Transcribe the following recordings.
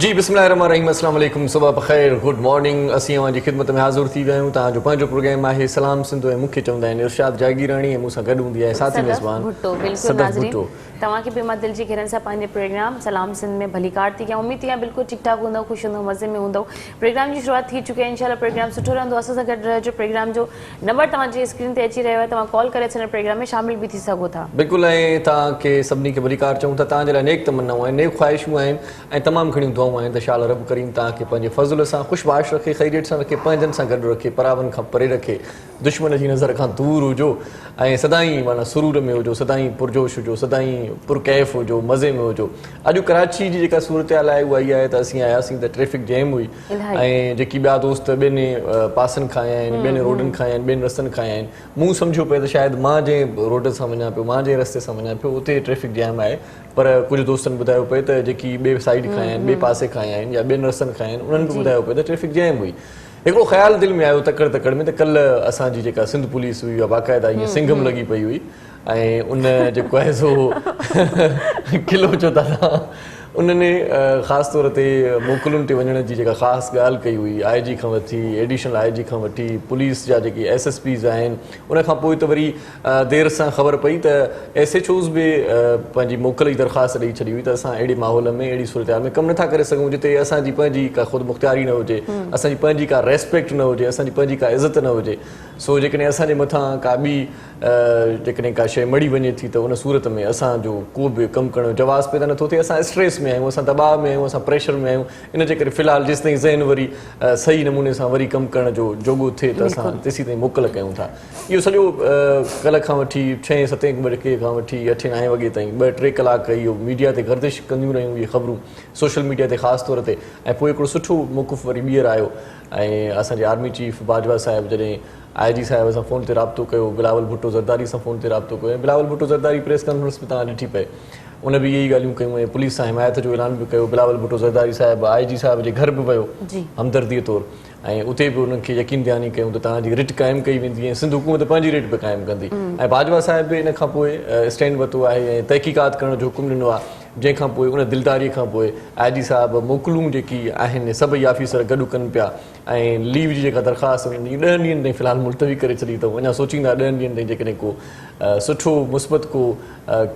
जी बिस्मिल्लाहिर्रहमानिर्रहीम अस्सलाम वालेकुम सुबह बखैर गुड मॉर्निंग असीं अवां जी खिदमत में हाज़िर थी विया आहियूं। तव्हांजो पंहिंजो प्रोग्राम आहे सलाम सिंध ऐं मूंखे चवंदा आहिनि इरशाद जागीराणी ऐं मूंसां गॾु हूंदी आहे साथी मेज़बान सदफ़ भुट्टो। तव्हांखे बि मां दिलि जी घेरनि सां पंहिंजे प्रोग्राम सलाम सिंध में भलीकार थी कयां। उमेद थी बिल्कुलु ठीकु ठाक हूंदव, ख़ुशि हूंदव, मज़े में हूंदव। प्रोग्राम जी शुरूआत थी चुकी आहे। इंशाल्लाह प्रोग्राम सुठो रहंदो। असां सां गॾु रहिजो। प्रोग्राम जो नंबर तव्हांजी स्क्रीन ते अची रहियो आहे। तव्हां कॉल करे असांजे प्रोग्राम में शामिल बि थी सघो था। बिल्कुलु ऐं तव्हांखे सभिनी खे भलीकार चऊं था। तव्हांजे लाइ नेक तमन्नाऊं आहिनि, नेक ख़्वाहिशूं आहिनि ऐं तमामु घणियूं दुआऊं आहिनि त शाल रब करीम तव्हांखे पंहिंजे फज़ल सां ख़ुशबाश रखे, ख़ैरियत सां रखे, पंहिंजनि सां गॾु रखे, परावनि खां परे रखे, दुश्मन जी नज़र खां दूर हुजो ऐं सदाईं माना सुरूर में हुजो, सदाईं पुरजोश हुजो, सदाईं पुरकैफ़ हुजो, मज़े में हुजो। अॼु कराची जी जेका सूरत हाल आहे उहा इहा आहे त असीं आयासीं त ट्रैफ़िक जैम हुई ऐं जेकी ॿिया दोस्त ॿियनि पासनि खां आया आहिनि, ॿियनि रोडनि खां आया आहिनि, ॿियनि रस्तनि खां आया आहिनि। मूं सम्झो पियो त शायदि मां जंहिं रोड सां वञा पियो, मां जंहिं रस्ते सां वञा पियो उते ट्रैफ़िक जैम आहे, पर कुझु दोस्तनि ॿुधायो पियो त जेकी ॿिए साइड खां आया आहिनि, ॿिए पासे खां आया आहिनि या ॿियनि रस्तनि खां आया आहिनि, उन्हनि बि ॿुधायो पियो त ट्रैफ़िक जैम हुई। हिकिड़ो ख़्यालु दिलि में आयो तकड़ तकड़ में त कल्ह असांजी जेका सिंध पुलिस हुई उहा बाक़ाइदा ईअं सिंघम लॻी पई हुई ऐं उन जेको आहे सो किलो चओ था तव्हां, उन्हनि ख़ासि तौर ते मोकलुनि ते वञण जी जेका ख़ासि ॻाल्हि कई हुई, IG खां वठी एडिशनल IG खां वठी पुलिस जा जेके SSPs आहिनि, उनखां पोइ त वरी देरि सां ख़बर पई त SHOs बि पंहिंजी मोकल जी दरख़्वास्त ॾेई छॾी हुई त असां अहिड़े माहौल में, अहिड़ी सूरत हाल में कमु नथा करे सघूं जिते असांजी पंहिंजी का ख़ुदि मुख़्तियारी न हुजे, असांजी पंहिंजी का रेस्पेक्ट न हुजे, असांजी पंहिंजी का इज़त न हुजे। सो जेकॾहिं असांजे मथां का ॿी जेकॾहिं का शइ मड़ी वञे थी त उन सूरत में असांजो को बि कमु करण जो जवाज़ पैदा नथो थिए। असां स्ट्रेस में आहियूं, असां दॿाउ में आहियूं, असां प्रेशर में आहियूं। इन जे करे फ़िलहालु जेसि ताईं ज़हन वरी सही नमूने सां वरी कमु करण जो जोॻो थिए त असां तेसीं ताईं मोकल कयूं था। इहो सॼो कल्ह खां वठी 6-7 बजे खां वठी 8-9 वॻे ताईं 2-3 कलाक इहो मीडिया ते गर्दिश कंदियूं रहियूं इहे ख़बरूं, सोशल मीडिया ते ख़ासि तौर ते। ऐं पोइ हिकिड़ो सुठो मौक़ुफ़ वरी ॿीहर आयो ऐं असांजे आर्मी चीफ बाजवा साहिबु जॾहिं IG साहिब सां फ़ोन ते राब्तो कयो, बिलावल भुट्टो ज़रदारी सां फ़ोन ते राब्तो कयो ऐं बिलावल भुट्टो ज़रदारी प्रेस कॉन्फ्रेंस में तव्हां ॾिठी पए, उन बि इहे ई ॻाल्हियूं कयूं ऐं पुलिस सां हिमायत जो ऐलान बि कयो। बिलावल भुट्टो ज़रदारी साहिबु IG साहिब जे घर बि वियो हमदर्दीअ तौरु ऐं उते बि उन्हनि खे यकीन दयानी कयूं त तव्हांजी रिट क़ाइमु कई वेंदी ऐं सिंध हुकूमत पंहिंजी रिट बि क़ाइमु कंदी। ऐं बाजवा साहिब बि इन खां पोइ स्टैंड वरितो आहे ऐं तहक़ीक़ात करण जो हुकुम ॾिनो आहे, जंहिंखां पोइ उन दिलदारीअ खां पोइ IG साहिबु मोकलूं जेकी आहिनि सभई ऑफिसर गॾु कनि पिया ऐं लीव जी जेका दरख़्वास्त हुनजी 10 ॾींहंनि ताईं फ़िलहालु मुलतवी करे छॾी अथऊं। अञा सोचींदा 10 ॾींहंनि ताईं जेकॾहिं को सुठो मुस्बत को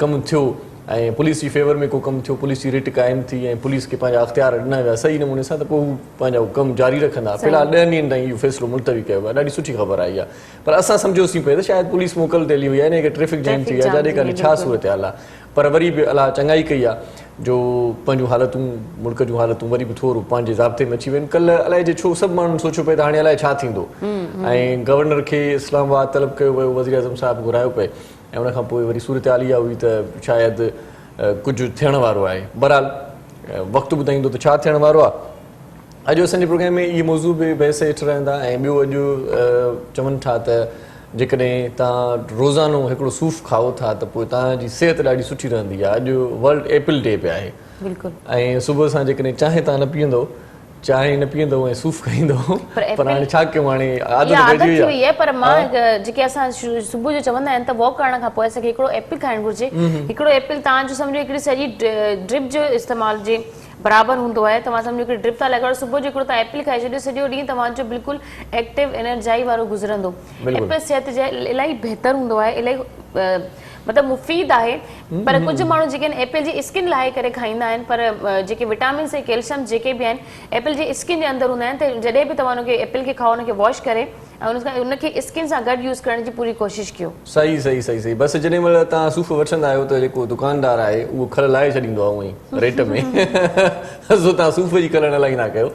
कमु थियो ऐं पुलिस जी फेवर में को कमु थियो, पुलिस जी रिट क़ाइमु थी ऐं पुलिस खे पंहिंजा अख़्तियार ॾिना विया सही नमूने सां, त पोइ हू पंहिंजो कमु जारी रखंदा। फ़िलहालु 10 ॾींहंनि ताईं इहो फ़ैसिलो मुलतवी कयो आहे। ॾाढी सुठी ख़बर आई आहे, पर असां सम्झोसीं पिए त शायदि पुलिस मोकल ते हली वई आहे, इन खे ट्रैफ़िक जैम थी आहे, जाॾे काॾे छा सूरत हाल आहे। पर वरी बि अलाह चङाई कई आहे जो पंहिंजूं हालतूं, मुल्क जूं हालतूं वरी बि थोरो पंहिंजे ज़ाब्ते में अची वियूं। कल्ह अलाए जे छो सभु माण्हुनि सोचियो पिए त हाणे अलाए छा थींदो ऐं गवर्नर खे इस्लामाबाद तलब कयो वियो, वज़ीर आज़म साहिबु घुरायो पिए ऐं उनखां पोइ वरी सूरत हाल इहा हुई त शायदि कुझु थियण वारो आहे। बहरहाल वक़्तु ॿुधाईंदो त छा थियण वारो आहे। अॼु असांजे प्रोग्राम में इहे मौज़ू बि बहस हेठि रहंदा ऐं ॿियो अॼु चवनि था त जेकॾहिं तव्हां रोज़ानो हिकिड़ो सूफ़ खाओ था त पोइ तव्हांजी सिहत ॾाढी सुठी रहंदी आहे। अॼु वर्ल्ड एपल डे पिया आहे ऐं सुबुह सां जेकॾहिं चांहि तव्हां न पीअंदो, चांहि न पीअंदो ऐं सूफ़ खाईंदो, पर हाणे छा कयूं, हाणे आदत पइजी वई आहे। पर मां जेके असां सुबुह जो चवंदा आहिनि त वॉक करण खां पोइ असांखे हिकिड़ो एपल खाइणु घुरिजे। हिकिड़ो एपल तव्हांजो सम्झो हिकिड़ी सॼी ड्रिप जो इस्तेमालु जे बराबरि हूंदो आहे। तव्हां सम्झो हिकिड़ी ड्रिप था लॻायो, सुबुह जो हिकिड़ो तव्हां एपल खाई छॾियो, सॼो ॾींहुं तव्हांजो बिल्कुलु एक्टिव एनर्जाई वारो गुज़रंदो। एपल सिहत जे इलाही बहितरु हूंदो आहे, इलाही मतिलबु मुफ़ीद आहे। पर कुझु माण्हू जेके आहिनि एपल जी स्किन लाहे करे खाईंदा आहिनि, पर जेके विटामिन्स ऐं कैल्शियम जेके बि आहिनि एपल जे स्किन जे अंदरि हूंदा आहिनि, त जॾहिं बि तव्हां हुनखे एपल खे खाओ, हुनखे वॉश करे ऐं उनखे स्किन सां गॾु यूज़ करण जी पूरी कोशिशि कयो। सही सही सही सही। बसि जॾहिं महिल तव्हां सूफ़ वठंदा आहियो त जेको दुकानदार आहे उहो खल लाहे छॾींदो आहे उअं ई रेट में सो तव्हां सूफ़ जी खल न लाहींदा कयो।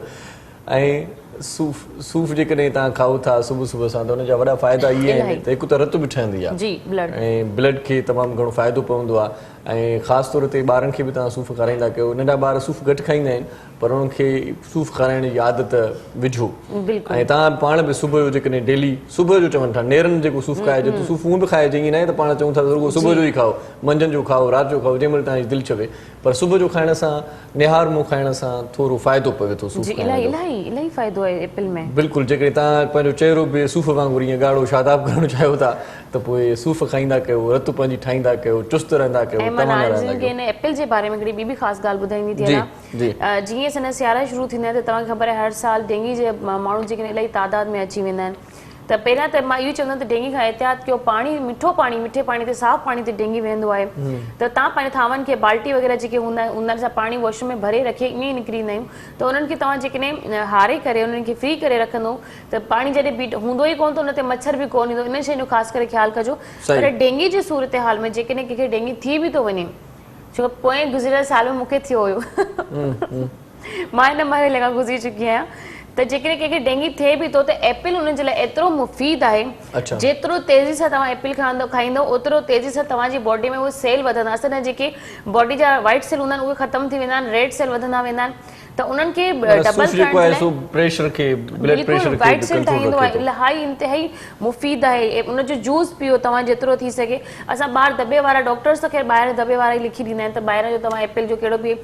ऐं सूफ़ जेकॾहिं तव्हां खाओ था सुबुह सुबुह सां त हुनजा वॾा फ़ाइदा इहे आहिनि त हिकु त रतु बि ठहंदी आहे ऐं ब्लड खे तमामु घणो फ़ाइदो पवंदो आहे। ऐं ख़ासि तौर ते ॿारनि खे बि तव्हां सूफ़ खाराईंदा कयो। नंढा ॿार सूफ़ घटि खाईंदा आहिनि, पर उन्हनि खे सूफ़ खाराइण जी आदत विझो। ऐं तव्हां पाण बि सुबुह जो जेकॾहिं डेली सुबुह जो चवनि था नेरनि जेको सूफ़ खाइजे त सूफ़ हूअं बि खाइजे, ईअं न आहे त पाण चऊं था रुॻो सुबुह जो ई खाओ, मंझंदि जो खाओ, राति जो खाओ, जंहिं महिल तव्हांजी दिलि चवे, पर सुबुह जो खाइण सां, निहार मुंहुं खाइण सां थोरो फ़ाइदो पवे थो सूफ़ खाइण जो। इलाही फ़ाइदो आहे एपल में। बिल्कुलु, जेकॾहिं तव्हां पंहिंजो चहिरो बि सूफ़ वांगुरु ईअं ॻाढ़ो शादाब करणु चाहियो था त पोइ सूफ़ खाईंदा कयो, रतु पंहिंजी ठाहींदा कयो, चुस्त रहंदा कयो, मां नाज़रीन खे हिन एप्पल जे बारे में हिकिड़ी ॿी बि ख़ासि ॻाल्हि ॿुधाईंदी थी वञा। जीअं असांजा सियारा शुरू थींदा आहिनि त तव्हांखे ख़बर आहे हर साल डेंगी जे माण्हू जेके इलाही तादाद में अची वेंदा आहिनि। त पहिरियां त मां इहो चवंदमि त डेंगी खां एहतियात कयो, पाणी मिठे पाणी ते साफ़ पाणी ते डेंगी वेंदो आहे त तव्हां पंहिंजे थांवनि खे बाल्टी वग़ैरह जेके हूंदा आहिनि उन्हनि सां पाणी वॉशरूम में भरे रखे ईअं ई निकिरी ईंदा आहियूं त उन्हनि खे तव्हां जेकॾहिं हारे करे उन्हनि खे फ्री करे रखंदो त पाणी जॾहिं बीट हूंदो ई कोन त उन ते मच्छर बि कोन ईंदो। इन शइ जो ख़ासि करे ख़्यालु कजो। पर डेंगी जी सूरत हाल में जेकॾहिं कंहिंखे डेंगी थी बि थो वञे, छो पोएं गुज़िरियल साल में मूंखे थियो हुयो मां हिन मारे लॻा गुज़री चुकी आहियां त जेकॾहिं कंहिंखे डेंगी थिए बि थो त एप्पल उन जे लाइ एतिरो मुफ़ीद आहे। जेतिरो तेज़ी सां तव्हां एप्पल खाईंदो ओतिरो तेज़ी सां तव्हांजी बॉडी में उहे सेल वधंदा। असांजा जेके बॉडी जा वाइट सेल हूंदा आहिनि उहे ख़तम थी वेंदा आहिनि, रेड सेल वधंदा वेंदा आहिनि त उन्हनि खे डबल वाइट सेल ठाहींदो आहे। इलाही इंतिहाई मुफ़ीद आहे। उनजो जूस पीओ तव्हां जेतिरो थी सघे। असां ॿाहिरि दॿे वारा डॉक्टर्स त ख़ैर ॿाहिरि दॿे वारा ई लिखी ॾींदा आहिनि त ॿाहिरि जो तव्हां एप्पल जो कहिड़ो बि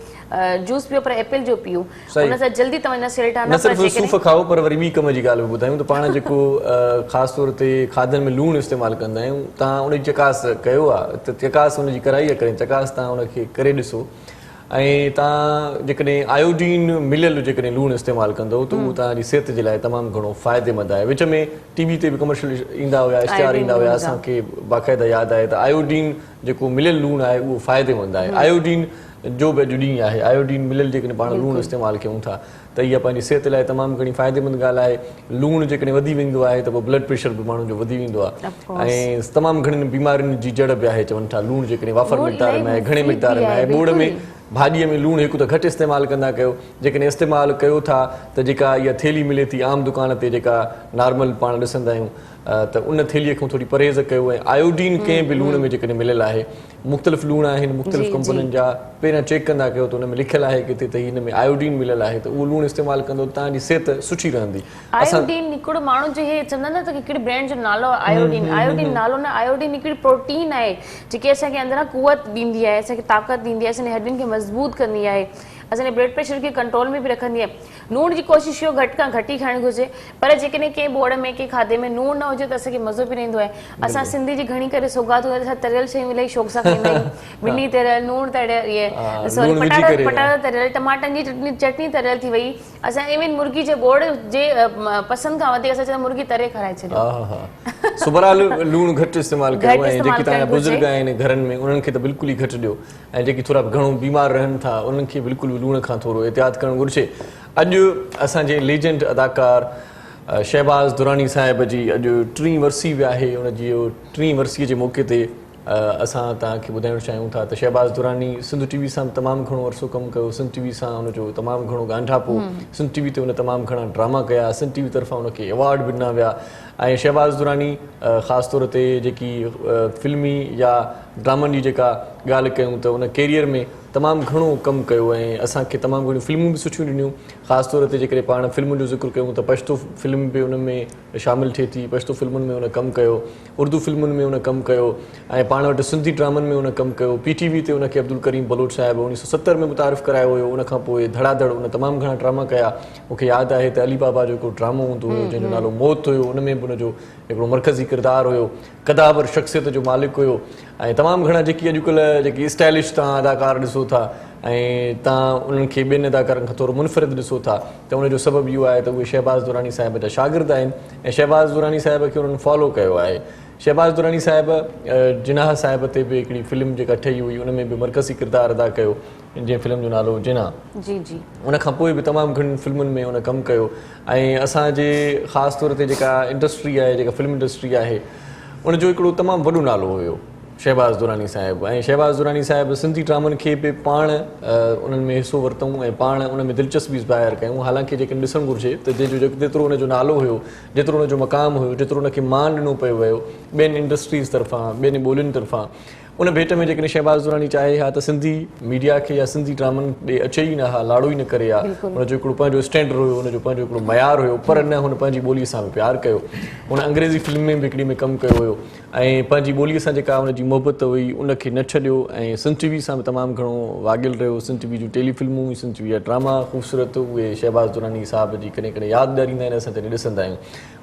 जूस पीओ पर एप्पल जो पीओ, उन सां जल्दी तव्हांजा सेल ठहंदा। सूफ़ खाओ पर वरी ॿी कम जी ॻाल्हि बि ॿुधायूं त पाण जेको ख़ासि तौर ते खाधनि में लूणु इस्तेमालु कंदा आहियूं, तव्हां उनजी चकास कयो आहे त चकास उनजी कराई आहे चकास तव्हां उनखे करे ॾिसो ऐं तव्हां जेकॾहिं आयोडीन मिलियल जेकॾहिं लूणु इस्तेमालु कंदो त उहो तव्हांजी सिहत जे लाइ तमामु घणो फ़ाइदेमंद आहे। विच में टीवी ते बि कमर्शियल ईंदा हुया, इश्तिहार ईंदा हुया, असांखे बाक़ाइदा यादि आहे त आयोडीन जेको मिलियल लूणु आहे उहो फ़ाइदेमंद आहे। आयोडीन जो बि अॼु ॾींहुं आहे, आयोडीन मिलियल जेकॾहिं पाण लूणु इस्तेमालु कयूं था त इहा पंहिंजी सिहत लाइ तमामु घणी फ़ाइदेमंद ॻाल्हि आहे। लूणु जेकॾहिं वधी वेंदो आहे त पोइ ब्लड प्रेशर बि माण्हुनि जो वधी वेंदो आहे ऐं तमामु घणनि बीमारियुनि जी जड़ बि आहे। चवनि था लूणु जेकॾहिं वाफ़र मिक़दार में आहे, घणे मिक़दार में आहे। बोड़ में भाॼीअ में लूणु हिकु त घटि इस्तेमालु कंदा कयो। जेकॾहिं इस्तेमालु कयो था त जेका इहा थेली मिले थी आम दुकान ते जेका नॉर्मल पाण ॾिसंदा आहियूं त उन थेलीअ खां थोरी परहेज़ कयो। ऐं आयोडीन कंहिं बि लूण में जेकॾहिं मिलियल आहे, मुख़्तलिफ़ लूण आहिनि मुख़्तलिफ़ कंपनियुनि जा, पहिरियां चेक कंदा कयो त उन में लिखियलु आहे किथे त हिन में आयोडीन मिलियल आहे त उहो लूणु इस्तेमालु कंदो तव्हांजी सिहत सुठी रहंदी। आयोडीन हिकिड़ो माण्हू जो हे चवंदा न त हिकिड़ी ब्रांड जो नालो आयोडीन, आयोडीन नालो न, आयोडीन हिकिड़ी प्रोटीन आहे जेकी असांखे अंदरां कुवत ॾींदी आहे, असांखे ताक़त ॾींदी आहे, असांजे हॾियुनि खे मज़बूत कंदी आहे, असांजे ब्लड प्रेशर खे कंट्रोल में बि रखंदी आहे। लूण जी कोशिशि कयो घटि खां घटि ई खाइणु घुरिजे, पर जेकॾहिं कंहिं बोड़ में कंहिं खाधे में लूणु न हुजे त असांखे मज़ो बि न ईंदो आहे। असां सिंधी जी घणी करे सौगात हूंदी आहे, असां तरियल शयूं इलाही शौक़ सां खाईंदा आहियूं, भिंडी तरियल, लूणु तरियल, इहे सॉरी पटाटा तरियल, टमाटनि जी चटनी तरियल थी वई। असां इवन मुर्गी जे बोड़ जे पसंदि खां वधीक असां चवंदा मुर्गी तरे खाराए छॾियो। सुबराल लूणु घटि इस्तेमालु कयो ऐं जेके तव्हांजा बुज़ुर्ग आहिनि घरनि में उन्हनि खे त बिल्कुलु ई घटि ॾियो ऐं जेके थोरा घणो बीमार रहनि था उन्हनि खे बिल्कुलु बि लूण खां थोरो एहतियात करणु घुरिजे। अॼु असांजे लीजेंड अदाकार शहबाज़ दुरानी साहिब जी अॼु 3 वरसी बि आहे। उनजी 3 वरसीअ जे मौक़े ते असां तव्हांखे ॿुधाइणु चाहियूं था त शहबाज़ दुरानी सिंध टीवी सां तमामु घणो अरसो कमु कयो, सिंध टीवी सां उनजो तमामु घणो ॻांढापो, सिंध टीवी ते उन तमामु घणा ड्रामा कया, सिंध टीवी तरफ़ां उनखे अवॉर्ड बि ॾिना विया। ऐं शहबाज़ दुरानी ख़ासि तौर ते जेकी फिल्मी या ड्रामनि जी जेका ॻाल्हि कयूं त उन कैरियर में तमामु घणो कमु कयो ऐं असांखे तमामु घणियूं फिल्मूं बि सुठियूं ॾिनियूं। ख़ासि तौर ते जेकॾहिं पाण फिल्मुनि जो ज़िक्र कयूं त पश्तो फिल्म बि उन में शामिलु थिए थी, पश्तो फिल्मुनि में उन कमु कयो, उर्दू फिल्मुनि में उन कमु कयो ऐं पाण वटि सिंधी ड्रामनि में उन कमु कयो। PTV ते उनखे अब्दुल करीम बलोच साहिबु 1970 में मुतारिफ़ करायो हुयो। उनखां पोइ धड़ाधड़ उन तमामु घणा ड्रामा कया। मूंखे यादि आहे त अली बाबा जो हिकिड़ो ड्रामो हूंदो हुयो जंहिंजो नालो मौत हुयो, उन में बि उनजो हिकिड़ो मरकज़ी किरदारु हुयो, क़दावर शख़्सियत जो मालिक हुयो। ऐं तमामु घणा जेकी अॼुकल्ह जेकी स्टाइलिश तव्हां अदाकार ॾिसो था ऐं तव्हां उन्हनि खे ॿियनि अदाकारनि खां थोरो मुनफ़रिद ॾिसो था त उनजो सबबु इहो आहे त उहे शहबाज़ दुरानी साहिब जा शागिर्द आहिनि ऐं शहबाज़ दुरानी साहिब खे उन्हनि फॉलो कयो आहे। शहबाज़ दुरानी साहिब जिनाह साहिब ते बि हिकिड़ी फिल्म जेका ठही हुई उन में बि मरकज़ी किरदारु अदा कयो, जंहिं फिल्म जो नालो जिनाह। जी जी। उनखां पोइ बि तमामु घणियुनि फिल्मुनि में उन कमु कयो ऐं असांजे ख़ासि तौर ते जेका इंडस्ट्री आहे, जेका फिल्म इंडस्ट्री आहे, उनजो हिकिड़ो तमामु वॾो नालो हुयो शहबाज़ दुरानी साहिब। ऐं शहबाज़ दुरानी साहिब सिंधी ड्रामनि खे बि पाण उन्हनि में हिसो वरितऊं ऐं पाण उन में दिलचस्पी ज़ाहिर कयूं। हालांकि जेके ॾिसणु घुरिजे त जंहिंजो जेतिरो उनजो नालो हुयो, जेतिरो उनजो मक़ामु हुयो, जेतिरो उनखे मान ॾिनो पियो वियो ॿियनि इंडस्ट्रीज़ तरफ़ां, ॿियनि ॿोलियुनि तरफ़ां, उन भेट में जेकॾहिं शहबाज़ दुरानी चाहे हा त सिंधी मीडिया खे या सिंधी ड्रामनि ॾे अचे ई न हा, लाड़ो ई न करे हा। उनजो हिकिड़ो पंहिंजो स्टैंडर्ड हुयो, उनजो पंहिंजो हिकिड़ो मयार हुयो, पर न हुन पंहिंजी ॿोलीअ सां बि प्यारु कयो। हुन अंग्रेज़ी फिल्म में बि हिकिड़ी में कमु कयो हुयो ऐं पंहिंजी ॿोलीअ सां जेका हुनजी मुहबत हुई उनखे न छॾियो ऐं सिंध टीवी सां बि तमामु घणो वागिल रहियो। सिंध टीवी जूं टेलीफिल्मूं, सिंध टीवी जा ड्रामा ख़ूबसूरत उहे शहबाज़ दुरानी साहिब जी कॾहिं कॾहिं यादि ॾियारींदा आहिनि, असां जॾहिं ॾिसंदा आहियूं।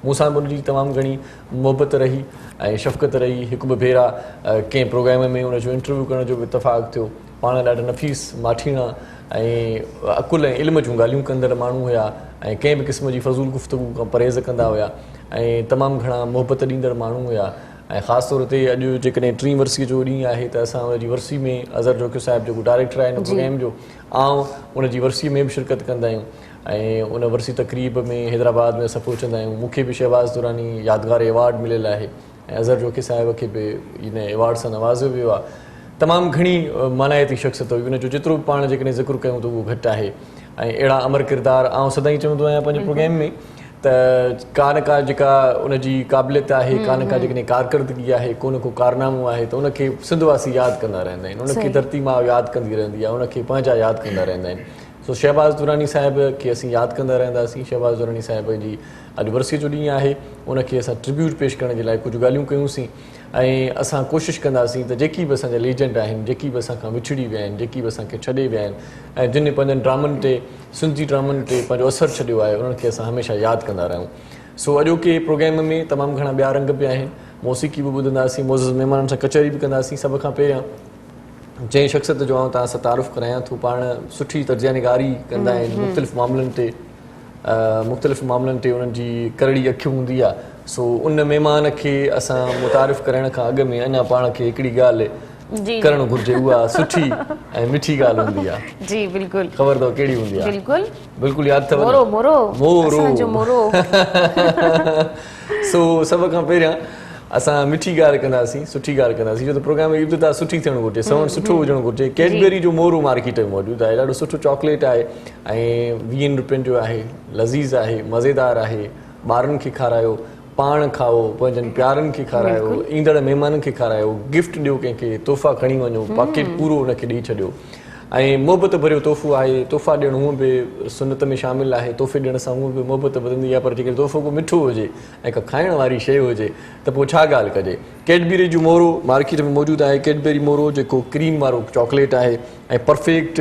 मूंसां बि उनजी तमामु घणी मुहबत रही ऐं शफ़क़त रही, हिकु ॿ भेरा कंहिं प्रोग्राम में हुनजो इंटरव्यू करण जो बि इतफ़ाक़ थियो। पाण ॾाढा नफ़ीस माठीणा ऐं अकुल ऐं इल्म जूं ॻाल्हियूं कंदड़ माण्हू हुया ऐं कंहिं बि क़िस्म जी फज़ूल गुफ़्तगू खां परहेज़ कंदा हुया ऐं तमामु घणा मोहबत ॾींदड़ माण्हू हुया। ऐं ख़ासि तौर ते अॼु जेकॾहिं 3 वर्सीअ जो ॾींहुं आहे त असां हुनजी वर्सी में अज़हर जोकी साहिबु जेको डायरेक्टर आहे हिन प्रोग्राम जो, आउं उनजी वर्सीअ में बि शिरकत कंदा आहियूं ऐं उन वर्सी तक़रीब में हैदराबाद में असां पहुचंदा आहियूं। मूंखे बि शहबाज़ दुरानी यादगार अवॉर्ड मिलियल आहे ऐं अज़हर जोकी साहिब खे बि इन अवॉर्ड सां नवाज़ियो वियो आहे। तमामु घणी मानायती शख़्सियत हुई, उनजो जेतिरो बि पाण जेकॾहिं ज़िक्र कयूं त उहो घटि आहे। ऐं अहिड़ा अमर किरदार आउं सदाईं चवंदो आहियां पंहिंजे प्रोग्राम में त का न का जेका उनजी क़ाबिलियत आहे, का न का जेकॾहिं कारकर्दगी आहे, को न को कारनामो आहे त उनखे सिंधवासी यादि कंदा रहंदा आहिनि, उनखे धरती मां यादि कंदी रहंदी आहे, उनखे पंहिंजा यादि कंदा रहंदा आहिनि। सो शहबाज़ दुरानी साहिब खे असीं यादि कंदा रहंदासीं। शहबाज़ दुरानी साहिब जी अॼु वर्सीअ जो ॾींहुं आहे, उनखे असां ट्रिब्यूट पेश करण जे लाइ कुझु ॻाल्हियूं कयूंसीं ऐं असां कोशिशि कंदासीं त जेकी बि असांजा लीजेंड आहिनि, जेकी बि असां खां विछड़ी विया आहिनि, जेकी बि असांखे छॾे विया आहिनि ऐं जिन पंहिंजनि ड्रामनि ते, सिंधी ड्रामनि ते पंहिंजो असरु छॾियो आहे, उन्हनि खे असां हमेशह यादि कंदा रहूं। सो अॼोके प्रोग्राम में तमामु घणा ॿिया रंग बि आहिनि, मौसीक़ी बि ॿुधंदासीं, मोज़ज़ महिमाननि सां कचहरी बि कंदासीं। सभ खां पहिरियां जंहिं शख़्सियत जो आउं तव्हां सां तारुफ़ करायां थो, पाण सुठी तर्जयानिगारी कंदा आहिनि मुख़्तलिफ़ मामलनि ते उन्हनि जी करड़ी अखियूं हूंदी आहे। सो उन महिमान खे असां मुतारिफ़ करण खां अॻु में अञा पाण खे हिकिड़ी ॻाल्हि करणु घुरिजे, उहा सुठी ऐं मिठी ॻाल्हि हूंदी आहे। जी बिल्कुलु ख़बर अथव कहिड़ी हूंदी आहे? बिल्कुलु यादि अथव? मोरो मोरो मोरो मोरो। सो सभ खां पहिरियां असां मिठी ॻाल्हि कंदासीं, सुठी ॻाल्हि कंदासीं, छो त प्रोग्राम जी इब्तिदा सुठी थियणु घुरिजे, सवण सुठो हुजणु घुरिजे। कैडबेरी जो मोरो मार्केट में मौजूदु आहे, ॾाढो सुठो चॉकलेट आहे ऐं 20 रुपयनि जो आहे, लज़ीज़ आहे, मज़ेदार आहे। ॿारनि खे खारायो, पाण खाओ, पंहिंजनि प्यारनि खे खारायो, ईंदड़ महिमाननि खे खारायो, गिफ्ट ॾियो कंहिंखे, तोहफ़ा खणी वञो, पॉकेट पूरो उनखे ॾेई छॾियो ऐं मोहबत भरियो तोहफ़ो आहे। तोहफ़ा ॾियणु हूअं बि सुनत में शामिलु आहे, तोहफ़े ॾियण सां हूअं बि मोहबत वधंदी आहे, पर जेकर तोहफ़ो को मिठो हुजे ऐं का खाइण वारी शइ हुजे त पोइ छा ॻाल्हि कजे। कैडबेरी जो मोरो मार्केट में मौजूदु आहे। कैडबेरी मोरो जेको क्रीम वारो चॉकलेट आहे ऐं परफेक्ट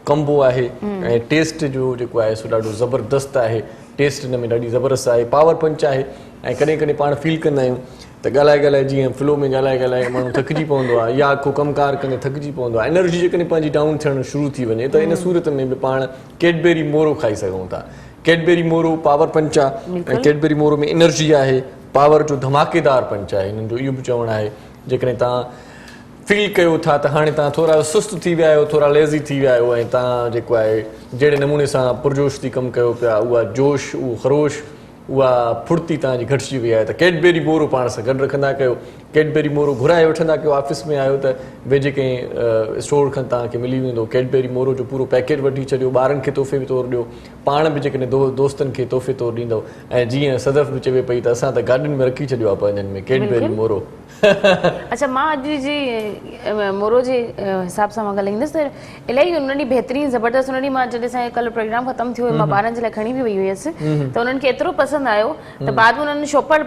कम्बो आहे ऐं टेस्ट जो जेको आहे सो ॾाढो ज़बरदस्त आहे। टेस्ट हिन में ॾाढी ज़बरदस्त आहे, पावर पंच आहे ऐं कॾहिं कॾहिं पाण फील कंदा आहियूं त ॻाल्हाए जीअं फ्लो में ॻाल्हाए माण्हू थकिजी पवंदो आहे या को कमकार कंदे थकिजी पवंदो आहे, एनर्जी जेकॾहिं पंहिंजी डाउन थियणु शुरू थी वञे त इन सूरत में बि पाण कैडबेरी मोरो खाई सघूं था। कैडबेरी मोरो पावर पंच आहे ऐं कैडबेरी मोरो में एनर्जी आहे, पावर जो धमाकेदार पंच आहे। हिननि जो इहो बि चवणु आहे जेकॾहिं तव्हां फील कयो था त हाणे तव्हां थोरा सुस्त थी विया आहियो, थोरा लेज़ी थी विया आहियो ऐं तव्हां जेको आहे जहिड़े नमूने सां पुरजोश थी कमु कयो पिया, उहा जोश, उहो ख़रोश, उहा फुर्ती तव्हांजी घटिजी वई आहे त कैडबेरी मोरो पाण सां गॾु रखंदा कयो। कैडबेरी मोरो घुराए वठंदा कयो। ऑफिस में आहियो त वेझे कंहिं स्टोर खां तव्हांखे मिली वेंदो कैडबेरी मोरो जो पूरो पैकेट वठी छॾियो, ॿारनि खे तोहफ़े तौरु ॾियो, पाण बि जेकॾहिं दोस्तनि खे तोहफ़े तौरु ॾींदव। ऐं जीअं सदफ़ बि चवे पई त असां त गाॾियुनि में रखी छॾियो आहे पंहिंजनि में कैडबेरी मोरो। अच्छा, मां अॼु जी मोरो जे हिसाब सां मां ॻाल्हाईंदसि त इलाही उन ॾींहुं बहितरीनु ज़बरदस्त, उन ॾींहुं मां जॾहिं असांजो कल्ह प्रोग्राम ख़तमु थियो मां ॿारनि जे लाइ खणी बि वई हुयसि त उन्हनि खे एतिरो पसंदि आयो त बाद में उन्हनि शोपड़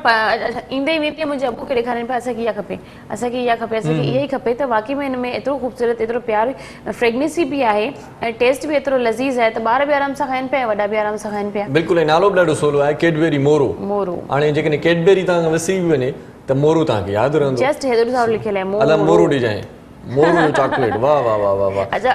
ईंदे ई वेंदे मुंहिंजे अबू खे ॾेखारनि पिया असांखे इहा खपे, असांखे इहा खपे, असांखे इहा ई खपे। त वाक़ई में हिन में एतिरो ख़ूबसूरत, एतिरो प्यार, फ्रेगनेंसी बि आहे ऐं टेस्ट बि एतिरो लज़ीज़ आहे त ॿार बि आराम सां खाइनि पिया, वॾा बि आराम सां खाइनि पिया। बिल्कुलु, ऐं नालो बि ॾाढो सवलो आहे कैडबेरी मोरो। हाणे जेकॾहिं कैडबेरी तव्हां विसरी बि वञे त मोरो तव्हांखे यादि रहंदो। जस्ट हेॾो सारो लिखियल आहे मोरो ॾिजांइ, मोरो जो चॉकलेट। वाह वाह वाह वाह वाह। अच्छा,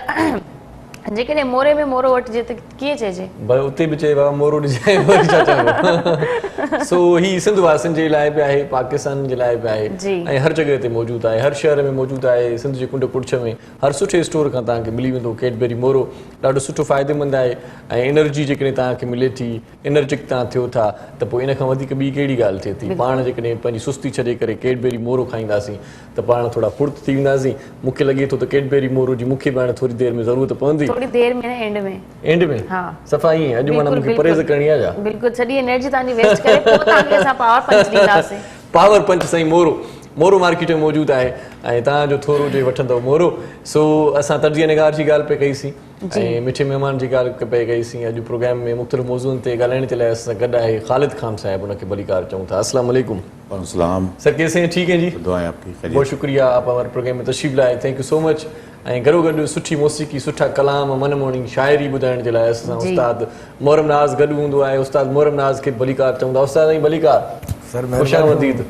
जेकॾहिं मोरे में मोरो वठिजे त कीअं चइजे? भई उते बि चइबो आहे मोरो ॾिजांइ, वरी छा चइबो। सो ही सिंध वासियुनि जे लाइ बि आहे, पाकिस्तान जे लाइ बि आहे ऐं हर जॻह ते मौजूदु आहे, हर शहर में मौजूदु आहे। सिंध जे कुंड कुड़छ में हर सुठे स्टोर खां तव्हांखे मिली वेंदो कैडबेरी मोरो। ॾाढो सुठो फ़ाइदेमंद आहे ऐं एनर्जी जेकॾहिं तव्हांखे मिले थी, एनर्जिक तव्हां थियो था त पोइ इन खां वधीक ॿी कहिड़ी ॻाल्हि थिए थी। पाण जेकॾहिं पंहिंजी सुस्ती छॾे करे कैडबेरी मोरो खाईंदासीं त पाण थोरा फुर्त थी वेंदासीं। मूंखे लॻे थो त कैडबेरी मोरो जी मूंखे बि हाणे थोरी देरि में ज़रूरत पवंदी। थोड़ी देर में एंड में हाँ सफ़ा ही अॼु माना मूंखे परहेज़ करणी आहे छा? बिल्कुलु, सॼी एनर्जी तव्हांजी वेस्ट करे पोइ तव्हांखे असां पावर पंच ॾींदासीं। पावर पंच साईं मोरो मार्केट में मौजूदु आहे ऐं तव्हांजो थोरो जे वठंदव मोरो। सो असां तर्जीह निगार जी ॻाल्हि पे कईसीं ऐं मिठे महिमान जी ॻाल्हि पे कईसीं। अॼु प्रोग्राम में मुख़्तलिफ़ मौज़ूअनि ते ॻाल्हाइण जे लाइ असां गॾु आहे ख़ालिद ख़ान साहिब, उनखे भलीकार चऊं था। अस्सलाम वालेकुम। सर कैसे हैं? ठीक है जी, दुआएं आपकी। बहुत शुक्रिया आप हमारे प्रोग्राम में तशरीफ़ लाए, थैंक यू सो मच। ऐं गॾो गॾु सुठी मौसीक़ी, सुठा कलाम, मन मोहणी शाइरी ॿुधाइण जे लाइ असां उस्ताद मोहरम नाज़ गॾु हूंदो आहे। उस्ताद मोहरम नाज़ खे भलीकार चऊं था। उस्ताद साईं भलीकार, सर ख़ुश आमदीद।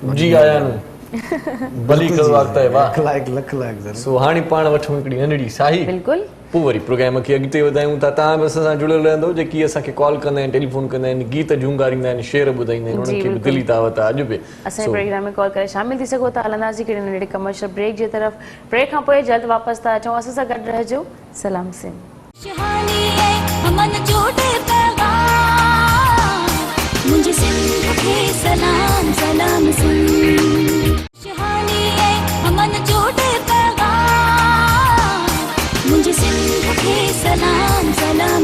जी आया नु भली करो अॻिते वाह लख ज़रूर। सो हाणे पाण वठूं हिकिड़ी नंढड़ी साही बिल्कुलु पोइ वरी प्रोग्राम खे अॻिते वधायूं था। तव्हां बि असां सां जुड़ियल रहंदो जेकी असांखे कॉल कंदा आहिनि टेलीफोन कंदा आहिनि गीत झूंगारींदा आहिनि शेर ॿुधाईंदा आहिनि उन्हनि खे बि दिली दावत आहे अॼु बि असांजे प्रोग्राम में कॉल करे शामिल थी सघो था। हलंदासीं कहिड़े नंढड़े कमर्शियल ब्रेक जे तरफ़। ब्रेक खां पोइ जल्द वापसि था अचूं। असां सां गॾु रहिजो। सलाम सिंह। मुझे सिंध के सलाम सलाम शहानी है अमन जोड़े पैगाम मुझे सिंध के सलाम सलाम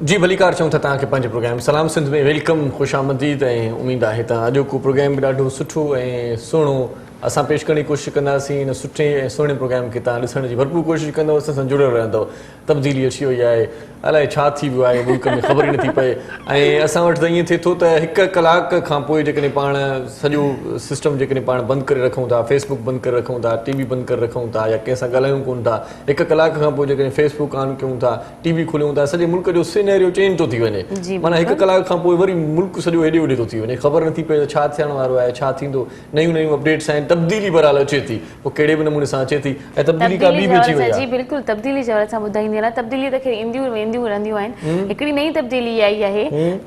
जी भलीकार चऊं था तव्हांखे पंहिंजे प्रोग्राम सलाम सिंध में वेलकम ख़ुशि आमदीद ऐं उमेदु आहे तव्हां अॼोको प्रोग्राम बि ॾाढो सुठो ऐं सुहिणो असां पेश करण जी कोशिशि कंदासीं इन सुठे ऐं सुहिणे प्रोग्राम खे तव्हां ॾिसण जी भरपूर कोशिशि कंदव असां सां जुड़ियल रहंदव। तब्दीली अची वई आहे अलाए छा थी वियो आहे मुल्क में ख़बर ई नथी पए ऐं असां वटि त ईअं थिए थो त हिकु कलाक खां पोइ जेकॾहिं पाण सॼो सिस्टम जेकॾहिं पाण बंदि करे रखूं था फेसबुक बंदि करे रखूं था टीवी बंदि करे रखूं था या कंहिं सां ॻाल्हायूं कोन था हिकु कलाक खां पोइ जेकॾहिं फेसबुक ऑन कयूं था टीवी खोलियूं था सॼे मुल्क जो सिनेरियो चेंज थो थी वञे। माना हिकु कलाक खां पोइ वरी मुल्क सॼो हेॾे होॾे थो थी वञे ख़बर नथी पए त छा थियण वारो आहे छा थींदो। नयूं नयूं अपडेट्स आहिनि तब्दीली बहरहाल अचे थी पोइ कहिड़े बि नमूने सां अचे थी ऐं तब्दीली का ॿी बि अची वई आहे। जी बिल्कुलु तब्दीली जवल सां ॿुधाईंदी आहियां। तब्दीली त ईंदियूं वेंदियूं रहंदियूं आहिनि। हिकिड़ी नई तब्दीली आई आहे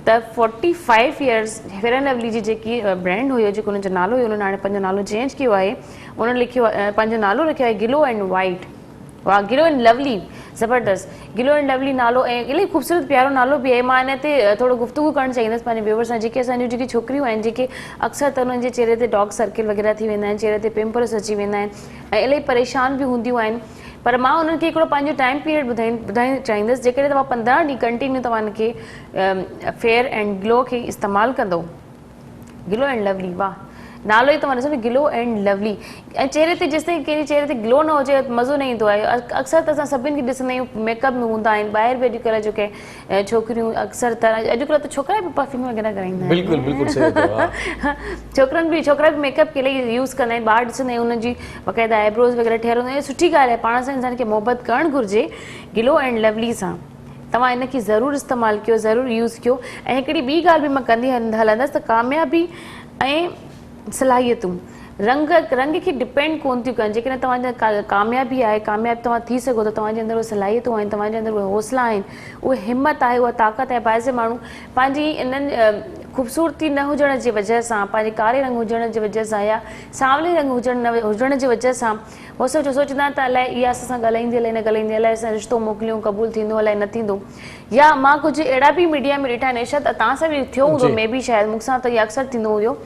त 45 इयर्स फेयर एंड लवली जी जेकी ब्रांड हुयो जेको हुनजो नालो हुयो उन्हनि हाणे पंहिंजो नालो चेंज कयो आहे। उन्हनि लिखियो पंहिंजो नालो रखियो आहे गिलो एंड वाइट। वाह गिलो एंड लवली ज़बरदस्त गिलो एंड लवली नालो ऐं इलाही ख़ूबसूरत प्यारो नालो बि आहे। मां हिन ते थोरो गुफ़्तगू करणु चाहींदसि पंहिंजे व्यूअर्स सां जेके असांजूं जेकी छोकिरियूं आहिनि जेके अक्सर त उन्हनि जे चेहरे ते डॉग सर्किल वग़ैरह थी वेंदा आहिनि चेहरे ते पिंपल्स अची वेंदा आहिनि ऐं इलाही परेशान बि हूंदियूं आहिनि पर मां उन्हनि खे हिकिड़ो पंहिंजो टाइम पीरियड ॿुधाइणु चाहींदसि जेकॾहिं तव्हां 15 ॾींहं कंटिन्यू तव्हांखे फेयर एंड ग्लो खे इस्तेमालु कंदो गिलो एंड लवली वाह नालो ई तव्हां ॾिसो न गिलो एंड लवली ऐं चेहरे ते जेसिताईं कंहिंजे चेहरे ते ग्लो न हुजे मज़ो न ईंदो आहे। अक्सर त असां सभिनि खे ॾिसंदा आहियूं मेकअप में हूंदा आहिनि ॿाहिरि बि अॼुकल्ह जेके छोकिरियूं अक्सर त अॼुकल्ह त छोकिरा बि परफ्यूम वग़ैरह कराईंदा आहिनि। बिल्कुलु बिल्कुलु सही अथव छोकिरा बि मेकअप के इलाही यूज़ कंदा आहिनि ॿाहिरि ॾिसंदा आहियूं उन्हनि जी बाक़ाइदा आईब्रोज़ वग़ैरह ठहियल हूंदा आहिनि सुठी ॻाल्हि आहे पाण सां इंसान खे मोहबत करणु घुरिजे गिलो एंड लवली सां। तव्हां इनखे ज़रूरु इस्तेमालु कयो ज़रूरु यूज़ कयो ऐं हिकिड़ी ॿी ॻाल्हि बि मां कंदी हलंदसि त कामयाबी ऐं सलाहियतूं रंग खे डिपेंड कोन थियूं कनि। जेकॾहिं तव्हांजा कामयाबी आहे कामयाबु तव्हां थी सघो त तव्हांजे अंदरि उहे सलाहियतूं आहिनि तव्हांजे अंदरि उहे हौसला आहिनि उहे हिमत आहे उहा ताक़त आहे। ॿाहिरि जे माण्हू पंहिंजी इन्हनि ख़ूबसूरती न हुजण जे वजह सां पंहिंजे कारे रंग हुजण जे वजह सां या सावले रंग हुजण जे वजह सां उहो सोचंदा त अलाए इहा असां सां ॻाल्हाईंदी अलाए न ॻाल्हाईंदी अलाए असां रिश्तो मोकिलियूं क़बूल थींदो अलाए न थींदो या मां कुझु अहिड़ा बि मीडिया में ॾिठा आहिनि त तव्हां सां बि थियो हूंदो मे बि शायदि मूंसां त इहा अक्सर थींदो हुयो।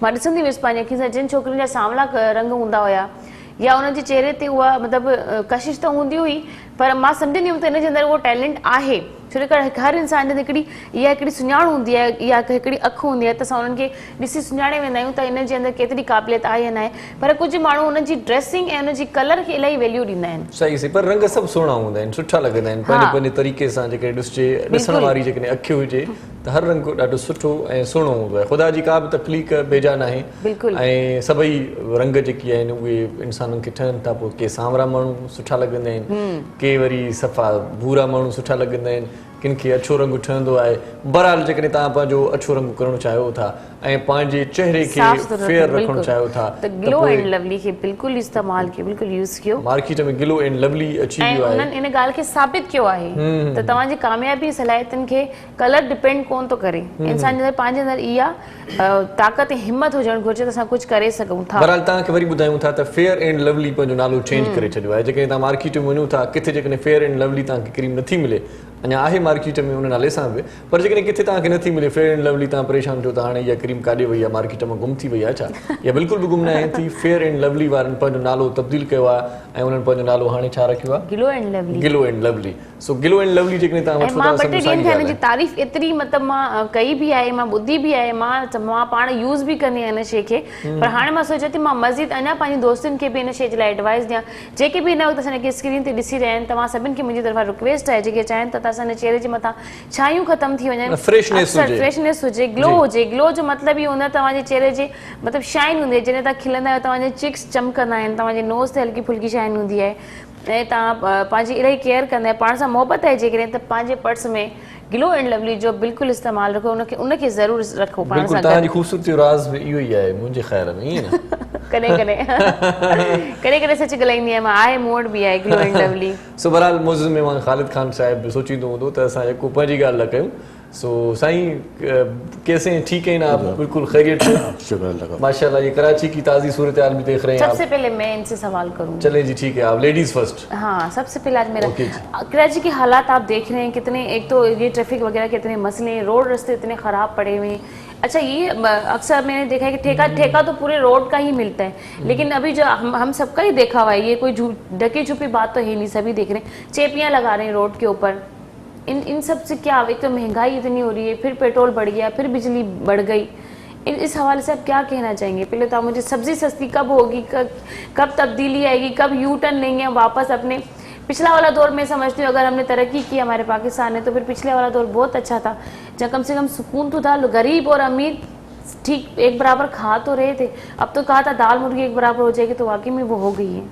मां ॾिसंदी हुयसि पंहिंजी अखियुनि सां जिन छोकिरियुनि जा सावला रंग हूंदा हुया या उन्हनि जे चेहरे ते उहा मतिलबु कशिश त हूंदी हुई पर मां सम्झंदी हुयमि त हिन जे अंदरि उहो टैलेंट आहे छो जो हर इंसान जी हिकिड़ी सुञाण हूंदी आहे या हिकिड़ी अखि हूंदी आहे त असां उन्हनि खे ॾिसी सुञाणे वेंदा आहियूं त हिन जे अंदरि केतिरी क़ाबिलियत आहे या न आहे पर कुझु माण्हू हुननि जी ड्रेसिंग ऐं हुनजी कलर खे इलाही वैल्यू ॾींदा आहिनि। सही सही पर रंग सभु सुहिणा हूंदा आहिनि सुठा लॻंदा आहिनि पंहिंजे पंहिंजे तरीक़े सां जेके ॾिसजे ॾिसण वारी जेकॾहिं अखि हुजे त हर रंग ॾाढो सुठो ऐं सुहिणो हूंदो आहे। ख़ुदा जी का बि तकलीफ़ बेजा न आहे ऐं सभई रंग जेके आहिनि उहे इंसाननि खे ठहनि था पोइ के सांवरा माण्हू सुठा लॻंदा आहिनि के वरी सफ़ा भूरा माण्हू सुठा लॻंदा आहिनि किन खे अछो रंग ठहंदो आहे। बहरहाल जेकॾहिं तव्हां पंहिंजो अछो रंग करणु चाहियो था ऐं पंहिंजे चेहरे खे फेयर रखणु चाहियो था त गिलो एंड लवली खे बिल्कुलु इस्तेमालु कयो बिल्कुलु यूज़ कयो। मार्केट में गिलो एंड लवली अची वियो आहे उन्हनि इन ॻाल्हि खे साबित कयो आहे त तव्हांजी कामयाबी सलाहियतुनि खे कलर डिपेंड कोन थो करे इंसान जे अंदरि पंहिंजे अंदरि इहा ताक़त ऐं हिमत हुजणु घुरिजे त असां कुझु करे सघूं था। बहरहाल तव्हांखे वरी ॿुधायूं था त फेयर एंड लवली पंहिंजो नालो चेंज करे छॾियो आहे। जेकॾहिं तव्हां मार्केट में वञो था किथे जेकॾहिं फेयर एंड लवली तव्हांखे क्रीम नथी मिले अञा आहे मार्केट में उन नाले सां बि पर जेकॾहिं किथे तव्हांखे नथी मिले फेयर एंड लवली तव्हां परेशान थियो त हाणे इहा क्रीम काॾे वई आहे मार्केट में गुम थी वई आहे छा या बिल्कुलु बि गुम न आहे थी। फेयर एंड लवली वारनि पंहिंजो नालो तब्दील कयो आहे ऐं उन्हनि पंहिंजो नालो हाणे छा रखियो आहे गिलो एंड लवली। सो गिलो एंड लवली जेकॾहिं तव्हां वठो था ॿ टे ॾींहंनि खां हिन जी तारीफ़ एतिरी मतिलबु मां कई बि आहे मां ॿुधी बि आहे मां पाण यूज़ बि कंदी आहियां हिन शइ खे पर हाणे मां सोचां थी मां मज़ीद अञा पंहिंजी दोस्तनि खे बि हिन शइ जे लाइ एडवाइस ॾियां जेके बि हिन वक़्तु असांखे स्क्रीन ते ॾिसी रहिया आहिनि तव्हां सभिनि खे मुंहिंजी तरफ़ां रिक्वेस्ट आहे जेके चाहिनि त असांजे चेहरे जे मथां छायूं ख़तम थी वञनि फ्रेशनेस हुजे ग्लो हुजे। ग्लो जो मतिलबु इहो हूंदो आहे तव्हांजे चेहरे जे मतिलबु शाइन हूंदी आहे जॾहिं तव्हां खिलंदा आहियो तव्हांजे चिक्स चमकंदा आहिनि तव्हांजे नोज़ ते हल्की फुल्की शाइन हूंदी आहे ऐं तव्हां पंहिंजी इलाही केयर कंदा आहियो पाण सां मोहबत आहे जेकॾहिं त पंहिंजे पर्स में ग्लो एंड लवली जो बिल्कुल इस्तेमाल रखो उनखे ज़रूर रखो पाण बिल्कुल सां तव्हांजी ख़ूबसूरती जो राज़ बि इहो ई आहे मुंहिंजे ख़्याल में, ईअं न? कॾहिं कॾहिं सच ॻाल्हाईंदी आहियां मां, आहे मूं वटि बि आहे ग्लो एंड लवली। सो बहरहाल मुअज़्ज़िज़ महिमान ख़ालिद ख़ान साहिब सोचींदो हूंदो त असां जेको पंहिंजी ॻाल्हि न कयूं। सो साईं कैसे हैं, ठीक हैं ना आप? बिल्कुल खैरियत से? शुक्र अल्लाह का। माशाल्लाह, ये कराची की ताज़ी सूरत हाल भी देख रहे हैं आप। सबसे पहले मैं इनसे सवाल करूँ। चलें जी, ठीक है, आप लेडीज़ फर्स्ट। हाँ, सबसे पहले आज मेरा ओके कराची के हालात आप देख रहे हैं कितने, एक तो ये ट्रैफिक वगैरह के इतने मसले हैं, रोड रास्ते इतने ख़राब पड़े हुए हैं। अच्छा, ये अक्सर मैंने देखा है कि ठेका तो पूरे रोड का ही मिलता है, लेकिन अभी जो हम सबका ही देखा हुआ है, ये कोई ढकी छुपी बात तो है नहीं, सभी देख रहे हैं चेपियाँ लगा रहे हैं रोड के ऊपर। इन सब से क्या, एक तो महंगाई इतनी हो रही है, फिर पेट्रोल बढ़ गया, फिर बिजली बढ़ गई। इस हवाले से आप क्या कहना चाहेंगे? पहले तो आप मुझे सब्जी सस्ती कब होगी, कब तब्दीली आएगी, कब यू टर्न लेंगे हम वापस अपने पिछला वाला दौर? मैं समझती हूँ अगर हमने तरक्की की हमारे पाकिस्तान ने तो फिर पिछले वाला दौर बहुत अच्छा था, जहाँ कम से कम सुकून तो था, गरीब और अमीर ठीक एक बराबर खा तो रहे थे। अब तो कहा था दाल मुर्गी एक बराबर हो जाएगी, तो वाकई में वो हो गई है।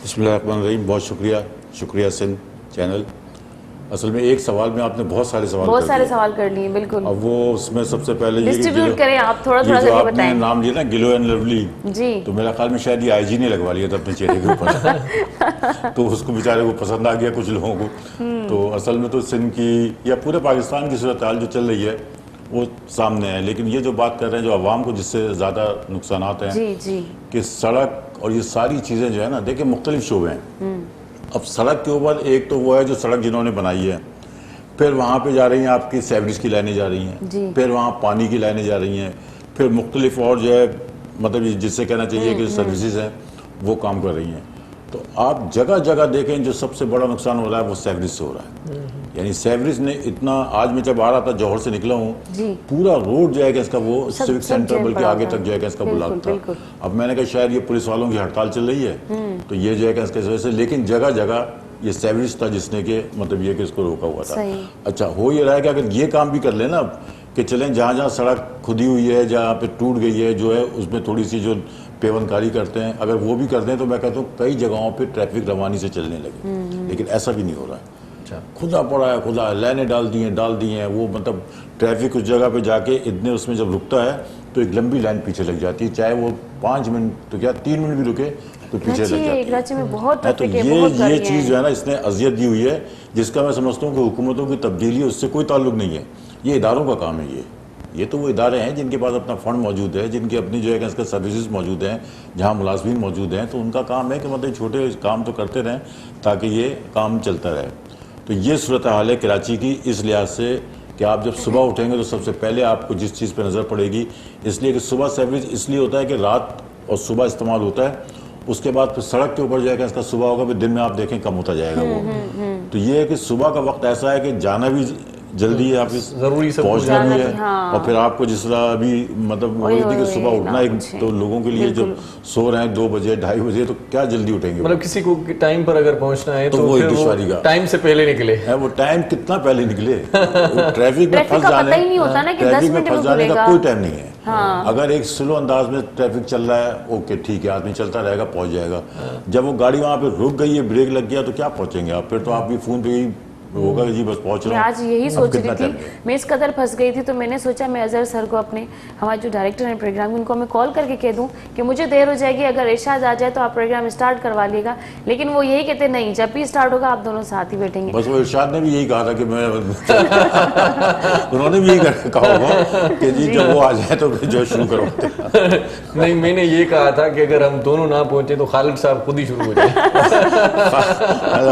बिस्मिल्लाहिर्रहमानिर्रहीम, बहुत शुक्रिया सिंध चैनल। असल में एक सवाल में आपने बहुत सारे सवाल कर लिए। बिल्कुल, अब वो उसमें सबसे पहले डिस्ट्रीब्यूट करें आप, थोड़ा ये जो आपने बताएं। नाम लिया ना ग्लो एंड लवली जी, तो मेरा ख्याल में शायद ये आईजी ने लगवा लिया था अपने चेहरे के ऊपर तो उसको बेचारे को पसंद आ गया कुछ लोगों को। तो असल में तो सिंध की या पूरे पाकिस्तान की सूरत हाल जो चल रही है वो सामने है, लेकिन ये जो बात कर रहे हैं जो आवाम को जिससे ज़्यादा नुकसान हैं जी जी, कि सड़क और ये सारी चीज़ें जो है ना, देखिए मुख्तलिफ शोबे हैं। अब सड़क के ऊपर एक तो वो है जो सड़क जिन्होंने बनाई है, फिर वहाँ पे जा रही हैं आपकी सेवरेज की लाइनें जा रही हैं, फिर वहाँ पानी की लाइनें जा रही हैं, फिर मुख्तलिफ और जो है मतलब जिससे कहना चाहिए कि सर्विसेज हैं वो काम कर रही हैं। तो आप जगह जगह देखें जो सबसे बड़ा नुकसान हो रहा है वो सेवरेज से हो रहा है। यानी सेवरेज ने इतना, आज मैं जब आ रहा था जौहर से निकला हूँ, पूरा रोड जो है कि इसका वो सिविक सेंटर बल्कि आगे तक जो है कि इसका ब्लॉक था। अब मैंने कहा शायद ये पुलिस वालों की हड़ताल चल रही है तो ये जो है कि इसके वजह से, लेकिन जगह जगह ये सेवरेज था जिसने के मतलब ये कि इसको रोका हुआ था। अच्छा, हो ये रहा है कि अगर ये काम भी कर लेना कि चलें जहाँ जहाँ सड़क खुदी हुई है, जहाँ पे टूट गई है, जो है उसमें थोड़ी सी जो पेवनकारी करते हैं, अगर वो भी कर दें तो मैं कहता हूँ कई जगहों पे ट्रैफिक रवानी से चलने लगे। लेकिन ऐसा भी नहीं हो रहा है। अच्छा, खुदा पड़ा है, खुदा लाइनें डाल दी हैं वो मतलब ट्रैफिक उस जगह पे जाके इतने उसमें जब रुकता है तो एक लंबी लाइन पीछे लग जाती है, चाहे वो 5 मिनट तो क्या 3 मिनट भी रुके तो पीछे लग जाती है। कराची में बहुत तो ये चीज़ जो है ना इसने अजियत दी हुई है, जिसका मैं समझता हूँ कि हुकूमतों की तब्दीली उससे कोई ताल्लुक नहीं है, ये इदारों का काम है। ये तो वो इदारे हैं जिनके पास अपना फंड मौजूद है, जिनकी अपनी जो है इसका सर्विसेज मौजूद हैं, जहाँ मुलाजमीन मौजूद हैं, तो उनका काम है कि मतलब छोटे काम तो करते रहें ताकि ये काम चलता रहे। तो ये सूरत हाल है कराची की इस लिहाज से कि आप जब सुबह उठेंगे तो सबसे पहले आपको जिस चीज़ पर नज़र पड़ेगी, इसलिए कि सुबह सर्विस इसलिए होता है कि रात और सुबह इस्तेमाल होता है, उसके बाद फिर सड़क के ऊपर जाएगा इसका सुबह होगा, फिर दिन में आप देखें कम होता जाएगा वो। तो ये है कि सुबह का वक्त ऐसा है कि जाना भी जल्दी है, आप जरूरी सब पहुंचना भी है। और फिर आपको जिस तरह अभी मतलब वो थी कि सुबह उठना एक तो लोगों के लिए जब सो रहे हैं 2 बजे 2:30 बजे तो क्या जल्दी उठेंगे, मतलब किसी को टाइम पर अगर पहुंचना है तो वो फिर दुश्वारी का टाइम से पहले निकले है। वो टाइम कितना पहले निकले ट्रैफिक में फंस जाने, ट्रैफिक में फंस जाने का कोई टाइम नहीं है। अगर एक स्लो अंदाज में ट्रैफिक चल रहा है ओके ठीक है, आदमी चलता रहेगा पहुंच जाएगा। जब वो गाड़ी वहाँ पे रुक गई है, ब्रेक लग गया तो क्या पहुंचेंगे आप, फिर तो आप भी फोन पे ही होगा कि जी बस पहुंच रहा हूं। आज यही सोच रही थी, मैं इस कदर फंस गई थी तो मैंने सोचा मैं अजहर सर को, अपने हमारे जो डायरेक्टर हैं प्रोग्राम, उनको मैं कॉल करके कह दूं कि मुझे देर हो जाएगी, अगर इरशाद आ जाए तो आप प्रोग्राम स्टार्ट करवा लीजिएगा। लेकिन वो यही कहते नहीं, जब भी स्टार्ट होगा आप दोनों साथ ही बैठेंगे। बस वो इरशाद ने भी यही कहा था कि मैं उन्होंने भी यही कहा होगा कि जी जब वो आ जाए तो जो शुरू करो। नहीं, मैंने ये कहा था कि अगर हम दोनों ना पहुंचे तो खालिद साहब खुद ही शुरू हो जाए।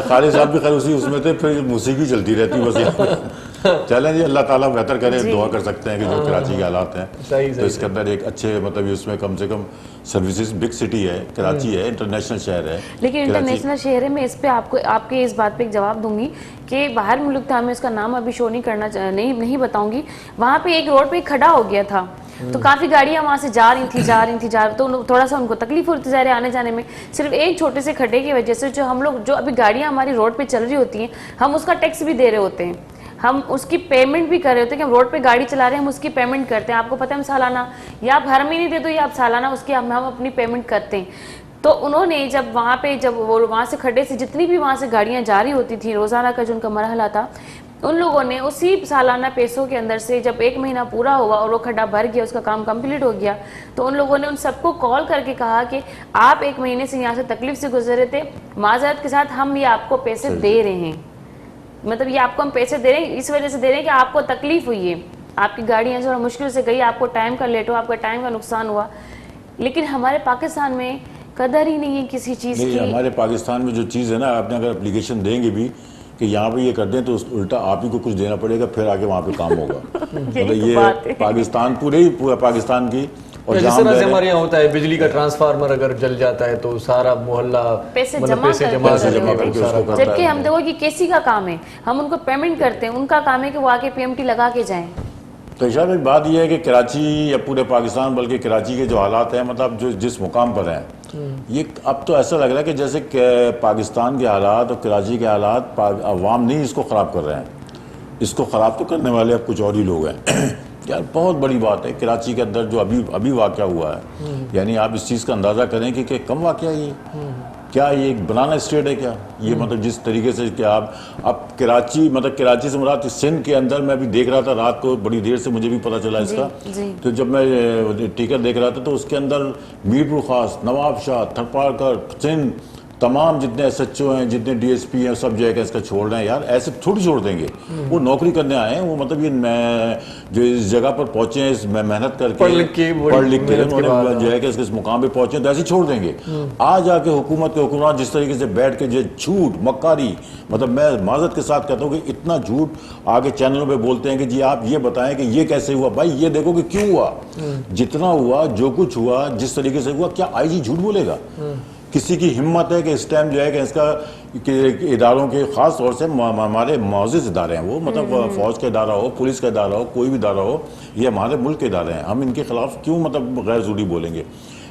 खालिद साहब भी खैर उसी उसमें थे, फिर मौसीकी चलती रहती बस। चलें जी, अल्लाह ताला बेहतर करे, दुआ कर सकते हैं कि जो कराची के हालात हैं तो इसके अंदर एक अच्छे मतलब उसमें कम से कम सर्विसेज, बिग सिटी है कराची है, इंटरनेशनल शहर है। लेकिन इंटरनेशनल शहर है, मैं इस पे आपको आपके इस बात पे एक जवाब दूंगी कि बाहर मुल्क था, मैं उसका नाम अभी शो नहीं करना नहीं बताऊंगी, वहाँ पे एक रोड पे खड़ा हो गया था तो काफ़ी गाड़ियाँ वहाँ से जा रही थी तो थोड़ा सा उनको तकलीफ होती जा रही है आने जाने में। सिर्फ एक छोटे से खड्डे की वजह से जो हम लोग जो अभी गाड़ियाँ हमारी रोड पे चल रही होती हैं, हम उसका टैक्स भी दे रहे होते हैं, हम उसकी पेमेंट भी कर रहे होते हैं कि हम रोड पे गाड़ी चला रहे हैं, हम उसकी पेमेंट करते हैं। आपको पता है हम सालाना, या आप हर महीने दे दो या आप सालाना उसकी हम अपनी पेमेंट करते हैं। तो उन्होंने जब वहाँ पे जब वो वहाँ से खड्डे से जितनी भी वहाँ से गाड़ियाँ जा रही होती थी, रोज़ाना का जो उनका मरहला था, उन लोगों ने उसी सालाना पैसों के अंदर से जब 1 महीना पूरा हुआ और वो खड्डा भर गया, उसका काम कंप्लीट हो गया, तो उन लोगों ने उन सबको कॉल करके कहा कि आप 1 महीने से यहाँ से तकलीफ से गुजर रहे थे, माजरत के साथ हम ये आपको पैसे दे रहे हैं, मतलब ये आपको हम पैसे दे रहे हैं इस वजह से दे रहे हैं कि आपको तकलीफ हुई है, आपकी गाड़ी यहाँ से थोड़ा मुश्किल से गई, आपको टाइम का लेट हुआ, आपका टाइम का नुकसान हुआ। लेकिन हमारे पाकिस्तान में कदर ही नहीं है किसी चीज़ की। हमारे पाकिस्तान में जो चीज़ है ना, आपने अगर एप्लीकेशन देंगे भी कि यहाँ पे ये कर दें तो उल्टा आप ही को कुछ देना पड़ेगा, फिर आके वहाँ पे काम होगा। मतलब ये पाकिस्तान पूरा पाकिस्तान की। और जिस तरह से हमारे यहाँ होता है बिजली का ट्रांसफार्मर अगर जल जाता है तो सारा मोहल्ला पैसे जमा करके उसको करता है। जबकि हम देखो कि केसी का काम है, हम उनको पेमेंट करते हैं, उनका काम है कि वो आके PMT लगा के जाएं। तो इशारा भाई बात यह है कि कराची या पूरे पाकिस्तान बल्कि कराची के जो हालात हैं, मतलब जो जिस मुकाम पर हैं, ये अब तो ऐसा लग रहा है कि जैसे पाकिस्तान के हालात और कराची के हालात अवाम नहीं इसको ख़राब कर रहे हैं, इसको ख़राब तो करने वाले अब कुछ और ही लोग हैं। यार बहुत बड़ी बात है कराची के अंदर जो अभी वाक़या हुआ है, यानी आप इस चीज़ का अंदाज़ा करें कि कम वाक़या ये क्या, ये एक बनाना स्टेट है क्या ये? मतलब जिस तरीके से कि आप अब कराची, मतलब कराची से मुराद सिंध के अंदर, मैं अभी देख रहा था रात को बड़ी देर से, मुझे भी पता चला इसका। तो जब मैं टिकट देख रहा था तो उसके अंदर मीरपुर खास, नवाब शाह, थरपारकर, सिंध, तमाम जितने SHO हैं, जितने DSP हैं, सब जो है कि इसका छोड़ रहे हैं। यार ऐसे थोड़ी छोड़ देंगे, वो नौकरी करने आए हैं, वो मतलब ये जो इस जगह पर पहुंचे हैं, इस मेहनत करके पढ़ लिख के उन्होंने जो है कि इस मुकाम पे पहुंचे तो ऐसे छोड़ देंगे। आज आके हुकूमत के हुक्मरान जिस तरीके से बैठ के जो झूठ मक्कारी, मतलब मैं माजरत के साथ कहता हूँ कि इतना झूठ आगे चैनलों पे बोलते हैं कि जी आप ये बताएं कि ये कैसे हुआ। भाई ये देखो कि क्यों हुआ, जितना हुआ, जो कुछ हुआ, जिस तरीके से हुआ, क्या IG झूठ बोलेगा? किसी की हिम्मत है कि इस टाइम जो है कि इसका इदारों के ख़ास तौर से हमारे मौजूद इदारे हैं वो, मतलब फ़ौज का इदारा हो, पुलिस का इदारा हो, कोई भी इदारा हो, ये हमारे मुल्क के इदारे हैं, हम इनके ख़िलाफ़ क्यों मतलब गैर ज़रूरी बोलेंगे?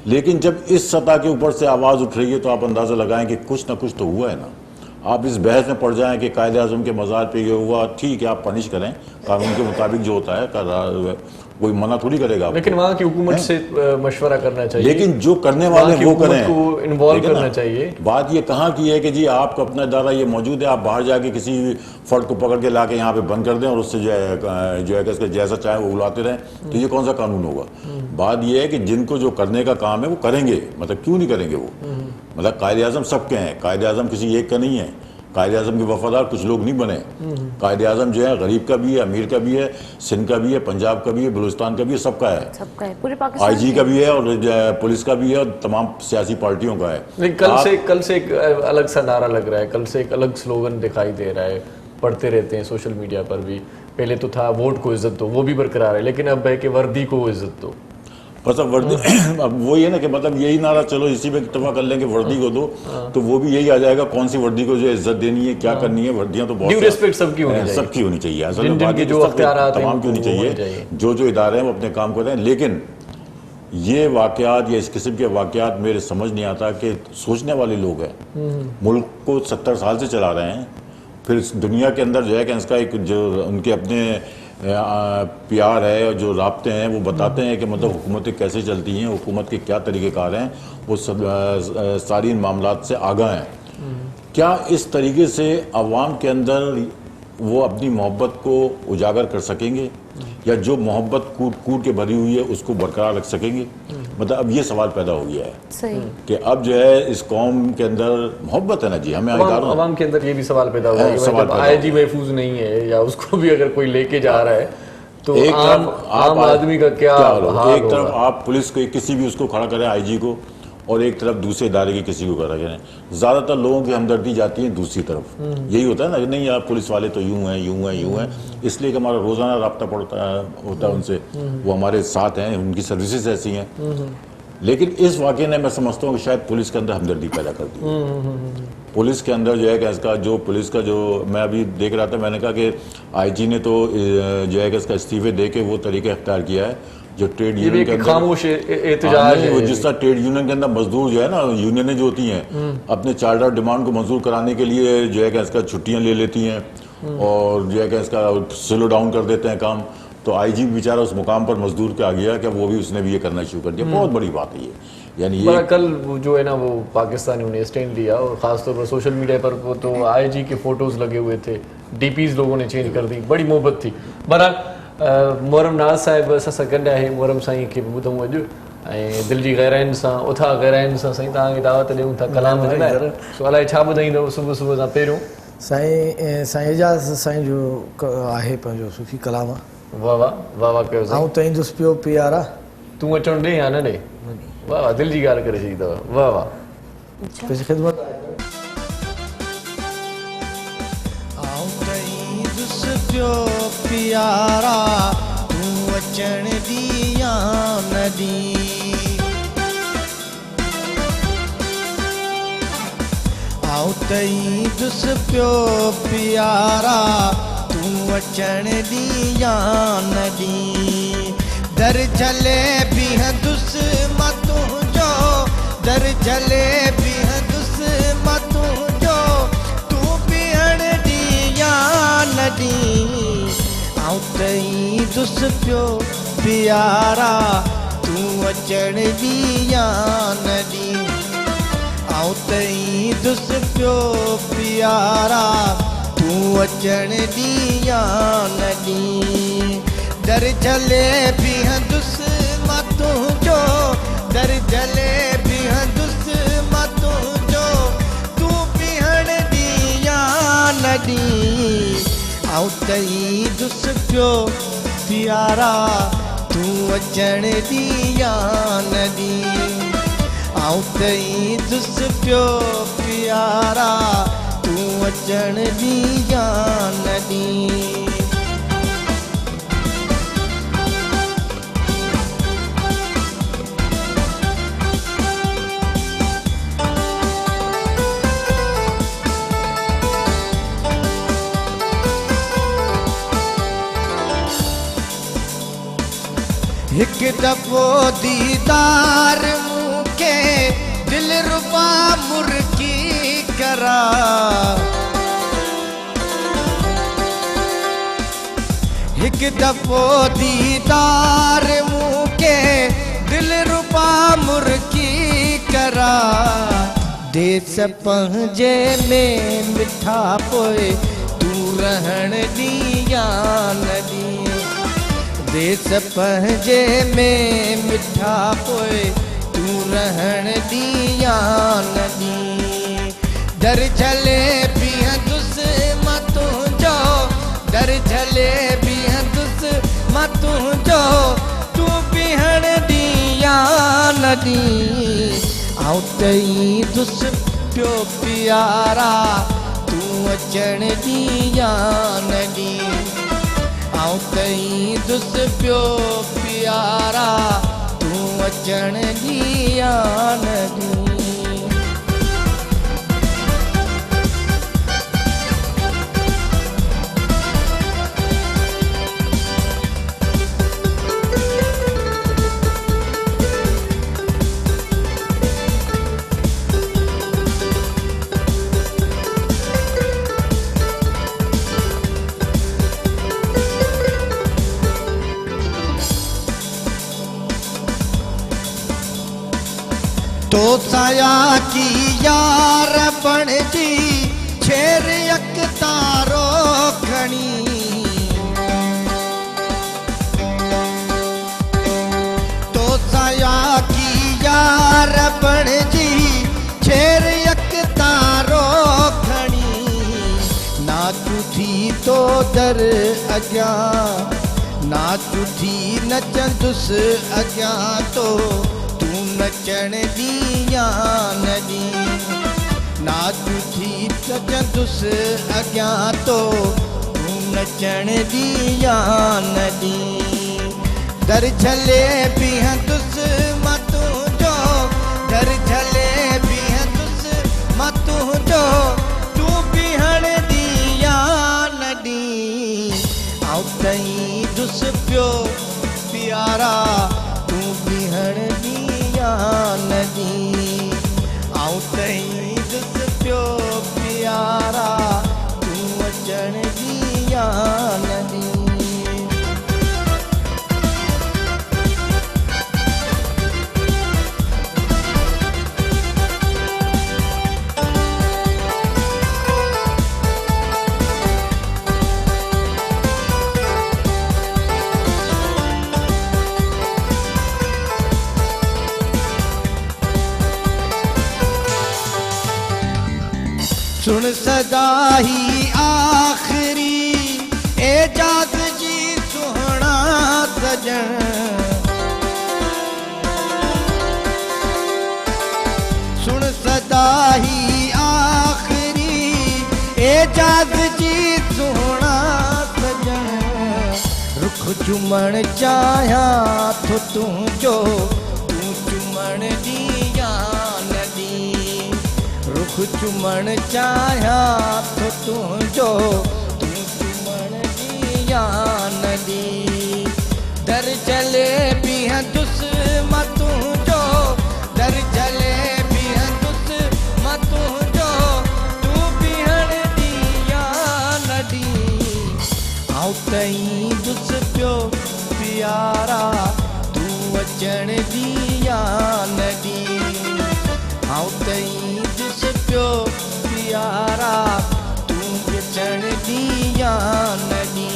लेकिन जब इस सतह के ऊपर से आवाज़ उठ रही है तो आप अंदाज़ा लगाएं कि कुछ ना कुछ तो हुआ है ना। आप इस बहस में पड़ जाएं कि कायदे आज़म के मज़ार पे ये हुआ, ठीक है आप पनिश करें कानून के मुताबिक जो होता है, कोई मना थोड़ी करेगा। लेकिन वहाँ की हुकूमत से मशवरा करना चाहिए, लेकिन जो करने वाले वो करें, को इन्वॉल्व करना चाहिए। बात ये कहाँ की है कि जी आपका अपना इदारा ये मौजूद है, आप बाहर जाके किसी फर्द को पकड़ के ला के यहाँ पे बंद कर दें और उससे जो है कि इसका जैसा चाहे वो उड़ाते रहें, तो ये कौन सा कानून होगा? बात ये है कि जिनको जो करने का काम है वो करेंगे, मतलब क्यों नहीं करेंगे वो? मतलब कायदे आज़म सबके हैं, कायदे आज़म किसी एक का नहीं है, कायदे आज़म के वफादार कुछ लोग नहीं बने। कायदे आज़म जो है गरीब का भी है, अमीर का भी है, सिंध का भी है, पंजाब का भी है, बलूचिस्तान का भी है, सबका है, पूरे पाकिस्तान IG का भी है और पुलिस का भी है और तमाम सियासी पार्टियों का है। कल से एक अलग सा नारा लग रहा है, कल से एक अलग स्लोगन दिखाई दे रहा है, पढ़ते रहते हैं सोशल मीडिया पर भी। पहले तो था वोट को इज्जत दो, वो भी बरकरार है, लेकिन अब है कि वर्दी को इज्जत दो। बस अब वर्दी अब वही है ना कि मतलब यही नारा, चलो इसी पे इत्तेफाक कर लेंगे वर्दी को दो, तो वो भी यही आ जाएगा कौन सी वर्दी को जो इज्जत देनी है, क्या करनी है। वर्दियां तो बहुत रिस्पेक्ट सबकी होनी चाहिए, सबकी होनी चाहिए, असल में बात जो तमाम की होनी चाहिए, जो इदारे हैं वो अपने काम कर रहे हैं। लेकिन ये वाकयात या इस किस्म के वाकयात मेरे समझ नहीं आता कि सोचने वाले लोग हैं, मुल्क को 70 साल से चला रहे हैं, फिर दुनिया के अंदर जो है कि इसका एक जो उनके अपने प्यार है और जो राब्ते हैं वो बताते हैं कि मतलब हुकूमतें कैसे चलती हैं, हुकूमत के क्या तरीक़ेकार हैं, वो सब सारी इन मामलात से आगाह हैं। क्या इस तरीके से अवाम के अंदर वो अपनी मोहब्बत को उजागर कर सकेंगे, या जो मोहब्बत कूट कूट के भरी हुई है उसको बरकरार रख सकेंगे? मतलब अब ये सवाल पैदा हो गया है सही कि अब जो है इस कौम के अंदर मोहब्बत है ना जी, हमें अवाम के अंदर ये भी सवाल पैदा हुआ है कि IG महफूज नहीं है या उसको भी अगर कोई लेके जा रहा है तो एक आम आदमी का क्या हाल? एक तरफ आप पुलिस को किसी भी उसको खड़ा करें IG को, और एक तरफ दूसरे इदारे के किसी को खड़ा करें, ज़्यादातर लोगों की हमदर्दी जाती है दूसरी तरफ। यही होता है ना कि नहीं यार पुलिस वाले तो यूं हैं यूं हैं यूं हैं, इसलिए कि हमारा रोज़ाना रब्ता होता है उनसे, वो हमारे साथ हैं, उनकी सर्विसेज ऐसी हैं। लेकिन इस वाक़े ने मैं समझता हूँ कि शायद पुलिस के अंदर हमदर्दी पैदा कर दी। पुलिस के अंदर जो है कि इसका जो पुलिस का जो मैं अभी देख रहा था, मैंने कहा कि IG ने तो जो है कि इसका इस्तीफे दे के वो तरीका इख्तियार किया है जो ट्रेड यूनियन के अंदर खामोश एहतजाज है, जिस तरह ट्रेड यूनियन के अंदर मजदूर जो है ना, यूनियनें जो होती हैं अपने चार्टर डिमांड को मंजूर कराने के लिए जो है कि इसका छुट्टियां ले लेती हैं और जो है कि इसका स्लो डाउन कर देते हैं काम, तो IG बेचारा उस मुकाम पर मजदूर के आ गया कि वो भी उसने भी ये करना शुरू कर दिया। बहुत बड़ी बात है ये यानी पर ये कल वो जो है ना वो पाकिस्तानियों ने स्टैंड लिया और ख़ासतौर पर सोशल मीडिया पर वो तो आईजी के फ़ोटोज़ लगे हुए थे, डीपीज़ लोगों ने चेंज कर दी, बड़ी मोहब्बत थी। बहरहाल मुहर्रम नाज़ साहिब असां सां गॾु आहे, मुहर्रम साईं खे बि ॿुधूं अॼु ऐं दिलि जी गहराइनि सां उथा गहराइनि सां साईं तव्हांखे दावत ॾियूं था कलाम जे लाइ। सो अलाए छा ॿुधाईंदव सुबुह सुबुह सां पहिरियों? साईं एजाज़ साईं जो आहे पंहिंजो सुफ़ी कलाम। वाह वाह वाह वाह कयो साईं। ऐं तईंदुसि पियो प्यारा तूं अचणु ॾे या न ॾे? वाह वाह दिलि जी ॻाल्हि करे छॾी अथव, वाह वाह। पंहिंजी ख़िदमत पियो प्यारा तूं अचण दी या न दी आऊं तई दुस पियो प्यारा तूं अचण दी या न दी दर झले बीहंदुस मां तुंहिंजो दर झले बीहंदुस मां तुंहिंजो तूं बीहण दी या न दी आऊं तई दुस पियो प्यारा तूं अचण दी या न दी आऊं तई दुस पियो प्यारा तूं अचण दी या न दी दर झले बीहंदुस मां तुंहिंजो दर झले बीहंदुस मां तुंहिंजो तूं बीहण दी या न दी आऊं तई दुस पियो प्यारा तूं अचण दी या न दी आऊं तई दुस पियो प्यारा तूं अचण दी या न दी हिक दफ़ो दीदार मूंखे दिल रुबा मुर्गी करा हिक दफ़ो दीदार मूंखे दिल रुबा मुर्गी करा देस पंहिंजे में मिठा पोइ तूं रहण दी या न दी देस पंहिंजे में मिठा पोइ तूं रहण दी या न दी दर झले बीहंदुस मां तुंहिंजो दर झले बीहंदुस मां तुंहिंजो तूं बीहण दी या न दी आऊं तई दुस पियो प्यारा तूं अचण दी या न दी आऊं तई दुस पियो प्यारा तूं अचण दी या न दी तो साया की यार बण जी छेर यक तारो खणी तो साया की यार बण जी छेर यक तारो खणी नाचू थी तो दर अॻियां नाचू थी नचंदुस अॻियां तो नचण दी या न दी नाचू थी नचंदुस अॻियां तो तूं नचण दी या न दी दर झले बीहंदुस मां तुंहिंजो दर झले बीहंदुस मां तुंहिंजो तूं बीहण दी या न दी आऊं तई दुस पियो प्यारा तूं बीहण दी न दी आऊं तई दुस पियो प्यारा तूं अचण दी या न दी सुन सदा ही आखिरी एजाज जी सुहणा सजन सुन सदा ही आखिरी एजाज जी सुहणा सजन रुख चुमण चाहियां थो तुंहिंजो तूं चुमण ॾींया नदी रुख चुमण चाहियां थो तुंहिंजो तूं चुमण ॾींया नदी दर चले बीहंदुस मां तुंहिंजो दर चले बीहंदुस मां तुंहिंजो तूं बीहण ॾींया नदी आऊं तई दुस पियो प्यारा तूं अचण ॾींया नदी आऊं तई दुस पियो प्यारा तूं अचण ॾींया नदी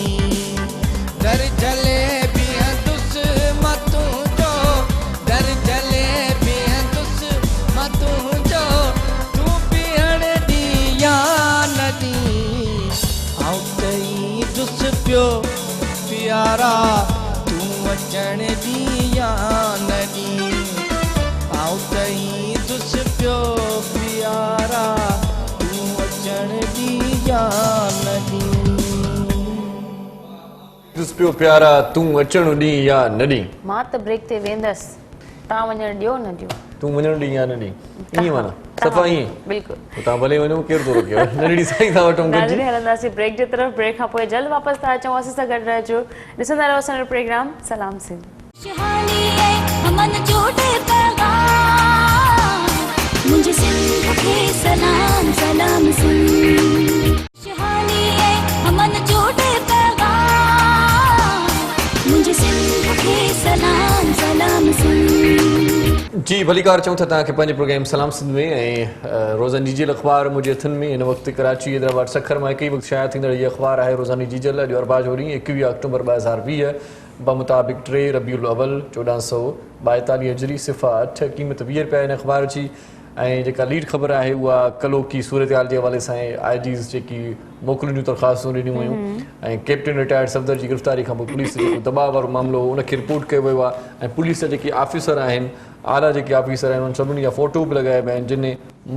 दर चले बीहंदुस मां तुंहिंजो दर चले बीहंदुस मां तुंहिंजो तूं बीहण ॾींया नदी आऊं तई दुस पियो प्यारा तूं अचण ॾींया नदी आऊं तई दुस पियो प्यारा तूं अचण ॾींया नदी दुस पियो प्यारा तूं अचण ॾींहुं या न ॾींहुं मां त ब्रेक ते वेंदसि तव्हां वञणु ॾियो न ॾियो तूं वञण ॾींहुं या न ॾींहुं ईअं माना सफ़ा ईअं बिल्कुलु पोइ तव्हां भले वञो केरु थो रोकेव न ॾींहुं साईं खां वठूं गॾिजी नाज़रीन हलंदासीं ब्रेक जे तरफ़ ब्रेक खां पोइ जल्द वापसि था अचूं असां सां गॾु रहिजो ॾिसंदा रहो असांजो प्रोग्राम सलाम सिंध खुशहाली है अमन जोड़े पैगाम मुझे सिंध के सलाम सलाम सिंध खुशहाली है अमन जोड़े पैगाम मुझे सिंध के सलाम सलाम सिंध जी भलीकार चऊं था तव्हांखे पंहिंजे प्रोग्राम सलाम सिंध में ऐं रोज़ानी जी अख़बार मुंहिंजे हथनि में हिन वक़्तु कराची हैदराबाद सखर मां हिकु ई वक़्तु शाया थींदड़ हीअ अख़बार आहे रोज़ानी जी जल अॼु अरबा जो ॾींहुं 21 अक्टूबर 2020 बमुताबिक़ 3 रबीउल अवल 1442 हिजरी सिफ़ा 8 क़ीमत 20 रुपया हिन अख़बार जी ऐं जेका लीड ख़बर आहे उहा कलोकी सूरत हाल जे हवाले सां IGs जेकी मोकिलियूं दरख़्वास्तूं ॾिनियूं हुयूं ऐं कैप्टन रिटायर्ड सफ़दर जी गिरफ़्तारी खां पोइ पुलिस जेको दॿाउ वारो मामिलो उनखे रिपोर्ट कयो वियो आहे ऐं पुलिस जा जेके ऑफिसर आहिनि आला जेके ऑफिसर आहिनि उन सभिनी जा फ़ोटो बि लॻाया पिया आहिनि जिन